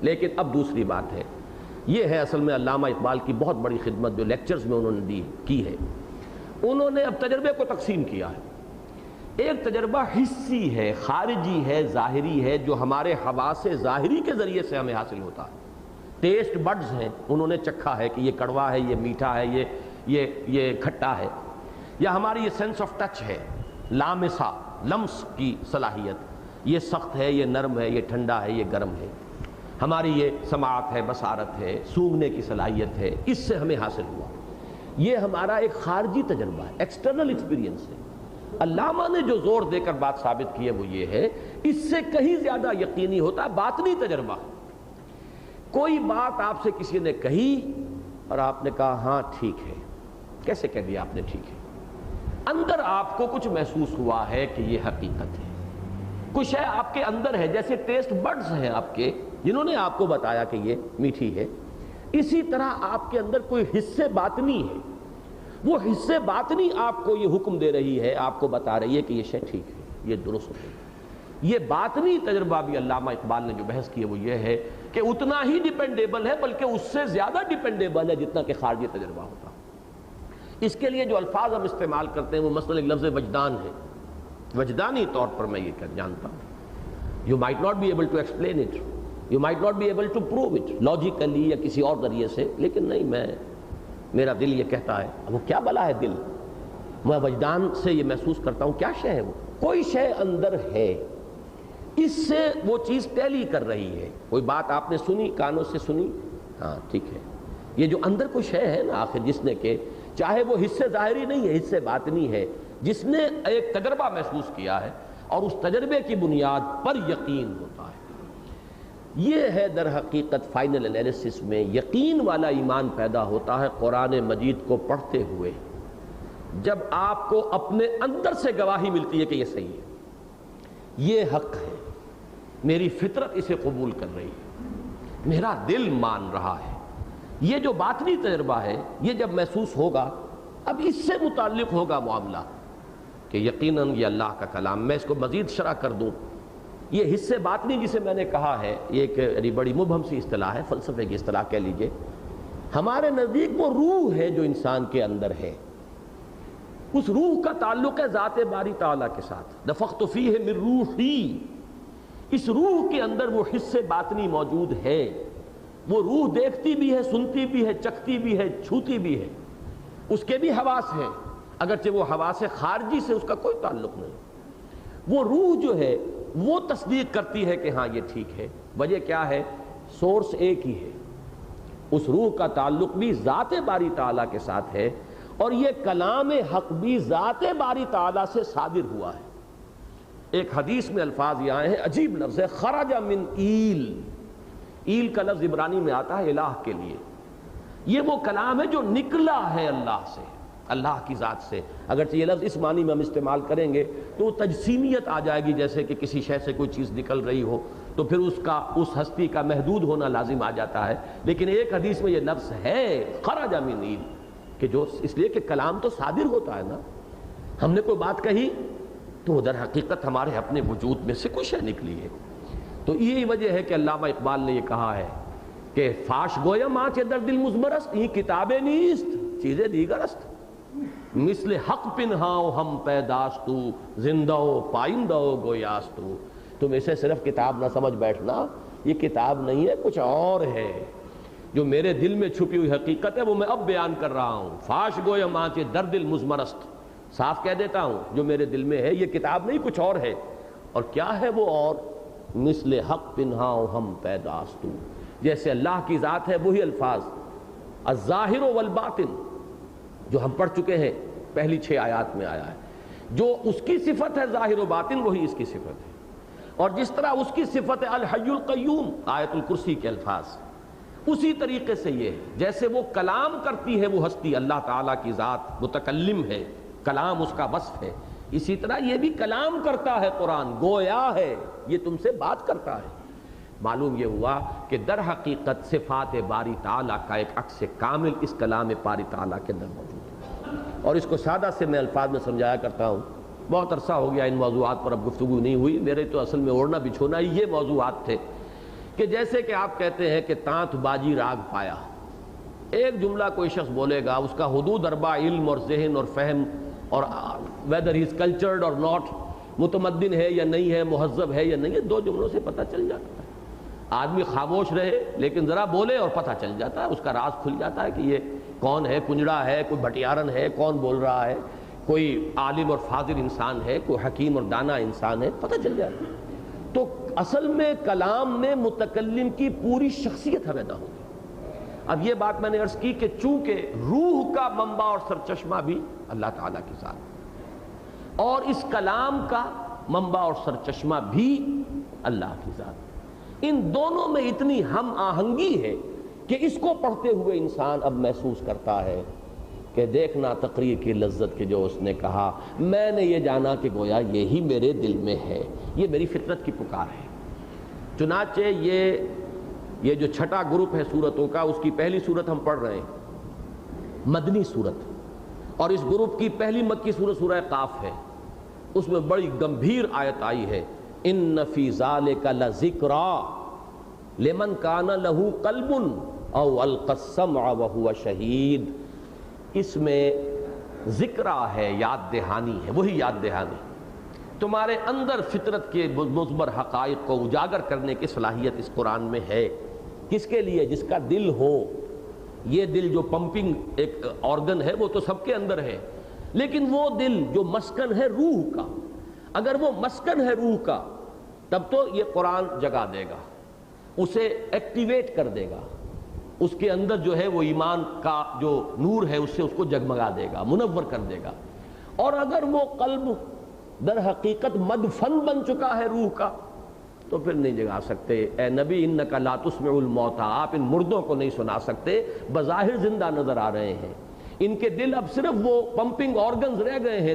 لیکن اب دوسری بات ہے، یہ ہے اصل میں علامہ اقبال کی بہت بڑی خدمت جو لیکچرز میں انہوں نے کی ہے۔ انہوں نے اب تجربے کو تقسیم کیا ہے۔ ایک تجربہ حسی ہے، خارجی ہے، ظاہری ہے، جو ہمارے حواس ظاہری کے ذریعے سے ہمیں حاصل ہوتا ہے۔ ٹیسٹ بڈز ہیں، انہوں نے چکھا ہے کہ یہ کڑوا ہے، یہ میٹھا ہے، یہ کھٹا ہے، یا ہماری یہ سینس آف ٹچ ہے، لامسا، لمس کی صلاحیت، یہ سخت ہے، یہ نرم ہے، یہ ٹھنڈا ہے، یہ گرم ہے، ہماری یہ سماعت ہے، بصارت ہے، سونگھنے کی صلاحیت ہے، اس سے ہمیں حاصل ہوا۔ یہ ہمارا ایک خارجی تجربہ ہے، ایکسٹرنل ایکسپیرینس ہے۔ علامہ نے جو زور دے کر بات ثابت کی ہے وہ یہ ہے، اس سے کہیں زیادہ یقینی ہوتا ہے باطنی تجربہ۔ کوئی بات آپ سے کسی نے کہی اور آپ نے کہا ہاں ٹھیک ہے، کیسے کہہ دیا آپ نے ٹھیک ہے؟ اندر آپ کو کچھ محسوس ہوا ہے کہ یہ حقیقت ہے، کچھ ہے آپ کے اندر ہے، جیسے ٹیسٹ بڈز ہیں آپ کے جنہوں نے آپ کو بتایا کہ یہ میٹھی ہے، اسی طرح آپ کے اندر کوئی حص باطنی ہے، وہ حص باطنی آپ کو یہ حکم دے رہی ہے، آپ کو بتا رہی ہے کہ یہ شے ٹھیک ہے، یہ درست ہے۔ یہ باطنی تجربہ بھی علامہ اقبال نے جو بحث کی ہے وہ یہ ہے کہ اتنا ہی ڈیپینڈیبل ہے، بلکہ اس سے زیادہ ڈیپینڈیبل ہے جتنا کہ خارجی تجربہ ہوتا۔ اس کے لیے جو الفاظ ہم استعمال کرتے ہیں وہ مثلا ایک لفظ وجدان ہے، وجدانی طور پر میں یہ جانتا ہوں۔ You might not be able to explain it, you might not be able to prove it logically یا کسی اور ذریعے سے، لیکن نہیں، میرا دل یہ کہتا ہے۔ اب وہ کیا بلا ہے دل؟ میں وجدان سے یہ محسوس کرتا ہوں، کیا شے ہے وہ؟ کوئی شے اندر ہے، اس سے وہ چیز ٹیلی کر رہی ہے۔ کوئی بات آپ نے سنی، کانوں سے سنی، ہاں ٹھیک ہے، یہ جو اندر کوئی شے ہے نا آخر، جس نے کہ چاہے وہ حصے ظاہری نہیں ہے، حصے باطنی ہے، جس نے ایک تجربہ محسوس کیا ہے اور اس تجربے کی بنیاد پر یقین ہوتا ہے۔ یہ ہے در حقیقت فائنل انالیسس میں یقین والا ایمان پیدا ہوتا ہے قرآن مجید کو پڑھتے ہوئے، جب آپ کو اپنے اندر سے گواہی ملتی ہے کہ یہ صحیح ہے، یہ حق ہے، میری فطرت اسے قبول کر رہی ہے، میرا دل مان رہا ہے۔ یہ جو باطنی تجربہ ہے یہ جب محسوس ہوگا، اب اس سے متعلق ہوگا معاملہ کہ یقیناً یہ اللہ کا کلام۔ میں اس کو مزید شرح کر دوں، یہ حصے باطنی جسے میں نے کہا ہے، یہ ایک بڑی مبہم سی اصطلاح ہے، فلسفے کی اصطلاح کہہ لیجئے۔ ہمارے نزدیک وہ روح ہے جو انسان کے اندر ہے، اس روح کا تعلق ہے ذات باری تعالیٰ کے ساتھ۔ نفخت فیہ من روحی، اس روح کے اندر وہ حصے باطنی موجود ہے، وہ روح دیکھتی بھی ہے، سنتی بھی ہے، چکھتی بھی ہے، چھوتی بھی ہے، اس کے بھی حواس ہیں، اگرچہ وہ حواس خارجی سے اس کا کوئی تعلق نہیں۔ وہ روح جو ہے وہ تصدیق کرتی ہے کہ ہاں یہ ٹھیک ہے۔ وجہ کیا ہے؟ سورس ایک ہی ہے، اس روح کا تعلق بھی ذات باری تعالیٰ کے ساتھ ہے، اور یہ کلام حق بھی ذات باری تعالیٰ سے صادر ہوا ہے۔ ایک حدیث میں الفاظ یہ آئے ہیں، عجیب لفظ ہے، خرج من ایل۔ ایل کا لفظ عبرانی میں آتا ہے الہ کے لیے، یہ وہ کلام ہے جو نکلا ہے اللہ سے، اللہ کی ذات سے۔ اگرچہ یہ لفظ اس معنی میں ہم استعمال کریں گے تو تجسیمیت آ جائے گی، جیسے کہ کسی شے سے کوئی چیز نکل رہی ہو تو پھر اس ہستی کا محدود ہونا لازم آ جاتا ہے، لیکن ایک حدیث میں یہ لفظ ہے خرج من ایل، کہ جو اس لیے کہ کلام تو صادر ہوتا ہے نا، ہم نے کوئی بات کہی تو در حقیقت ہمارے اپنے وجود میں سے کوئی شے نکلی ہے۔ تو یہی وجہ ہے کہ علامہ اقبال نے یہ کہا ہے کہ فاش گویم آنچ در دل مزمرست، یہ کتابیں نیست چیزیں دیگرست، مثل حق پنہاؤ ہم پیداستو، زندہ پائندہ گویاستو۔ تم اسے صرف کتاب نہ سمجھ بیٹھنا، یہ کتاب نہیں ہے، کچھ اور ہے، جو میرے دل میں چھپی ہوئی حقیقت ہے وہ میں اب بیان کر رہا ہوں۔ فاش گویم آنچ در دل مزمرست، صاف کہہ دیتا ہوں جو میرے دل میں ہے یہ کتاب نہیں، کچھ اور ہے۔ اور کیا ہے وہ اور؟ مثل حق پنہاؤ ہم پیداستو، جیسے اللہ کی ذات ہے وہی الفاظ الظاہر والباطن جو ہم پڑھ چکے ہیں، پہلی 6 آیات میں آیا ہے، جو اس کی صفت ہے ظاہر و باطن وہی اس کی صفت ہے۔ اور جس طرح اس کی صفت ہے الحی القیوم، آیت الکرسی کے الفاظ، اسی طریقے سے یہ ہے، جیسے وہ کلام کرتی ہے وہ ہستی، اللہ تعالیٰ کی ذات متکلم ہے، کلام اس کا وصف ہے، اسی طرح یہ بھی کلام کرتا ہے، قرآن گویا ہے، یہ تم سے بات کرتا ہے۔ معلوم یہ ہوا کہ در حقیقت صفات باری تعالیٰ کا ایک عکس کامل اس کلام باری تعالیٰ کے اندر موجود ہے، اور اس کو سادہ سے میں الفاظ میں سمجھایا کرتا ہوں۔ بہت عرصہ ہو گیا ان موضوعات پر اب گفتگو نہیں ہوئی، میرے تو اصل میں اوڑھنا بچھونا ہی یہ موضوعات تھے، کہ جیسے کہ آپ کہتے ہیں کہ تانت باجی راگ پایا، ایک جملہ کوئی شخص بولے گا، اس کا حدود اربع علم اور ذہن اور فہم، اور whether he is cultured or not، متمدن ہے یا نہیں ہے، مہذب ہے یا نہیں ہے، 2 جملوں سے پتہ چل جاتا ہے۔ آدمی خاموش رہے لیکن ذرا بولے اور پتہ چل جاتا ہے، اس کا راز کھل جاتا ہے کہ یہ کون ہے، کنجڑا ہے، کوئی بھٹیارن ہے، کون بول رہا ہے، کوئی عالم اور فاضل انسان ہے، کوئی حکیم اور دانا انسان ہے، پتہ چل جاتا ہے۔ تو اصل میں کلام میں متکلم کی پوری شخصیت ہمیں نہ ہوگی۔ اب یہ بات میں نے عرض کی کہ چونکہ روح کا منبع اور سرچشمہ بھی اللہ تعالیٰ کی ذات، اور اس کلام کا منبع اور سرچشمہ بھی اللہ کی ذات، ان دونوں میں اتنی ہم آہنگی ہے کہ اس کو پڑھتے ہوئے انسان اب محسوس کرتا ہے کہ دیکھنا تقریر کی لذت کے جو اس نے کہا، میں نے یہ جانا کہ گویا یہی میرے دل میں ہے، یہ میری فطرت کی پکار ہے۔ چنانچہ یہ جو چھٹا گروپ ہے سورتوں کا، اس کی پہلی سورت ہم پڑھ رہے ہیں، مدنی سورت، اور اس گروپ کی پہلی مکی سورت سورہ قاف ہے، اس میں بڑی گمبھیر آیت آئی ہے، ان فی ذالک لذکریٰ لمن کان لہ قلب او القی السمع وہو شہید۔ اس میں ذکرہ ہے، یاد دہانی ہے، وہی یاد دہانی، تمہارے اندر فطرت کے مضمر حقائق کو اجاگر کرنے کی صلاحیت اس قرآن میں ہے۔ کس کے لیے؟ جس کا دل ہو۔ یہ دل جو پمپنگ ایک آرگن ہے وہ تو سب کے اندر ہے، لیکن وہ دل جو مسکن ہے روح کا، اگر وہ مسکن ہے روح کا تب تو یہ قرآن جگا دے گا، اسے ایکٹیویٹ کر دے گا، اس کے اندر جو ہے وہ ایمان کا جو نور ہے اس سے اس کو جگمگا دے گا، منور کر دے گا۔ اور اگر وہ قلب در حقیقت مدفن بن چکا ہے روح کا تو پھر نہیں جگا سکتے۔ اے نبی انک لا تسمع الموتى، آپ ان مردوں کو نہیں سنا سکتے، بظاہر زندہ نظر آ رہے ہیں، ان کے دل اب صرف وہ پمپنگ آرگنز رہ گئے ہیں،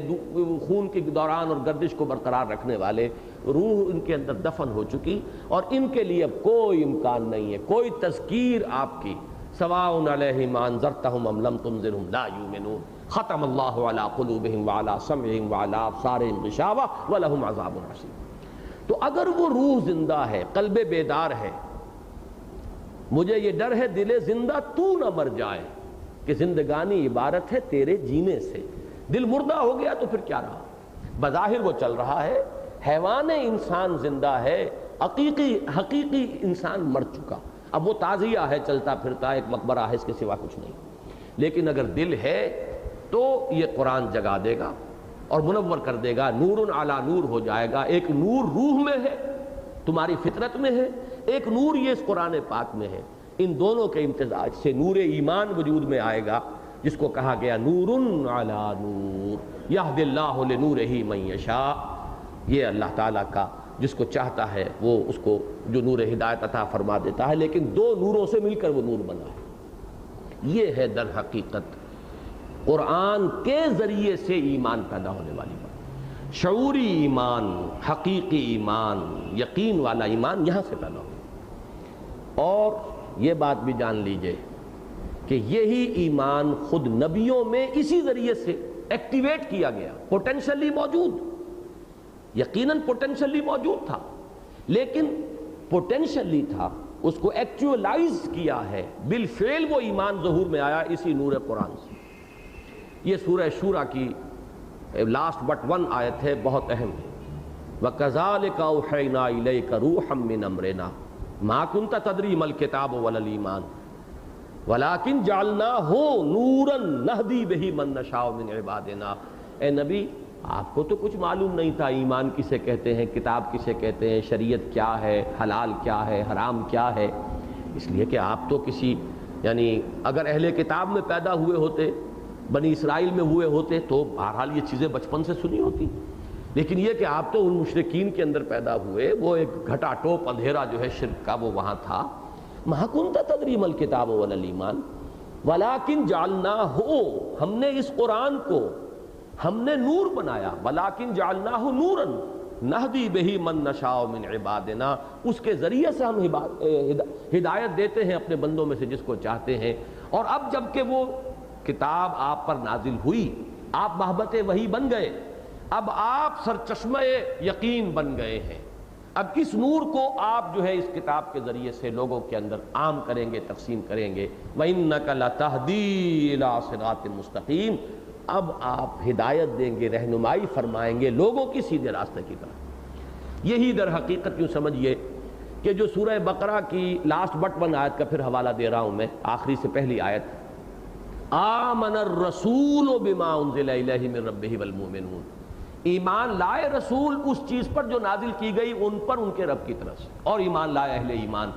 خون کے دوران اور گردش کو برقرار رکھنے والے، روح ان کے اندر دفن ہو چکی، اور ان کے لیے اب کوئی امکان نہیں ہے، کوئی تذکیر آپ کی، سواء علیہم انذرتہم ام لم تنذرہم لا یؤمنون، ختم اللہ علی قلوبہم وعلی سمعہم وعلی ابصارہم غشاوہ ولہم عذاب عظیم۔ تو اگر وہ روح زندہ ہے، قلب بیدار ہے، مجھے یہ ڈر ہے دل زندہ تو نہ مر جائے، کہ زندگانی عبارت ہے تیرے جینے سے، دل مردہ ہو گیا تو پھر کیا رہا؟ بظاہر وہ چل رہا ہے، حیوان انسان زندہ ہے، حقیقی انسان مر چکا، اب وہ تعزیہ ہے، چلتا پھرتا ایک مقبرہ ہے، اس کے سوا کچھ نہیں۔ لیکن اگر دل ہے تو یہ قرآن جگا دے گا اور منور کر دے گا، نور علی نور ہو جائے گا۔ ایک نور روح میں ہے، تمہاری فطرت میں ہے، ایک نور یہ اس قرآن پاک میں ہے، ان دونوں کے امتزاج سے نور ایمان وجود میں آئے گا، جس کو کہا گیا نور علی نور یہدی اللہ لنورہ من یشاء۔ یہ اللہ تعالیٰ کا جس کو چاہتا ہے وہ اس کو جو نور ہدایت عطا فرما دیتا ہے، لیکن دو نوروں سے مل کر وہ نور بنا ہے۔ یہ ہے در حقیقت قرآن کے ذریعے سے ایمان پیدا ہونے والی بات، شعوری ایمان، حقیقی ایمان، یقین والا ایمان یہاں سے پیدا ہو۔ اور یہ بات بھی جان لیجئے کہ یہی ایمان خود نبیوں میں اسی ذریعے سے ایکٹیویٹ کیا گیا، پوٹینشلی موجود، یقیناً پوٹینشلی موجود تھا، لیکن پوٹینشلی تھا، اس کو ایکچوئلائز کیا ہے، بالفعل وہ ایمان ظہور میں آیا اسی نور قرآن سے۔ یہ سورہ شورى کی لاسٹ بٹ ون آیت ہے، بہت اہم ہے۔ وَكَذَلِكَ أَوْحَيْنَا إِلَيْكَ رُوحًا مِّنْ أَمْرِنَا مَا كُنْتَ تَدْرِي مَا الْكِتَابُ وَلَا الْإِيمَانُ وَلَكِنْ جَعَلْنَاهُ نُورًا نَهْدِي بِهِ مَن نَّشَاءُ مِنْ عِبَادِنَا۔ اے نبی، آپ کو تو کچھ معلوم نہیں تھا ایمان کسے کہتے ہیں، کتاب کسے کہتے ہیں، شریعت کیا ہے، حلال کیا ہے، حرام کیا ہے، اس لیے کہ آپ تو کسی اگر اہل کتاب میں پیدا ہوئے ہوتے، بنی اسرائیل میں ہوئے ہوتے تو بہرحال یہ چیزیں بچپن سے سنی ہوتی، لیکن یہ کہ آپ تو ان مشرکین کے اندر پیدا ہوئے، وہ ایک گھٹا ٹوپ اندھیرا جو ہے شرک کا وہ وہاں تھا۔ مَا كُنْتَ تَدْرِي مَا الْكِتَابُ وَلَا الْإِيمَانُ وَلَكِنْ جَعَلْنَاهُ، ہم نے اس قرآن کو ہم نے نور بنایا، وَلَكِنْ جَعَلْنَاهُ نُورًا نَهْدِي بِهِ مَن نَّشَاءُ مِنْ عِبَادِنَا، اس کے ذریعے سے ہم ہدایت دیتے ہیں اپنے بندوں میں سے جس کو چاہتے ہیں۔ اور اب جب کہ وہ کتاب آپ پر نازل ہوئی، آپ محبت وحی بن گئے، اب آپ سرچشمہ یقین بن گئے ہیں، اب اس نور کو آپ جو ہے اس کتاب کے ذریعے سے لوگوں کے اندر عام کریں گے، تقسیم کریں گے۔ وَإِنَّكَ لَتَهْدِي إِلَىٰ صِرَاطٍ مُسْتَقِيمٍ، اب آپ ہدایت دیں گے، رہنمائی فرمائیں گے لوگوں کی سیدھے راستے کی طرف۔ یہی در حقیقت یوں سمجھیے کہ جو سورہ بقرہ کی لاسٹ بٹ ون آیت کا پھر حوالہ دے رہا ہوں میں، آخری سے پہلی آیت، آمن الرسول بما انزل الیہ من ربہ والمؤمنون، ایمان لائے رسول اس چیز پر جو نازل کی گئی ان پر ان کے رب کی طرف سے، اور ایمان لائے اہل ایمان۔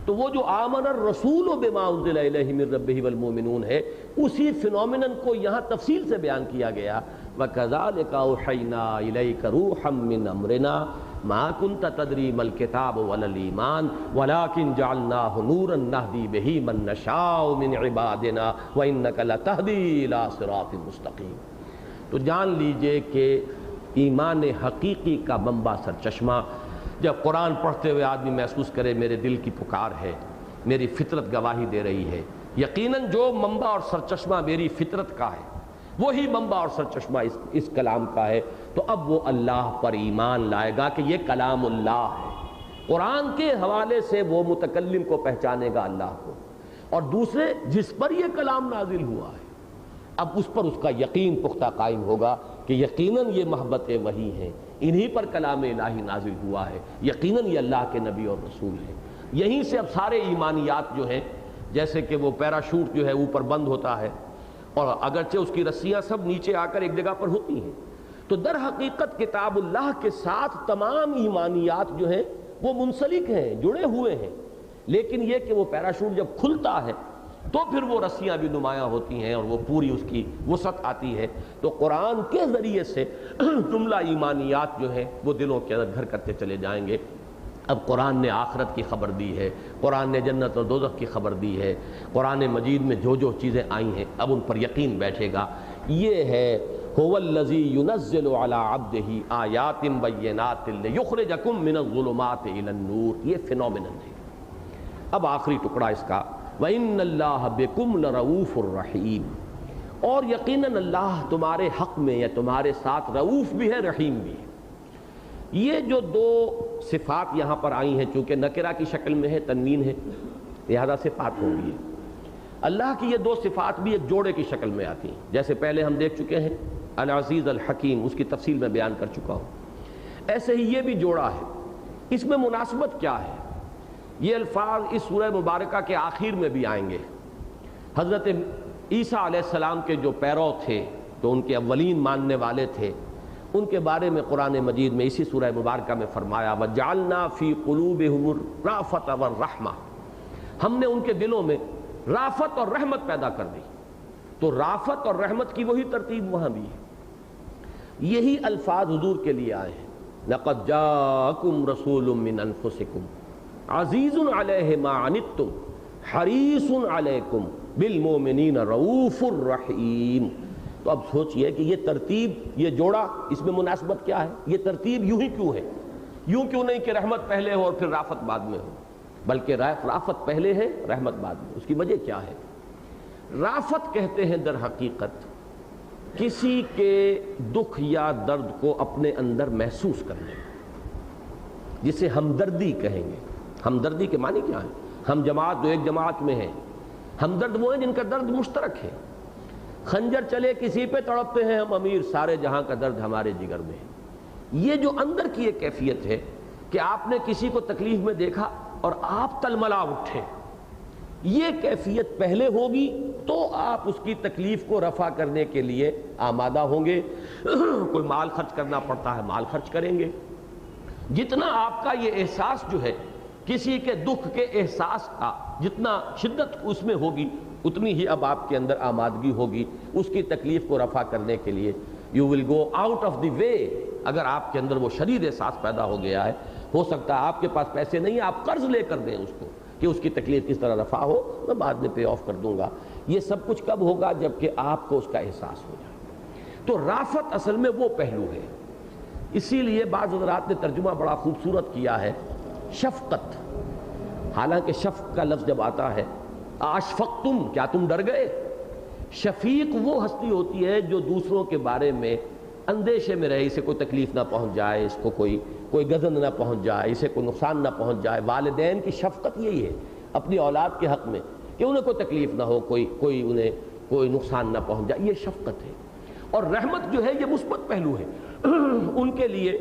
تو وہ جو آمن الرسول بما انزل الیہ من ربہ والمؤمنون ہے، اسی فنومینن کو یہاں تفصیل سے بیان کیا گیا۔ وَكَذَلِكَ أَوْحَيْنَا إِلَيْكَ رُوحًا مِّنْ أَمْرِنَا مَا كُنْتَ تَدْرِي مَا الْكِتَابُ وَلَا الْإِيمَانُ وَلَكِنْ جَعَلْنَاهُ نُورًا نَهْدِي بِهِ مَن نَّشَاءُ مِنْ عِبَادِنَا وَإِنَّكَ لَتَهْدِي إِلَىٰ صِرَاطٍ مُسْتَقِيمٍ۔ تو جان لیجئے کہ ایمان حقیقی کا منبع سرچشمہ، جب قرآن پڑھتے ہوئے آدمی محسوس کرے میرے دل کی پکار ہے، میری فطرت گواہی دے رہی ہے، یقیناً جو منبع اور سرچشمہ میری فطرت کا ہے وہی منبع اور سرچشمہ اس کلام کا ہے، تو اب وہ اللہ پر ایمان لائے گا کہ یہ کلام اللہ ہے، قرآن کے حوالے سے وہ متکلم کو پہچانے گا اللہ کو، اور دوسرے جس پر یہ کلام نازل ہوا ہے اب اس پر اس کا یقین پختہ قائم ہوگا کہ یقیناً یہ محبت وحی ہے، انہی پر کلام الہی نازل ہوا ہے، یقیناً یہ اللہ کے نبی اور رسول ہیں۔ یہیں سے اب سارے ایمانیات جو ہیں، جیسے کہ وہ پیراشوٹ جو ہے اوپر بند ہوتا ہے اور اگرچہ اس کی رسیاں سب نیچے آ کر ایک جگہ پر ہوتی ہیں، تو در حقیقت کتاب اللہ کے ساتھ تمام ایمانیات جو ہیں وہ منسلک ہیں، جڑے ہوئے ہیں، لیکن یہ کہ وہ پیراشوٹ جب کھلتا ہے تو پھر وہ رسیاں بھی نمایاں ہوتی ہیں اور وہ پوری اس کی وسعت آتی ہے۔ تو قرآن کے ذریعے سے جملہ ایمانیات جو ہیں وہ دلوں کے اندر گھر کرتے چلے جائیں گے۔ اب قرآن نے آخرت کی خبر دی ہے، قرآن نے جنت اور دوزخ کی خبر دی ہے، قرآن مجید میں جو جو چیزیں آئی ہیں اب ان پر یقین بیٹھے گا۔ یہ ہے هو الذی ينزل علی عبدہ آیات بینات لیخرجکم من الظلمات الی النور، یہ فنومینن ہے۔ اب آخری ٹکڑا اس کا، وَإِنَّ اللَّهَ بِكُمْ لَرَؤُوفٌ رَحِيمٌ، اور یقیناً اللہ تمہارے حق میں یا تمہارے ساتھ رؤوف بھی ہے، رحیم بھی ہے۔ یہ جو دو صفات یہاں پر آئی ہیں، چونکہ نکرہ کی شکل میں ہے، تنوین ہے، لہذا صفات ہوں گی۔ اللہ کی یہ دو صفات بھی ایک جوڑے کی شکل میں آتی ہیں، جیسے پہلے ہم دیکھ چکے ہیں العزیز الحکیم، اس کی تفصیل میں بیان کر چکا ہوں۔ ایسے ہی یہ بھی جوڑا ہے۔ اس میں مناسبت کیا ہے؟ یہ الفاظ اس سورہ مبارکہ کے آخر میں بھی آئیں گے۔ حضرت عیسیٰ علیہ السلام کے جو پیرو تھے، جو ان کے اولین ماننے والے تھے، ان کے بارے میں قرآن مجید میں اسی سورہ مبارکہ میں فرمایا وَجَعَلْنَا فِي قُلُوبِهُمُ الرَّأْفَةَ وَالرَّحْمَةَ، ہم نے ان کے دلوں میں رافت اور رحمت پیدا کر دی۔ تو رافت اور رحمت کی وہی ترتیب وہاں بھی ہے۔ یہی الفاظ حضور کے لیے آئے ہیں، لَقَدْ جَاءَكُمْ رَسُولٌ مِّنْ أَنفُسِكُمْ عَزِيزٌ عَلَيْهِ مَا عَنِتُّمْ حَرِيصٌ عَلَيْكُمْ بِالْمُؤْمِنِينَ رَءُوفٌ رَحِيمٌ۔ تو اب سوچئے کہ یہ ترتیب، یہ جوڑا، اس میں مناسبت کیا ہے؟ یہ ترتیب یوں ہی کیوں ہے؟ یوں کیوں نہیں کہ رحمت پہلے ہو اور پھر رافت بعد میں ہو، بلکہ رافت پہلے ہے، رحمت بعد میں۔ اس کی وجہ کیا ہے؟ رافت کہتے ہیں در حقیقت کسی کے دکھ یا درد کو اپنے اندر محسوس کرنے، جسے ہمدردی کہیں گے۔ ہمدردی کے معنی کیا ہے؟ ہم جماعت جو ایک جماعت میں ہیں، ہمدرد وہ ہیں جن کا درد مشترک ہے۔ خنجر چلے کسی پہ تڑپتے ہیں ہم امیر، سارے جہاں کا درد ہمارے جگر میں ہے۔ یہ جو اندر کی ایک کیفیت ہے کہ آپ نے کسی کو تکلیف میں دیکھا اور آپ تلملا اٹھے، یہ کیفیت پہلے ہوگی تو آپ اس کی تکلیف کو رفع کرنے کے لیے آمادہ ہوں گے۔ کوئی مال خرچ کرنا پڑتا ہے، مال خرچ کریں گے۔ جتنا آپ کا یہ احساس جو ہے کسی کے دکھ کے احساس کا، جتنا شدت اس میں ہوگی، اتنی ہی اب آپ کے اندر آمادگی ہوگی اس کی تکلیف کو رفع کرنے کے لیے۔ You will go out of the way. اگر آپ کے اندر وہ شدید احساس پیدا ہو گیا ہے، ہو سکتا ہے آپ کے پاس پیسے نہیں، آپ قرض لے کر دیں اس کو کہ اس کی تکلیف کس طرح رفع ہو، میں بعد میں پے آف کر دوں گا۔ یہ سب کچھ کب ہوگا؟ جب کہ آپ کو اس کا احساس ہو جائے۔ تو رافت اصل میں وہ پہلو ہے۔ اسی لیے بعض حضرات نے ترجمہ بڑا خوبصورت کیا ہے، شفقت۔ حالانکہ شفق کا لفظ جب آتا ہے، اشفقتم، کیا تم ڈر گئے؟ شفیق وہ ہستی ہوتی ہے جو دوسروں کے بارے میں اندیشے میں رہے، اسے کوئی تکلیف نہ پہنچ جائے، اس کو کوئی غضب نہ پہنچ جائے، اسے کوئی نقصان نہ پہنچ جائے۔ والدین کی شفقت یہی ہے اپنی اولاد کے حق میں کہ انہیں کوئی تکلیف نہ ہو، انہیں کوئی نقصان نہ پہنچ جائے، یہ شفقت ہے۔ اور رحمت جو ہے یہ مثبت پہلو ہے، ان کے لیے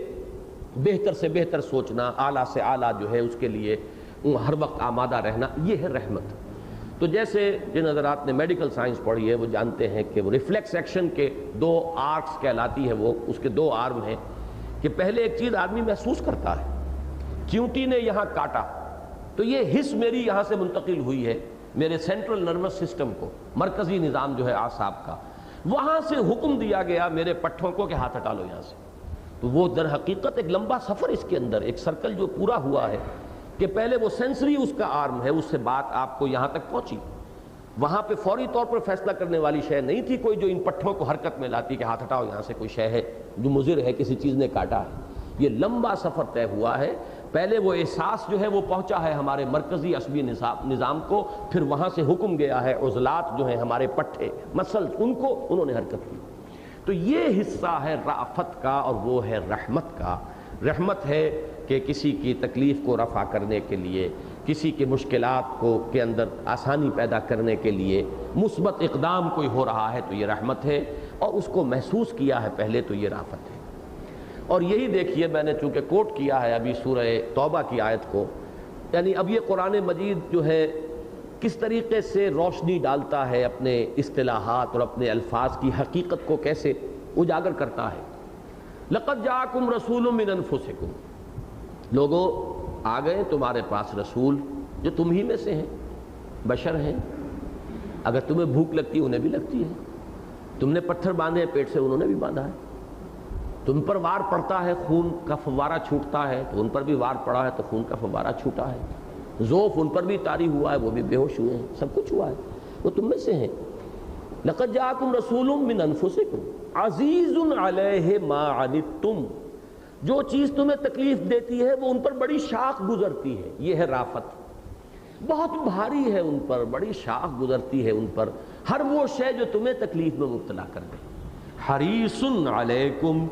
بہتر سے بہتر سوچنا، اعلیٰ سے اعلیٰ جو ہے اس کے لیے ہر وقت آمادہ رہنا، یہ ہے رحمت۔ تو جیسے جن حضرات نے میڈیکل سائنس پڑھی ہے وہ جانتے ہیں کہ وہ ریفلیکس ایکشن کے دو آرکس کہلاتی ہے، وہ اس کے دو آرم ہیں کہ پہلے ایک چیز آدمی محسوس کرتا ہے، چیونٹی نے یہاں کاٹا تو یہ حس میری یہاں سے منتقل ہوئی ہے میرے سینٹرل نروس سسٹم کو، مرکزی نظام جو ہے اعصاب کا، وہاں سے حکم دیا گیا میرے پٹھوں کو کہ ہاتھ ہٹا لو یہاں سے۔ تو وہ در حقیقت ایک لمبا سفر اس کے اندر، ایک سرکل جو پورا ہوا ہے کہ پہلے وہ سینسری اس کا آرم ہے، اس سے بات آپ کو یہاں تک پہنچی۔ وہاں پہ فوری طور پر فیصلہ کرنے والی شے نہیں تھی کوئی جو ان پٹھوں کو حرکت میں لاتی کہ ہاتھ ہٹاؤ یہاں سے، کوئی شے ہے جو مضر ہے، کسی چیز نے کاٹا ہے۔ یہ لمبا سفر طے ہوا ہے، پہلے وہ احساس جو ہے وہ پہنچا ہے ہمارے مرکزی عصبی نظام کو، پھر وہاں سے حکم گیا ہے عضلات جو ہیں ہمارے پٹھے مسلز، ان کو انہوں نے حرکت کی۔ تو یہ حصہ ہے رافت کا اور وہ ہے رحمت کا۔ رحمت ہے کہ کسی کی تکلیف کو رفع کرنے کے لیے، کسی کی مشکلات کے اندر آسانی پیدا کرنے کے لیے مثبت اقدام کوئی ہو رہا ہے تو یہ رحمت ہے، اور اس کو محسوس کیا ہے پہلے تو یہ رافت ہے۔ اور یہی دیکھیے، میں نے چونکہ کوٹ کیا ہے ابھی سورہ توبہ کی آیت کو، یعنی اب یہ قرآن مجید جو ہے کس طریقے سے روشنی ڈالتا ہے اپنے اصطلاحات اور اپنے الفاظ کی حقیقت کو کیسے اجاگر کرتا ہے۔ لقد جاءکم رسول من انفسکم، لوگوں آ گئے تمہارے پاس رسول جو تم ہی میں سے ہیں، بشر ہیں۔ اگر تمہیں بھوک لگتی ہے انہیں بھی لگتی ہے، تم نے پتھر باندھے ہیں پیٹ سے انہوں نے بھی باندھا ہے، تم پر وار پڑتا ہے خون کا فوارہ چھوٹتا ہے تو ان پر بھی وار پڑا ہے تو خون کا فوارہ چھوٹا ہے، ذوف ان پر بھی طاری ہوا ہے وہ بھی بے ہوش ہوئے ہیں، سب کچھ ہوا ہے، وہ تم میں سے ہیں۔ لقد جاءکم رسول من انفسکم عزیز علیہ ما عنتم، جو چیز تمہیں تکلیف دیتی ہے وہ ان پر بڑی شاق گزرتی ہے، یہ ہے رافت۔ بہت بھاری ہے ان پر، بڑی شاق گزرتی ہے ان پر ہر وہ شے جو تمہیں تکلیف میں مبتلا کر دے۔ حریص علیکم،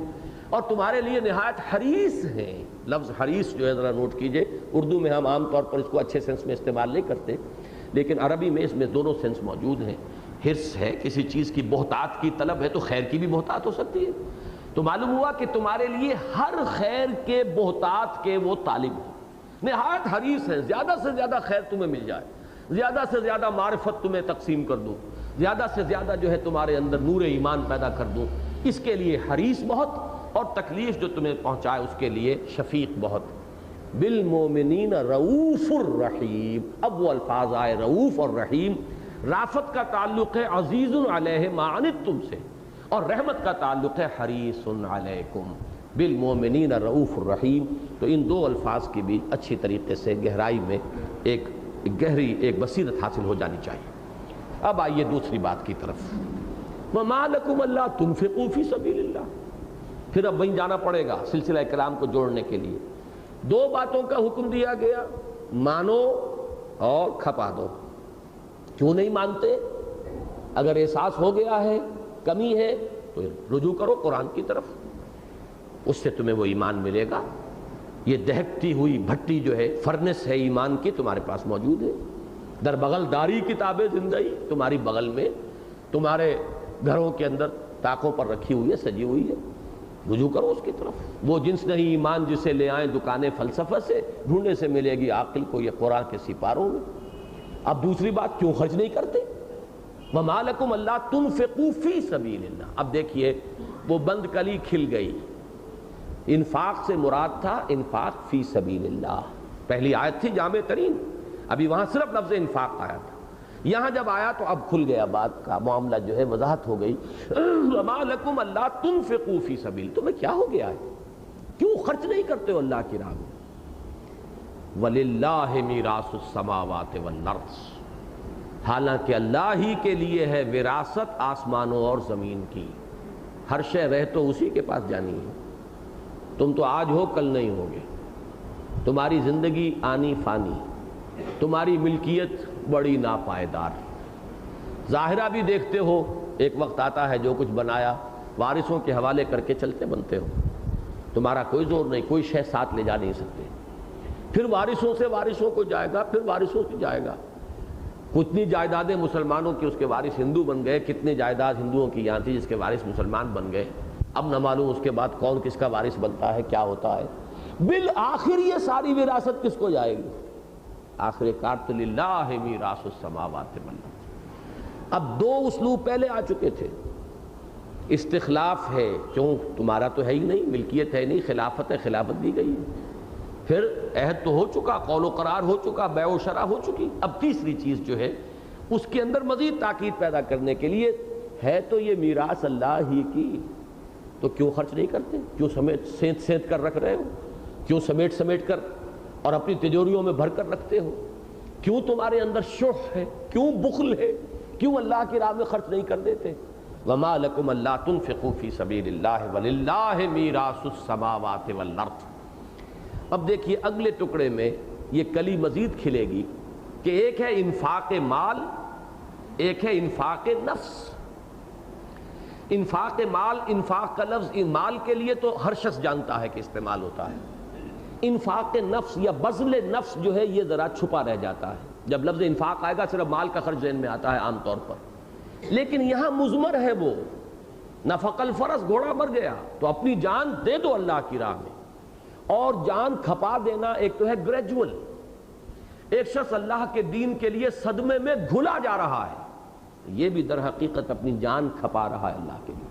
اور تمہارے لیے نہایت حریص ہیں. لفظ حریص جو ہے ذرا نوٹ کیجئے، اردو میں ہم عام طور پر اس کو اچھے سینس میں استعمال نہیں کرتے، لیکن عربی میں اس میں دونوں سینس موجود ہیں. حرص ہے، کسی چیز کی بہتات کی طلب ہے تو خیر کی بھی بہتات ہو سکتی ہے. تو معلوم ہوا کہ تمہارے لیے ہر خیر کے بہتات کے وہ طالب ہیں، نہایت حریص ہیں، زیادہ سے زیادہ خیر تمہیں مل جائے، زیادہ سے زیادہ معرفت تمہیں تقسیم کر دوں، زیادہ سے زیادہ جو ہے تمہارے اندر نور ایمان پیدا کر دوں. اس کے لیے حریص بہت، اور تکلیف جو تمہیں پہنچائے اس کے لیے شفیق بہت. بالمومنین رؤوف الرحیم. اب وہ الفاظ آئے رؤوف اور رحیم. رافت کا تعلق ہے عزیز علیہ ما عنتم سے، اور رحمت کا تعلق ہے حریص علیکم. بالمومنین رؤوف الرحیم. تو ان دو الفاظ کی بھی اچھی طریقے سے گہرائی میں ایک گہری ایک بصیرت حاصل ہو جانی چاہیے. اب آئیے دوسری بات کی طرف. وَمَا لَكُمْ أَلَّا تُنْفِقُوا فِي سَبِيلِ اللَّهِ. پھر اب وہیں جانا پڑے گا سلسلہ کلام کو جوڑنے کے لیے. دو باتوں کا حکم دیا گیا، مانو اور کھپا دو. کیوں نہیں مانتے؟ اگر احساس ہو گیا ہے کمی ہے تو رجوع کرو قرآن کی طرف، اس سے تمہیں وہ ایمان ملے گا. یہ دہکتی ہوئی بھٹی جو ہے، فرنس ہے ایمان کی، تمہارے پاس موجود ہے. در بغل داری کتاب زندگی، تمہاری بغل میں، تمہارے گھروں کے اندر طاقوں پر رکھی ہوئی ہے، سجی ہوئی ہے. رجوع کرو اس کی طرف. وہ جنس نہیں ایمان جسے لے آئیں دکانیں فلسفہ سے، ڈھونڈنے سے ملے گی عاقل کو یہ قرآن کے سپاروں میں. اب دوسری بات، کیوں خرچ نہیں کرتے؟ وَمَا لَكُمْ أَلَّا تُنْفِقُوا فِي سَبِيلِ اللَّهِ. اب دیکھیے وہ بند کلی کھل گئی. انفاق سے مراد تھا انفاق فی سبیل اللہ. پہلی آیت تھی جامع ترین، ابھی وہاں صرف لفظ انفاق آیا تھا. یہاں جب آیا تو اب کھل گیا بات کا معاملہ جو ہے، وضاحت ہو گئی. وَمَا لَكُمْ أَلَّا تُنْفِقُوا فِي سَبِيلِ. تمہیں کیا ہو گیا ہے؟ کیوں خرچ نہیں کرتے ہو اللہ کی راہ میں؟ وَلِلَّهِ مِيرَاثُ السَّمَاوَاتِ وَالْأَرْضِ. حالانکہ اللہ ہی کے لیے ہے وراثت آسمانوں اور زمین کی. ہر شے رہ تو اسی کے پاس جانی ہے. تم تو آج ہو کل نہیں ہوگے. تمہاری زندگی آنی فانی، تمہاری ملکیت بڑی ناپائیدار. ظاہرہ بھی دیکھتے ہو، ایک وقت آتا ہے جو کچھ بنایا وارثوں کے حوالے کر کے چلتے بنتے ہو. تمہارا کوئی زور نہیں، کوئی شے ساتھ لے جا نہیں سکتے. پھر وارثوں سے وارثوں کو جائے گا، پھر وارثوں سے جائے گا. کتنی جائیدادیں مسلمانوں کی اس کے وارث ہندو بن گئے، کتنی جائیداد ہندوؤں کی یہاں تھی جس کے وارث مسلمان بن گئے. اب نہ معلوم اس کے بعد کون کس کا وارث بنتا ہے، کیا ہوتا ہے. بالآخر یہ ساری وراثت کس کو جائے گی؟ آخر کار تو للہ میراث السماوات والارض. اب دو اسلوب پہلے آ چکے تھے. استخلاف ہے، کیوں تمہارا تو ہے ہی نہیں، ملکیت ہے نہیں، خلافت ہے، خلافت دی گئی ہے. پھر عہد تو ہو چکا، قول و قرار ہو چکا، بیع و شرع ہو چکی. اب تیسری چیز جو ہے اس کے اندر مزید تاکید پیدا کرنے کے لیے ہے تو یہ میراث اللہ ہی کی، تو کیوں خرچ نہیں کرتے؟ کیوں سمیٹ کر رکھ رہے ہو؟ کیوں سمیٹ کر اور اپنی تجوریوں میں بھر کر رکھتے ہو؟ کیوں تمہارے اندر شح ہے؟ کیوں بخل ہے؟ کیوں اللہ کی راہ میں خرچ نہیں کر دیتے؟ وَمَا لَكُمْ أَلَّا تُنْفِقُوا فِي سَبِيلِ اللَّهِ وَلِلَّهِ مِيرَاثُ السَّمَاوَاتِ وَالْأَرْضِ. اب دیکھیے اگلے ٹکڑے میں یہ کلی مزید کھلے گی کہ ایک ہے انفاق مال، ایک ہے انفاق نفس. انفاق مال، انفاق کا لفظ مال کے لیے تو ہر شخص جانتا ہے کہ استعمال ہوتا ہے. انفاق نفس یا بذل نفس جو ہے یہ ذرا چھپا رہ جاتا ہے. جب لفظ انفاق آئے گا صرف مال کا خرچ ذہن میں آتا ہے عام طور پر، لیکن یہاں مضمر ہے وہ نفق الفرس، گھوڑا مر گیا تو اپنی جان دے دو اللہ کی راہ میں. اور جان کھپا دینا ایک تو ہے گریجول. ایک شخص اللہ کے دین کے لیے صدمے میں گھلا جا رہا ہے، یہ بھی در حقیقت اپنی جان کھپا رہا ہے اللہ کے لیے.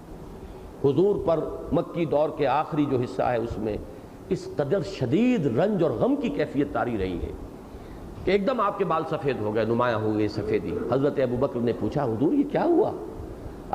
حضور پر مکی دور کے آخری جو حصہ ہے اس میں اس قدر شدید رنج اور غم کی کیفیت طاری رہی ہے کہ ایک دم آپ کے بال سفید ہو گئے، نمایاں ہو گئی سفیدی. حضرت ابوبکر نے پوچھا حضور یہ کیا ہوا؟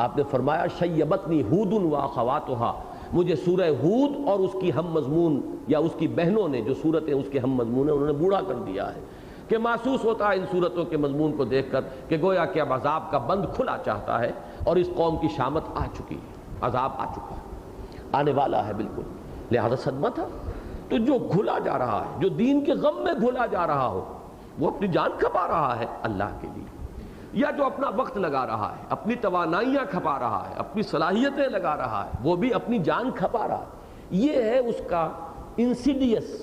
آپ نے فرمایا شیبتنی ہود و اخواتھا. مجھے سورہ ہود اور اس کی ہم مضمون یا اس کی بہنوں نے جو صورتیں اس کے ہم مضمون ہیں انہوں نے بوڑھا کر دیا ہے. کہ محسوس ہوتا ہے ان صورتوں کے مضمون کو دیکھ کر کہ گویا کہ اب عذاب کا بند کھلا چاہتا ہے اور اس قوم کی شامت آ چکی ہے، عذاب آ چکا ہے، آنے والا ہے بالکل. لہذا صدمہ تھا. تو جو گھلا جا رہا ہے، جو دین کے غم میں گھلا جا رہا ہو، وہ اپنی جان کھپا رہا ہے اللہ کے لیے، یا جو اپنا وقت لگا رہا ہے، اپنی توانائیاں کھپا رہا ہے، اپنی صلاحیتیں لگا رہا ہے، وہ بھی اپنی جان کھپا رہا ہے. یہ ہے اس کا انسیڈیس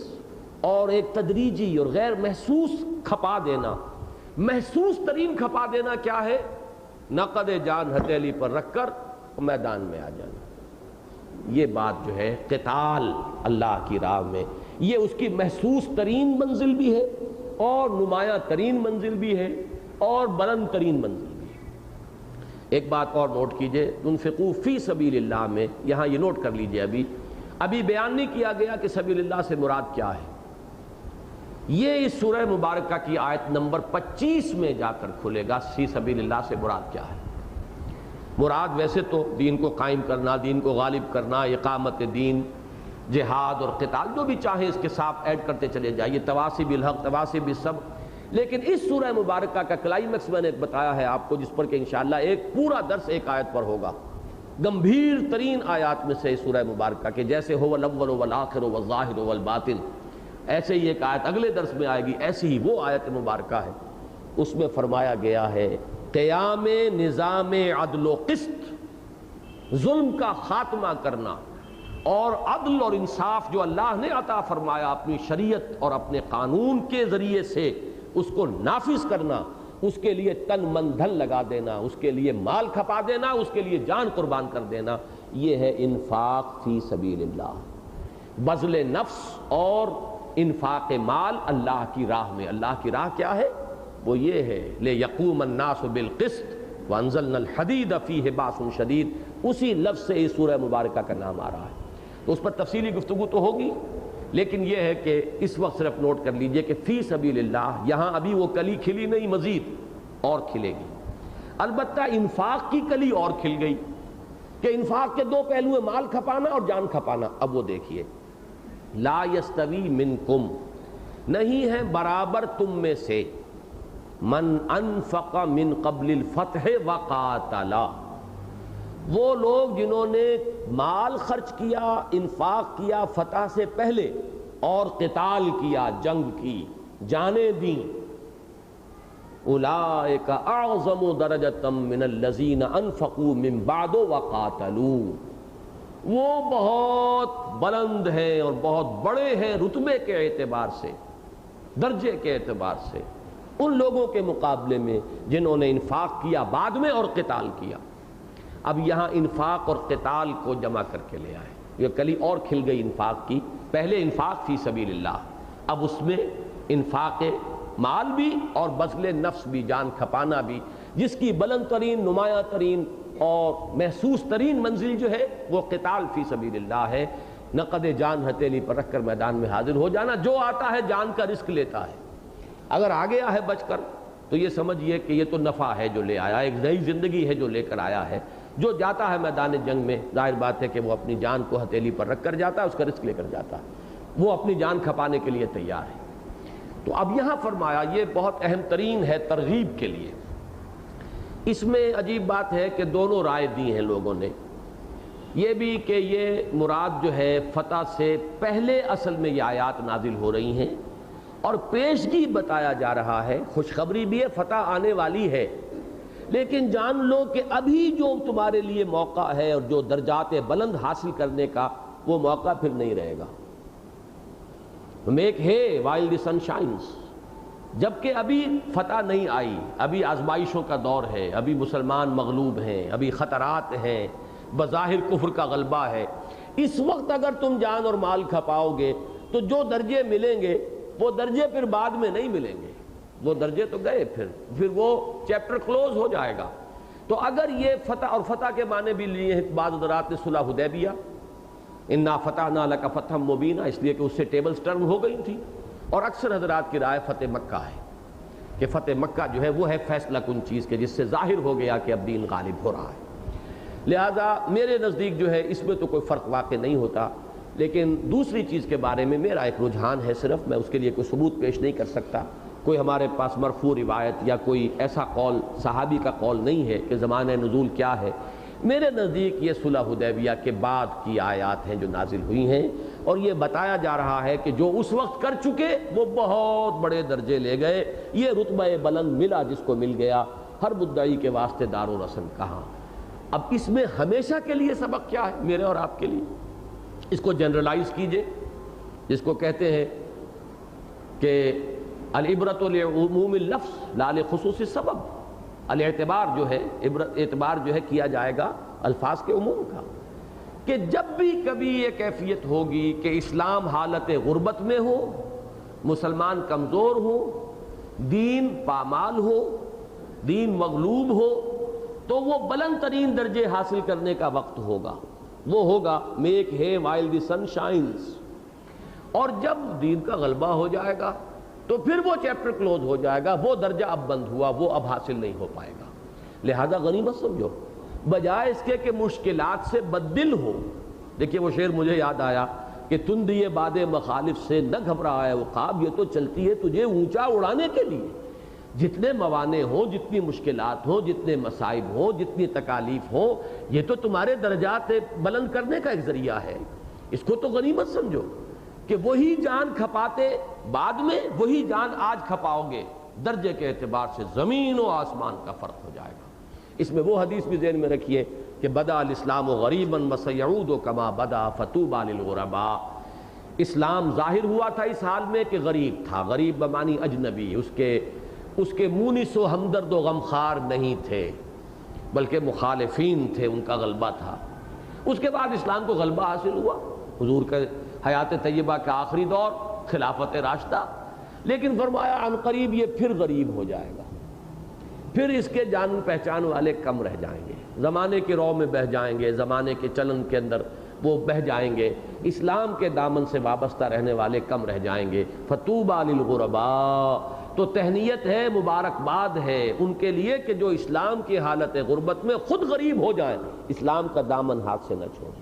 اور ایک تدریجی اور غیر محسوس کھپا دینا. محسوس ترین کھپا دینا کیا ہے؟ نقد جان ہتھیلی پر رکھ کر میدان میں آ جانا. یہ بات جو ہے قتال اللہ کی راہ میں، یہ اس کی محسوس ترین منزل بھی ہے اور نمایاں ترین منزل بھی ہے اور بلند ترین منزل بھی ہے. ایک بات اور نوٹ کیجئے، انفقوا فی سبیل اللہ میں یہاں یہ نوٹ کر لیجئے، ابھی بیان نہیں کیا گیا کہ سبیل اللہ سے مراد کیا ہے. یہ اس سورہ مبارکہ کی آیت نمبر 25 میں جا کر کھلے گا فی سبیل اللہ سے مراد کیا ہے. مراد ویسے تو دین کو قائم کرنا، دین کو غالب کرنا، اقامت دین، جہاد اور قتال، جو بھی چاہیں اس کے ساتھ ایڈ کرتے چلے جائیے، تواصی بالحق، تواصی بالصبر. لیکن اس سورہ مبارکہ کا کلائمیکس میں نے بتایا ہے آپ کو، جس پر کہ انشاءاللہ ایک پورا درس ایک آیت پر ہوگا. گمبھیر ترین آیات میں سے سورہ مبارکہ کے، جیسے هو الاول والآخر والظاہر والباطن، ایسے ہی ایک آیت اگلے درس میں آئے گی، ایسی ہی وہ آیت مبارکہ ہے. اس میں فرمایا گیا ہے قیام نظام عدل و قسط، ظلم کا خاتمہ کرنا اور عدل اور انصاف جو اللہ نے عطا فرمایا اپنی شریعت اور اپنے قانون کے ذریعے سے اس کو نافذ کرنا، اس کے لیے تن من دھن لگا دینا، اس کے لیے مال کھپا دینا، اس کے لیے جان قربان کر دینا. یہ ہے انفاق فی سبیل اللہ، بذل نفس اور انفاق مال اللہ کی راہ میں. اللہ کی راہ کیا ہے؟ وہ یہ ہے لِيَقُومَ النَّاسُ بِالْقِسْطِ وَأَنزَلْنَا الْحَدِيدَ فِيهِ بَأْسٌ شَدِيدٌ. اسی لفظ سے اس سورہ مبارکہ کا نام آ رہا ہے. تو اس پر تفصیلی گفتگو تو ہوگی، لیکن یہ ہے کہ اس وقت صرف نوٹ کر لیجئے کہ فی سبیل اللہ یہاں ابھی وہ کلی کھلی نہیں، مزید اور کھلے گی. البتہ انفاق کی کلی اور کھل گئی کہ انفاق کے دو پہلو ہیں، مال کھپانا اور جان کھپانا. اب وہ دیکھیے، لا یستوی منکم، نہیں ہے برابر تم میں سے، من انفق من قبل الفتح وقاتل، وہ لوگ جنہوں نے مال خرچ کیا، انفاق کیا فتح سے پہلے اور قتال کیا، جنگ کی، جانیں دیں. اولئک اعظم درجۃ من الذین انفقوا من بعد وقاتلوا، وہ بہت بلند ہیں اور بہت بڑے ہیں رتبے کے اعتبار سے، درجے کے اعتبار سے، ان لوگوں کے مقابلے میں جنہوں نے انفاق کیا بعد میں اور قتال کیا. اب یہاں انفاق اور قتال کو جمع کر کے لے آئے. یہ کلی اور کھل گئی انفاق کی. پہلے انفاق فی سبیل اللہ، اب اس میں انفاق مال بھی اور بذل نفس بھی، جان کھپانا بھی، جس کی بلند ترین، نمایاں ترین اور محسوس ترین منزل جو ہے وہ قتال فی سبیل اللہ ہے. نقد جان ہتھیلی پر رکھ کر میدان میں حاضر ہو جانا. جو آتا ہے جان کا رزق لیتا ہے، اگر آ گیا ہے بچ کر تو یہ سمجھیے کہ یہ تو نفع ہے جو لے آیا، ایک نئی زندگی ہے جو لے کر آیا ہے. جو جاتا ہے میدان جنگ میں، ظاہر بات ہے کہ وہ اپنی جان کو ہتھیلی پر رکھ کر جاتا ہے، اس کا رزق لے کر جاتا ہے، وہ اپنی جان کھپانے کے لیے تیار ہے. تو اب یہاں فرمایا، یہ بہت اہم ترین ہے ترغیب کے لیے. اس میں عجیب بات ہے کہ دونوں رائے دی ہیں لوگوں نے. یہ بھی کہ یہ مراد جو ہے فتح سے پہلے اصل میں یہ آیات نازل ہو رہی ہیں اور پیشگی بتایا جا رہا ہے، خوشخبری بھی ہے، فتح آنے والی ہے، لیکن جان لو کہ ابھی جو تمہارے لیے موقع ہے اور جو درجات بلند حاصل کرنے کا، وہ موقع پھر نہیں رہے گا. میک ہے وائل دی سن شائنز، جبکہ ابھی فتح نہیں آئی، ابھی آزمائشوں کا دور ہے، ابھی مسلمان مغلوب ہیں، ابھی خطرات ہیں، بظاہر کفر کا غلبہ ہے. اس وقت اگر تم جان اور مال کھپاؤ گے تو جو درجے ملیں گے وہ درجے پھر بعد میں نہیں ملیں گے، وہ درجے تو گئے، پھر وہ چیپٹر کلوز ہو جائے گا. تو اگر یہ فتح، اور فتح کے معنی بھی لیے ہیں بعض حضرات نے صلح حدیبیہ، انا فتحنا لک فتحا مبینا، اس لیے کہ اس سے ٹیبلز ٹرن ہو گئی تھی. اور اکثر حضرات کی رائے فتح مکہ ہے کہ فتح مکہ جو ہے وہ ہے فیصلہ کن چیز کے، جس سے ظاہر ہو گیا کہ اب دین غالب ہو رہا ہے. لہذا میرے نزدیک جو ہے اس میں تو کوئی فرق واقع نہیں ہوتا. لیکن دوسری چیز کے بارے میں میرا ایک رجحان ہے، صرف میں اس کے لیے کوئی ثبوت پیش نہیں کر سکتا، کوئی ہمارے پاس مرفوع روایت یا کوئی ایسا قول صحابی کا قول نہیں ہے کہ زمانہ نزول کیا ہے. میرے نزدیک یہ صلح حدیبیہ کے بعد کی آیات ہیں جو نازل ہوئی ہیں، اور یہ بتایا جا رہا ہے کہ جو اس وقت کر چکے وہ بہت بڑے درجے لے گئے. یہ رتبہ بلند ملا جس کو مل گیا. ہر مدعی کے واسطے دار و رسن کہاں. اب اس میں ہمیشہ کے لیے سبق کیا ہے میرے اور آپ کے لیے؟ اس کو جنرلائز کیجئے، جس کو کہتے ہیں کہ العبرۃ لعموم اللفظ لا لخصوص السبب، الاعتبار جو ہے اعتبار جو ہے کیا جائے گا الفاظ کے عموم کا، کہ جب بھی کبھی یہ کیفیت ہوگی کہ اسلام حالت غربت میں ہو، مسلمان کمزور ہو، دین پامال ہو، دین مغلوب ہو، تو وہ بلند ترین درجے حاصل کرنے کا وقت ہوگا، وہ ہوگا میک ہے وائل دی سن شائنز۔ اور جب دین کا غلبہ ہو جائے گا تو پھر وہ چیپٹر کلوز ہو جائے گا، وہ درجہ اب بند ہوا، وہ اب حاصل نہیں ہو پائے گا۔ لہذا غنیمت سمجھو، بجائے اس کے کہ مشکلات سے بددل ہو۔ دیکھیے وہ شعر مجھے یاد آیا کہ تندی باد مخالف سے نہ گھبرائے عقاب، یہ تو چلتی ہے تجھے اونچا اڑانے کے لیے۔ جتنے موانع ہوں، جتنی مشکلات ہوں، جتنے مصائب ہوں، جتنی تکالیف ہوں، یہ تو تمہارے درجات بلند کرنے کا ایک ذریعہ ہے۔ اس کو تو غنیمت سمجھو کہ وہی جان کھپاتے بعد میں، وہی جان آج کھپاؤ گے، درجے کے اعتبار سے زمین و آسمان کا فرق ہو جائے گا۔ اس میں وہ حدیث بھی ذہن میں رکھیے کہ بدا الاسلام غریبا وسیعود کما بدا فتوبى للغرباء۔ اسلام ظاہر ہوا تھا اس حال میں کہ غریب تھا، غریب بمعنی اجنبی، اس کے مونس و ہمدرد و غمخوار نہیں تھے، بلکہ مخالفین تھے، ان کا غلبہ تھا۔ اس کے بعد اسلام کو غلبہ حاصل ہوا، حضور کا حیات طیبہ کا آخری دور، خلافت راشدہ، لیکن فرمایا عن قریب یہ پھر غریب ہو جائے گا، پھر اس کے جان پہچان والے کم رہ جائیں گے، زمانے کے رو میں بہہ جائیں گے، زمانے کے چلن کے اندر وہ بہہ جائیں گے، اسلام کے دامن سے وابستہ رہنے والے کم رہ جائیں گے۔ فطوبى للغرباء، تو تہنیت ہے، مبارکباد ہے ان کے لیے کہ جو اسلام کی حالت غربت میں خود غریب ہو جائیں، اسلام کا دامن ہاتھ سے نہ چھوڑیں،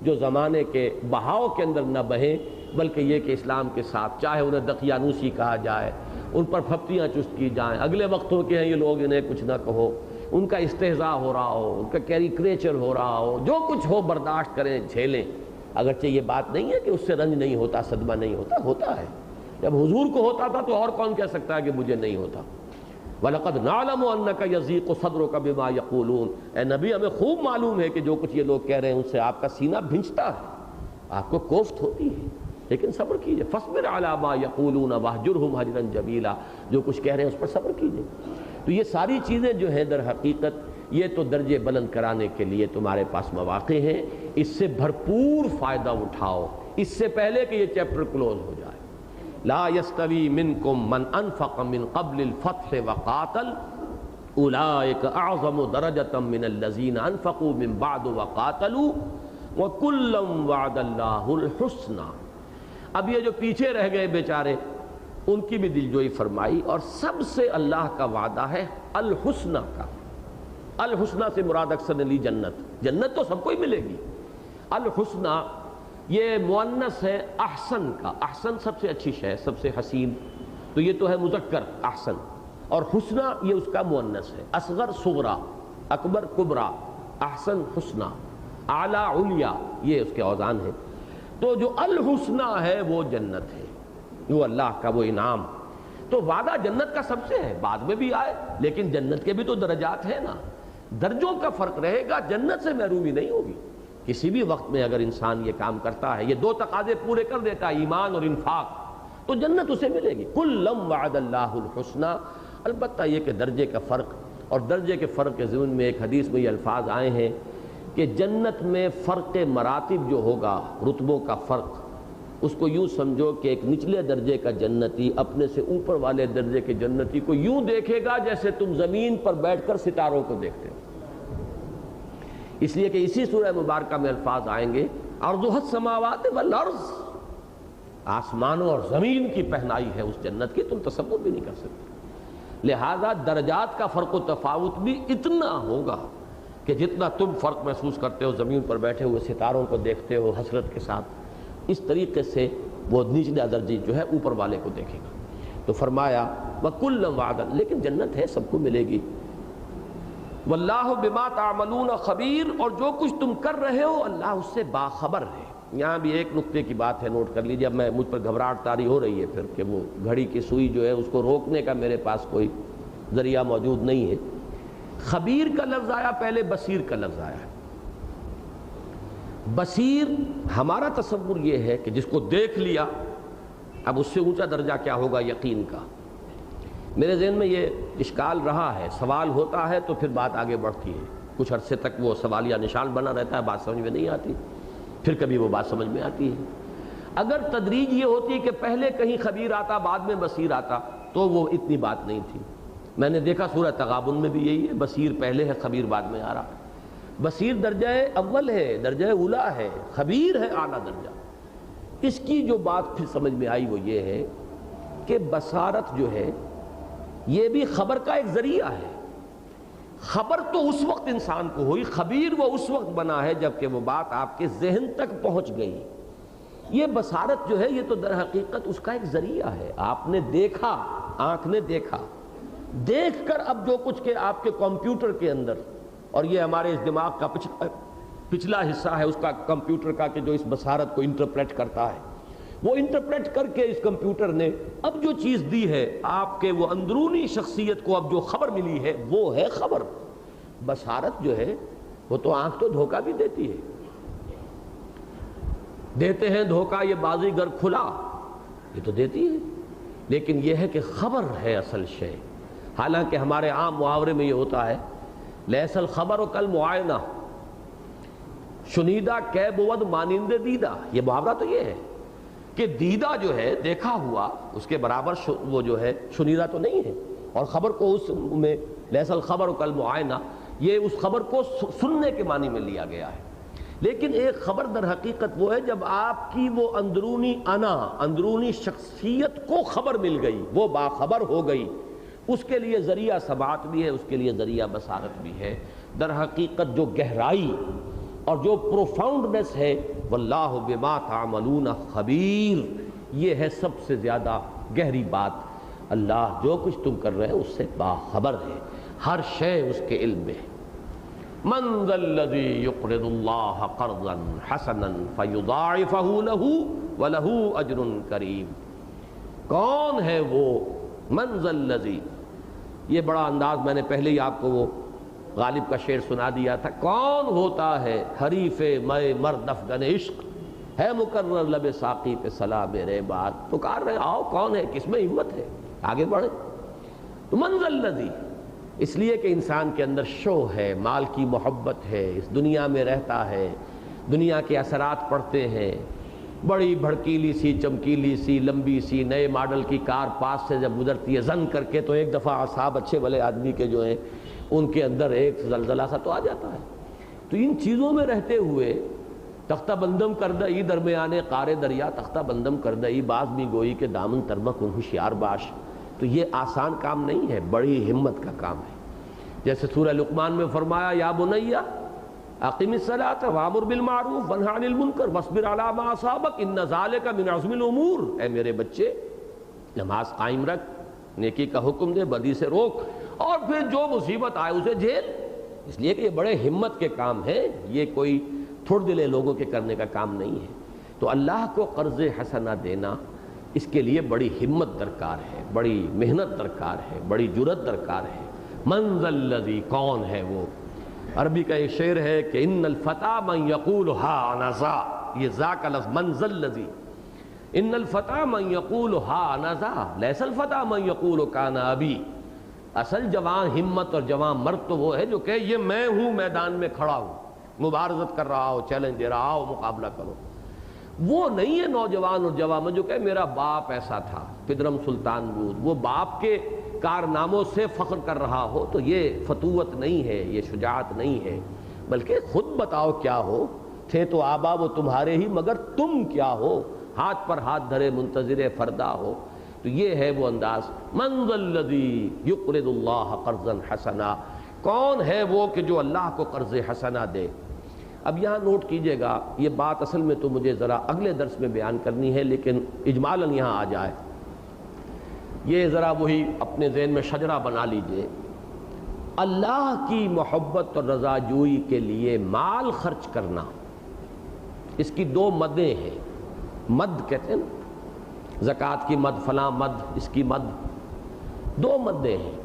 جو زمانے کے بہاؤ کے اندر نہ بہیں، بلکہ یہ کہ اسلام کے ساتھ، چاہے انہیں دقیانوسی کہا جائے، ان پر پھپتیاں چست کی جائیں، اگلے وقتوں کے ہیں یہ لوگ، انہیں کچھ نہ کہو، ان کا استہزاء ہو رہا ہو، ان کا کیریکریچر ہو رہا ہو، جو کچھ ہو برداشت کریں، جھیلیں۔ اگرچہ یہ بات نہیں ہے کہ اس سے رنج نہیں ہوتا، صدمہ نہیں ہوتا، ہوتا ہے۔ جب حضور کو ہوتا تھا تو اور کون کہہ سکتا ہے کہ مجھے نہیں ہوتا؟ وَلَقَدْ نَعْلَمُ أَنَّكَ يَضِيقُ صَدْرُكَ بِمَا يَقُولُونَ، اے نبی ہمیں خوب معلوم ہے کہ جو کچھ یہ لوگ کہہ رہے ہیں ان سے آپ کا سینہ بھنجتا ہے، آپ کو کوفت ہوتی ہے، لیکن صبر کیجئے۔ فَاصْبِرْ عَلَىٰ مَا يَقُولُونَ وَاهْجُرْهُمْ هَجْرًا جَمِيلًا، جو کچھ کہہ رہے ہیں اس پر صبر کیجئے۔ تو یہ ساری چیزیں جو ہیں در حقیقت یہ تو درجے بلند کرانے کے لیے تمہارے پاس مواقع ہیں، اس سے بھرپور فائدہ اٹھاؤ، اس سے پہلے کہ یہ چیپٹر کلوز ہو جائے۔ لا يستوي منكم من انفق من قبل الفتح وقاتل اولئك اعظم درجة من الذين انفقوا من بعد وقاتلوا وكلا وعد الله الحسنى۔ اب یہ جو پیچھے رہ گئے بیچارے، ان کی بھی دلجوئی فرمائی، اور سب سے اللہ کا وعدہ ہے الحسنى کا۔ الحسنى سے مراد اکثر نے لی جنت، جنت تو سب کو ہی ملے گی۔ الحسنى یہ مؤنث ہے احسن کا، احسن سب سے اچھی شے، سب سے حسین، تو یہ تو ہے مذکر احسن، اور حسنہ یہ اس کا مؤنث ہے، اصغر صغرا، اکبر کبرا، احسن حسنہ، اعلیٰ علیا، یہ اس کے اوزان ہیں۔ تو جو الحسنہ ہے وہ جنت ہے، وہ اللہ کا وہ انعام۔ تو وعدہ جنت کا سب سے ہے، بعد میں بھی آئے، لیکن جنت کے بھی تو درجات ہیں نا، درجوں کا فرق رہے گا، جنت سے محرومی نہیں ہوگی۔ کسی بھی وقت میں اگر انسان یہ کام کرتا ہے، یہ دو تقاضے پورے کر دیتا ہے، ایمان اور انفاق، تو جنت اسے ملے گی۔ کُلًّا وعد اللہ الحسنى۔ البتہ یہ کہ درجے کا فرق، اور درجے کے فرق کے ضمن میں ایک حدیث میں یہ الفاظ آئے ہیں کہ جنت میں فرق مراتب جو ہوگا، رتبوں کا فرق، اس کو یوں سمجھو کہ ایک نچلے درجے کا جنتی اپنے سے اوپر والے درجے کے جنتی کو یوں دیکھے گا جیسے تم زمین پر بیٹھ کر ستاروں کو دیکھتے ہو۔ اس لیے کہ اسی سورہ مبارکہ میں الفاظ آئیں گے، عرضها السماوات والارض، آسمانوں اور زمین کی پہنائی ہے اس جنت کی، تم تصور بھی نہیں کر سکتے۔ لہذا درجات کا فرق و تفاوت بھی اتنا ہوگا کہ جتنا تم فرق محسوس کرتے ہو زمین پر بیٹھے ہوئے ستاروں کو دیکھتے ہو حسرت کے ساتھ، اس طریقے سے وہ نچلا درجی جو ہے اوپر والے کو دیکھے گا۔ تو فرمایا وَكُلًّا وَعْدًا، لیکن جنت ہے، سب کو ملے گی۔ واللہ بما تعملون خبیر، اور جو کچھ تم کر رہے ہو اللہ اس سے باخبر ہے۔ یہاں بھی ایک نقطے کی بات ہے، نوٹ کر لیجیے۔ اب مجھ پر گھبراہٹ طاری ہو رہی ہے پھر کہ وہ گھڑی کی سوئی جو ہے اس کو روکنے کا میرے پاس کوئی ذریعہ موجود نہیں ہے۔ خبیر کا لفظ آیا، پہلے بصیر کا لفظ آیا ہے۔ بصیر ہمارا تصور یہ ہے کہ جس کو دیکھ لیا، اب اس سے اونچا درجہ کیا ہوگا یقین کا۔ میرے ذہن میں یہ اشکال رہا ہے، سوال ہوتا ہے تو پھر بات آگے بڑھتی ہے، کچھ عرصے تک وہ سوالیہ نشان بنا رہتا ہے، بات سمجھ میں نہیں آتی، پھر کبھی وہ بات سمجھ میں آتی ہے۔ اگر تدریج یہ ہوتی کہ پہلے کہیں خبیر آتا بعد میں بصیر آتا تو وہ اتنی بات نہیں تھی۔ میں نے دیکھا سورہ تغابن میں بھی یہی ہے، بصیر پہلے ہے، خبیر بعد میں آ رہا ہے۔ بصیر درجہ اول ہے، درجہ اولا ہے، خبیر ہے اعلیٰ درجہ۔ اس کی جو بات پھر سمجھ میں آئی وہ یہ ہے کہ بصارت جو ہے یہ بھی خبر کا ایک ذریعہ ہے۔ خبر تو اس وقت انسان کو ہوئی، خبیر وہ اس وقت بنا ہے جب کہ وہ بات آپ کے ذہن تک پہنچ گئی۔ یہ بصارت جو ہے یہ تو در حقیقت اس کا ایک ذریعہ ہے۔ آپ نے دیکھا، آنکھ نے دیکھا، دیکھ کر اب جو کچھ کہ آپ کے کمپیوٹر کے اندر، اور یہ ہمارے اس دماغ کا پچھلا حصہ ہے اس کا کمپیوٹر کا کہ جو اس بصارت کو انٹرپریٹ کرتا ہے، وہ انٹرپریٹ کر کے اس کمپیوٹر نے اب جو چیز دی ہے آپ کے وہ اندرونی شخصیت کو، اب جو خبر ملی ہے وہ ہے خبر۔ بصارت جو ہے وہ تو آنکھ تو دھوکہ بھی دیتی ہے، دیتے ہیں دھوکہ یہ بازیگر کھلا، یہ تو دیتی ہے، لیکن یہ ہے کہ خبر ہے اصل شے۔ حالانکہ ہمارے عام محاورے میں یہ ہوتا ہے لیس الخبر و کل معائنہ، شنیدہ کہ بود مانند دیدہ، یہ محاورہ تو یہ ہے کہ دیدہ جو ہے دیکھا ہوا اس کے برابر وہ جو ہے شنیدہ تو نہیں ہے، اور خبر کو اس میں لیس الخبر و کل معائنہ، یہ اس خبر کو سننے کے معنی میں لیا گیا ہے۔ لیکن ایک خبر در حقیقت وہ ہے جب آپ کی وہ اندرونی انا، اندرونی شخصیت کو خبر مل گئی، وہ باخبر ہو گئی، اس کے لیے ذریعہ سماعت بھی ہے، اس کے لیے ذریعہ بصارت بھی ہے۔ در حقیقت جو گہرائی اور جو پروفاؤنڈنس ہے، واللہ بما تعملون خبیر، یہ ہے سب سے زیادہ گہری بات۔ اللہ جو کچھ تم کر رہے ہیں اس سے باخبر ہے، ہر شے اس کے علم میں ہے۔ من ذا الذی یقرض اللہ قرضا حسنا فیضاعفہ لہ ولہ اجر کریم۔ کون ہے وہ من ذا الذی، یہ بڑا انداز میں نے پہلے ہی آپ کو وہ غالب کا شعر سنا دیا تھا، کون ہوتا ہے حریف میں مرد افغن عشق، ہے مقرر لب ساقی پہ صلاح میرے بات، پکار رہے آؤ کون ہے، کس میں ہمت ہے، آگے بڑھے۔ تو من ذا الذی، اس لیے کہ انسان کے اندر شو ہے، مال کی محبت ہے، اس دنیا میں رہتا ہے، دنیا کے اثرات پڑتے ہیں، بڑی بھڑکیلی سی، چمکیلی سی، لمبی سی نئے ماڈل کی کار پاس سے جب گزرتی ہے زن کر کے تو ایک دفعہ اعصاب اچھے بھلے آدمی کے جو ہیں ان کے اندر ایک زلزلہ سا تو آ جاتا ہے۔ تو ان چیزوں میں رہتے ہوئے تختہ بندم کردہ ای درمیانے قار دریا، تختہ بندم کردہ ای باز می گوئی کے دامن ترمک ان ہوشیار باش۔ تو یہ آسان کام نہیں ہے، بڑی ہمت کا کام ہے۔ جیسے سورہ لقمان میں فرمایا یا بنیا اقم الصلاۃ وامر بالمعروف وانہ عن المنکر واصبر علی ما اصابک ان ذلک من عزم الامور، اے میرے بچے نماز قائم رکھ، نیکی کا حکم دے، بدی سے روک، اور پھر جو مصیبت آئے اسے جھیل۔ اس لیے کہ یہ بڑے ہمت کے کام ہیں، یہ کوئی تھوڑ دلے لوگوں کے کرنے کا کام نہیں ہے۔ تو اللہ کو قرض حسنہ دینا، اس کے لیے بڑی ہمت درکار ہے، بڑی محنت درکار ہے، بڑی جرأت درکار ہے۔ من ذا الذی، کون ہے وہ؟ عربی کا ایک شعر ہے کہ ان الفتى من یقول ہا انا ذا، یہ ذا کا لفظ من ذا الذی، ان الفتى من یقول ہا انا ذا لیس الفتى من یقول کان ابی۔ اصل جوان ہمت اور جوان مرد تو وہ ہے جو کہ یہ میں ہوں، میدان میں کھڑا ہوں، مبارزت کر رہا ہو، چیلنج دے رہا ہو، مقابلہ کرو۔ وہ نہیں ہے نوجوان اور جوان جو کہ میرا باپ ایسا تھا، پدرم سلطان بود، وہ باپ کے کارناموں سے فخر کر رہا ہو، تو یہ فتوت نہیں ہے، یہ شجاعت نہیں ہے، بلکہ خود بتاؤ کیا ہو، تھے تو آبا وہ تمہارے ہی مگر تم کیا ہو، ہاتھ پر ہاتھ دھرے منتظر فردا ہو۔ تو یہ ہے وہ انداز، من ذا الذی یقرض اللہ قرضا حسنا، کون ہے وہ کہ جو اللہ کو قرض حسنہ دے۔ اب یہاں نوٹ کیجئے گا، یہ بات اصل میں تو مجھے ذرا اگلے درس میں بیان کرنی ہے، لیکن اجمالاً یہاں آ جائے، یہ ذرا وہی اپنے ذہن میں شجرہ بنا لیجئے۔ اللہ کی محبت اور رضا جوئی کے لیے مال خرچ کرنا، اس کی دو مدیں ہیں، مد کہتے ہیں نا، زکوٰۃ کی مد، فلاں مد، اس کی مد، دو مدیں ہیں۔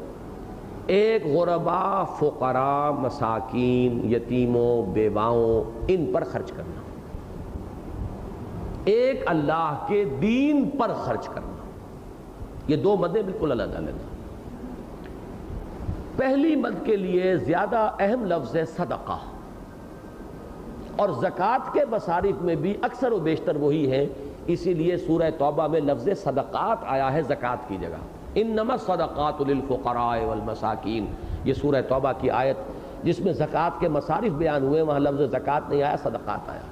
ایک غرباء، فقراء، مساکین، یتیموں، بیواؤں، ان پر خرچ کرنا، ایک اللہ کے دین پر خرچ کرنا. یہ دو مدیں بالکل الگ الگ ہیں. پہلی مد کے لیے زیادہ اہم لفظ ہے صدقہ، اور زکوٰۃ کے مصارف میں بھی اکثر و بیشتر وہی ہیں، اسی لیے سورہ توبہ میں لفظ صدقات آیا ہے زکوٰۃ کی جگہ. انما الصدقات للفقراء والمساکین، یہ سورہ توبہ کی آیت جس میں زکوٰۃ کے مصارف بیان ہوئے، وہاں لفظ زکوٰۃ نہیں آیا، صدقات آیا.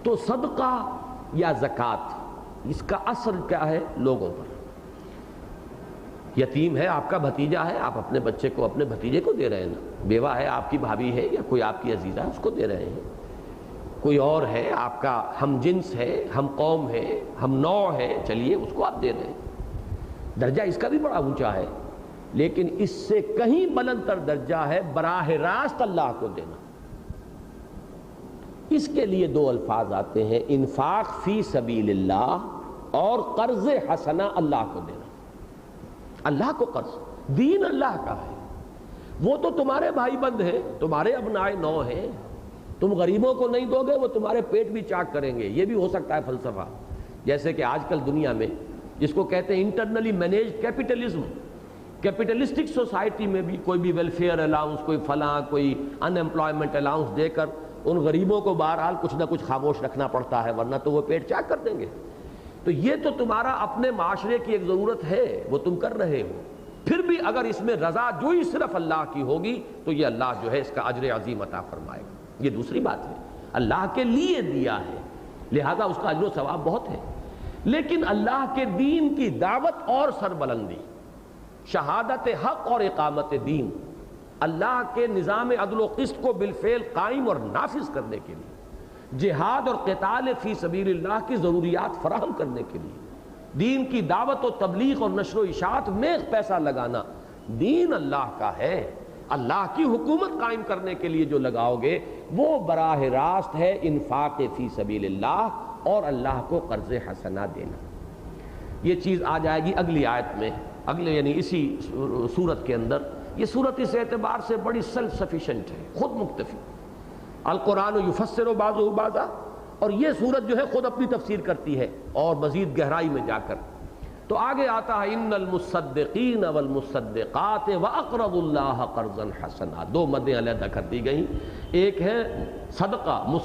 تو صدقہ یا زکوٰۃ اس کا اثر کیا ہے؟ لوگوں پر. یتیم ہے آپ کا بھتیجا ہے، آپ اپنے بچے کو اپنے بھتیجے کو دے رہے ہیں نا. بیوہ ہے آپ کی بھابھی ہے یا کوئی آپ کی عزیزہ ہے، اس کو دے رہے ہیں. کوئی اور ہے آپ کا ہم جنس ہے، ہم قوم ہے، ہم نوع ہے، چلیے اس کو آپ دے رہے ہیں. درجہ اس کا بھی بڑا اونچا ہے، لیکن اس سے کہیں بلند تر درجہ ہے براہ راست اللہ کو دینا. اس کے لیے دو الفاظ آتے ہیں، انفاق فی سبیل اللہ اور قرض حسنہ اللہ کو دینا. اللہ کو قرض، دین اللہ کا ہے، وہ تو تمہارے بھائی بند ہیں، تمہارے ابنائے نو ہیں. تم غریبوں کو نہیں دو گے وہ تمہارے پیٹ بھی چاک کریں گے. یہ بھی ہو سکتا ہے فلسفہ، جیسے کہ آج کل دنیا میں جس کو کہتے ہیں internally managed capitalism, capitalistic society میں بھی کوئی بھی ویلفیئر الاؤنس، کوئی فلاں، کوئی ان ایمپلائمنٹ الاؤنس دے کر ان غریبوں کو بہرحال کچھ نہ کچھ خاموش رکھنا پڑتا ہے، ورنہ تو وہ پیٹ چاک کر دیں گے. تو یہ تو تمہارا اپنے معاشرے کی ایک ضرورت ہے، وہ تم کر رہے ہو. پھر بھی اگر اس میں رضا جوئی صرف اللہ کی ہوگی تو یہ اللہ جو ہے اس کا اجر عظیم عطا فرمائے گا. یہ دوسری بات ہے، اللہ کے لیے دیا ہے لہذا اس کا اجر و ثواب بہت ہے. لیکن اللہ کے دین کی دعوت اور سربلندی، شہادت حق اور اقامت دین، اللہ کے نظام عدل و قسط کو بالفعل قائم اور نافذ کرنے کے لیے، جہاد اور قتال فی سبیل اللہ کی ضروریات فراہم کرنے کے لیے، دین کی دعوت و تبلیغ اور نشر و اشاعت میں پیسہ لگانا، دین اللہ کا ہے. اللہ کی حکومت قائم کرنے کے لیے جو لگاؤ گے وہ براہ راست ہے انفاق فی سبیل اللہ اور اللہ کو قرض حسنہ دینا. یہ چیز آ جائے گی اگلی آیت میں، اگلے یعنی اسی سورت کے اندر. یہ سورت اس اعتبار سے بڑی سیلف سفیشنٹ ہے، خود مکتفی. القرآن یفسر بعضہ بعضا، اور یہ سورت جو ہے خود اپنی تفسیر کرتی ہے اور مزید گہرائی میں جا کر. تو آگے آتا ہے ان المصدقین والمصدقات واقرضوا اللہ قرضا حسنا. دو مدیں علیحدہ کر دی گئیں. ایک ہے صدقہ،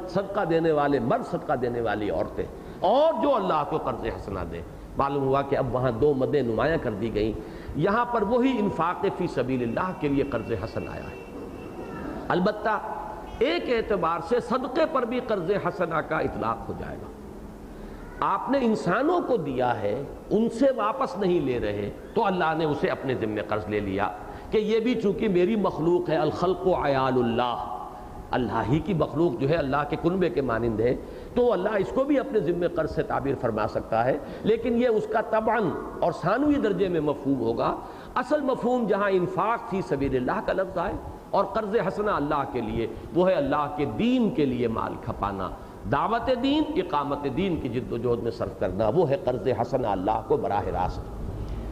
صدقہ دینے والے مرد، صدقہ دینے والی عورتیں، اور جو اللہ کو قرض حسنا دے. معلوم ہوا کہ اب وہاں دو مدیں نمایاں کر دی گئیں. یہاں پر وہی انفاق فی سبیل اللہ کے لیے قرض حسن آیا ہے. البتہ ایک اعتبار سے صدقے پر بھی قرض حسنہ کا اطلاق ہو جائے گا. آپ نے انسانوں کو دیا ہے، ان سے واپس نہیں لے رہے، تو اللہ نے اسے اپنے ذمہ قرض لے لیا کہ یہ بھی چونکہ میری مخلوق ہے، الخلق عیال اللہ، اللہ ہی کی مخلوق جو ہے اللہ کے کنبے کے مانند ہے، تو اللہ اس کو بھی اپنے ذمہ قرض سے تعبیر فرما سکتا ہے. لیکن یہ اس کا طبعاً اور ثانوی درجے میں مفہوم ہوگا. اصل مفہوم جہاں انفاق فی سبیل اللہ کا لفظ آئے اور قرض حسنہ اللہ کے لیے، وہ ہے اللہ کے دین کے لیے مال کھپانا، دعوت دین، اقامت دین کی جد و جہد میں صرف کرنا، وہ ہے قرض حسنہ اللہ کو براہ راست.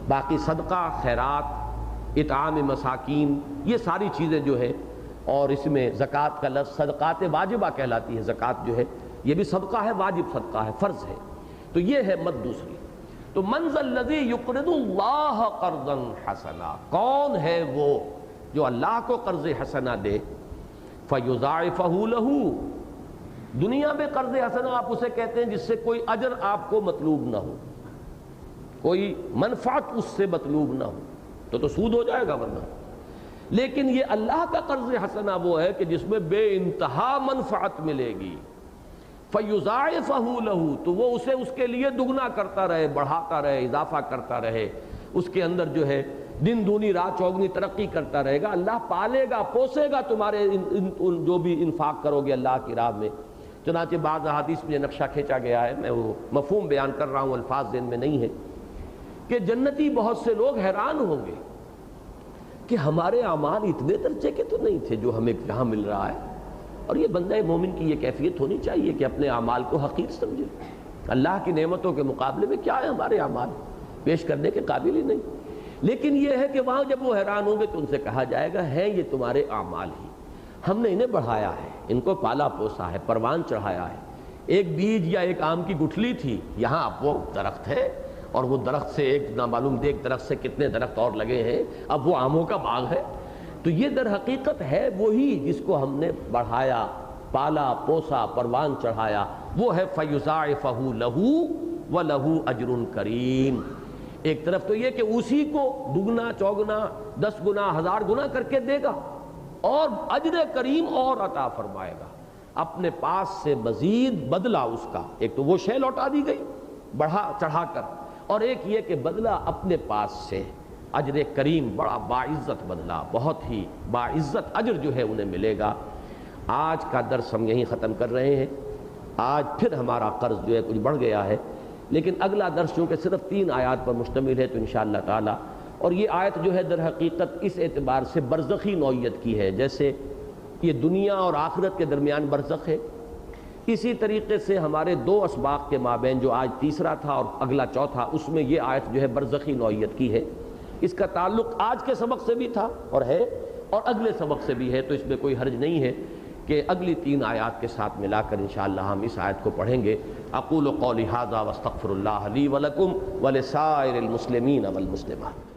باقی صدقہ، خیرات، اطعام مساکین، یہ ساری چیزیں جو ہے، اور اس میں زکوٰۃ کا لفظ صدقات واجبہ کہلاتی ہے. زکوٰۃ جو ہے یہ بھی صدقہ ہے، واجب صدقہ ہے، فرض ہے. تو یہ ہے مد دوسری. تو من ذا الذی یقرض اللہ قرضا حسنا، کون ہے وہ جو اللہ کو قرض حسنہ دے، فیضاعفہ لہ. دنیا میں قرض حسنہ آپ اسے کہتے ہیں جس سے کوئی اجر آپ کو مطلوب نہ ہو، کوئی منفعت اس سے مطلوب نہ ہو، تو سود ہو جائے گا ورنہ. لیکن یہ اللہ کا قرض حسنہ وہ ہے کہ جس میں بے انتہا منفعت ملے گی. فَيُضَاعِفَهُ لَهُ، تو وہ اسے اس کے لیے دگنا کرتا رہے، بڑھاتا رہے، اضافہ کرتا رہے، اس کے اندر جو ہے دن دونی رات چوگنی ترقی کرتا رہے گا. اللہ پالے گا، پوسے گا تمہارے جو بھی انفاق کرو گے اللہ کی راہ میں. چنانچہ بعض احادیث میں نقشہ کھینچا گیا ہے، میں وہ مفہوم بیان کر رہا ہوں، الفاظ ذہن میں نہیں ہے، کہ جنتی بہت سے لوگ حیران ہوں گے کہ ہمارے اعمال اتنے درجے کے تو نہیں تھے جو ہمیں یہاں مل رہا ہے. اور یہ بندہ مومن کی یہ کیفیت ہونی چاہیے کہ اپنے اعمال کو حقیر سمجھے. اللہ کی نعمتوں کے مقابلے میں کیا ہے ہمارے اعمال، پیش کرنے کے قابل ہی نہیں. لیکن یہ ہے کہ وہاں جب وہ حیران ہوں گے تو ان سے کہا جائے گا ہے یہ تمہارے اعمال ہی، ہم نے انہیں بڑھایا ہے، ان کو پالا پوسا ہے، پروان چڑھایا ہے. ایک بیج یا ایک آم کی گٹھلی تھی، یہاں اب وہ درخت ہے، اور وہ درخت سے ایک نامعلوم ایک درخت سے کتنے درخت اور لگے ہیں، اب وہ آموں کا باغ ہے۔ تو یہ در حقیقت ہے وہی جس کو ہم نے بڑھایا، پالا، پوسا، پروان چڑھایا، وہ ہے فَيُضَاعِفَهُ لَهُ وَلَهُ أَجْرٌ کریم۔ ایک طرف تو یہ کہ اسی کو دگنا چوگنا 10 گنا 1000 گنا کر کے دے گا، اور اجر کریم اور عطا فرمائے گا، اپنے پاس سے مزید بدلہ اس کا۔ ایک تو وہ شے لوٹا دی گئی بڑھا چڑھا کر، اور ایک یہ کہ بدلہ اپنے پاس سے اجر کریم، بڑا باعزت بدلہ، بہت ہی باعزت اجر جو ہے انہیں ملے گا۔ آج کا درس ہم یہیں ختم کر رہے ہیں۔ آج پھر ہمارا قرض جو ہے کچھ بڑھ گیا ہے، لیکن اگلا درس چونکہ صرف 3 آیات پر مشتمل ہے تو انشاءاللہ تعالی، اور یہ آیت جو ہے در حقیقت اس اعتبار سے برزخی نوعیت کی ہے، جیسے یہ دنیا اور آخرت کے درمیان برزخ ہے، اسی طریقے سے ہمارے 2 اسباق کے مابین جو آج تیسرا تھا اور اگلا چوتھا، اس میں یہ آیت جو ہے برزخی نوعیت کی ہے۔ اس کا تعلق آج کے سبق سے بھی تھا اور ہے، اور اگلے سبق سے بھی ہے، تو اس میں کوئی حرج نہیں ہے کہ اگلی 3 آیات کے ساتھ ملا کر انشاءاللہ ہم اس آیت کو پڑھیں گے۔ اقول قولی ھذا واستغفر اللہ لی ولکم ولسائر المسلمین والمسلمات۔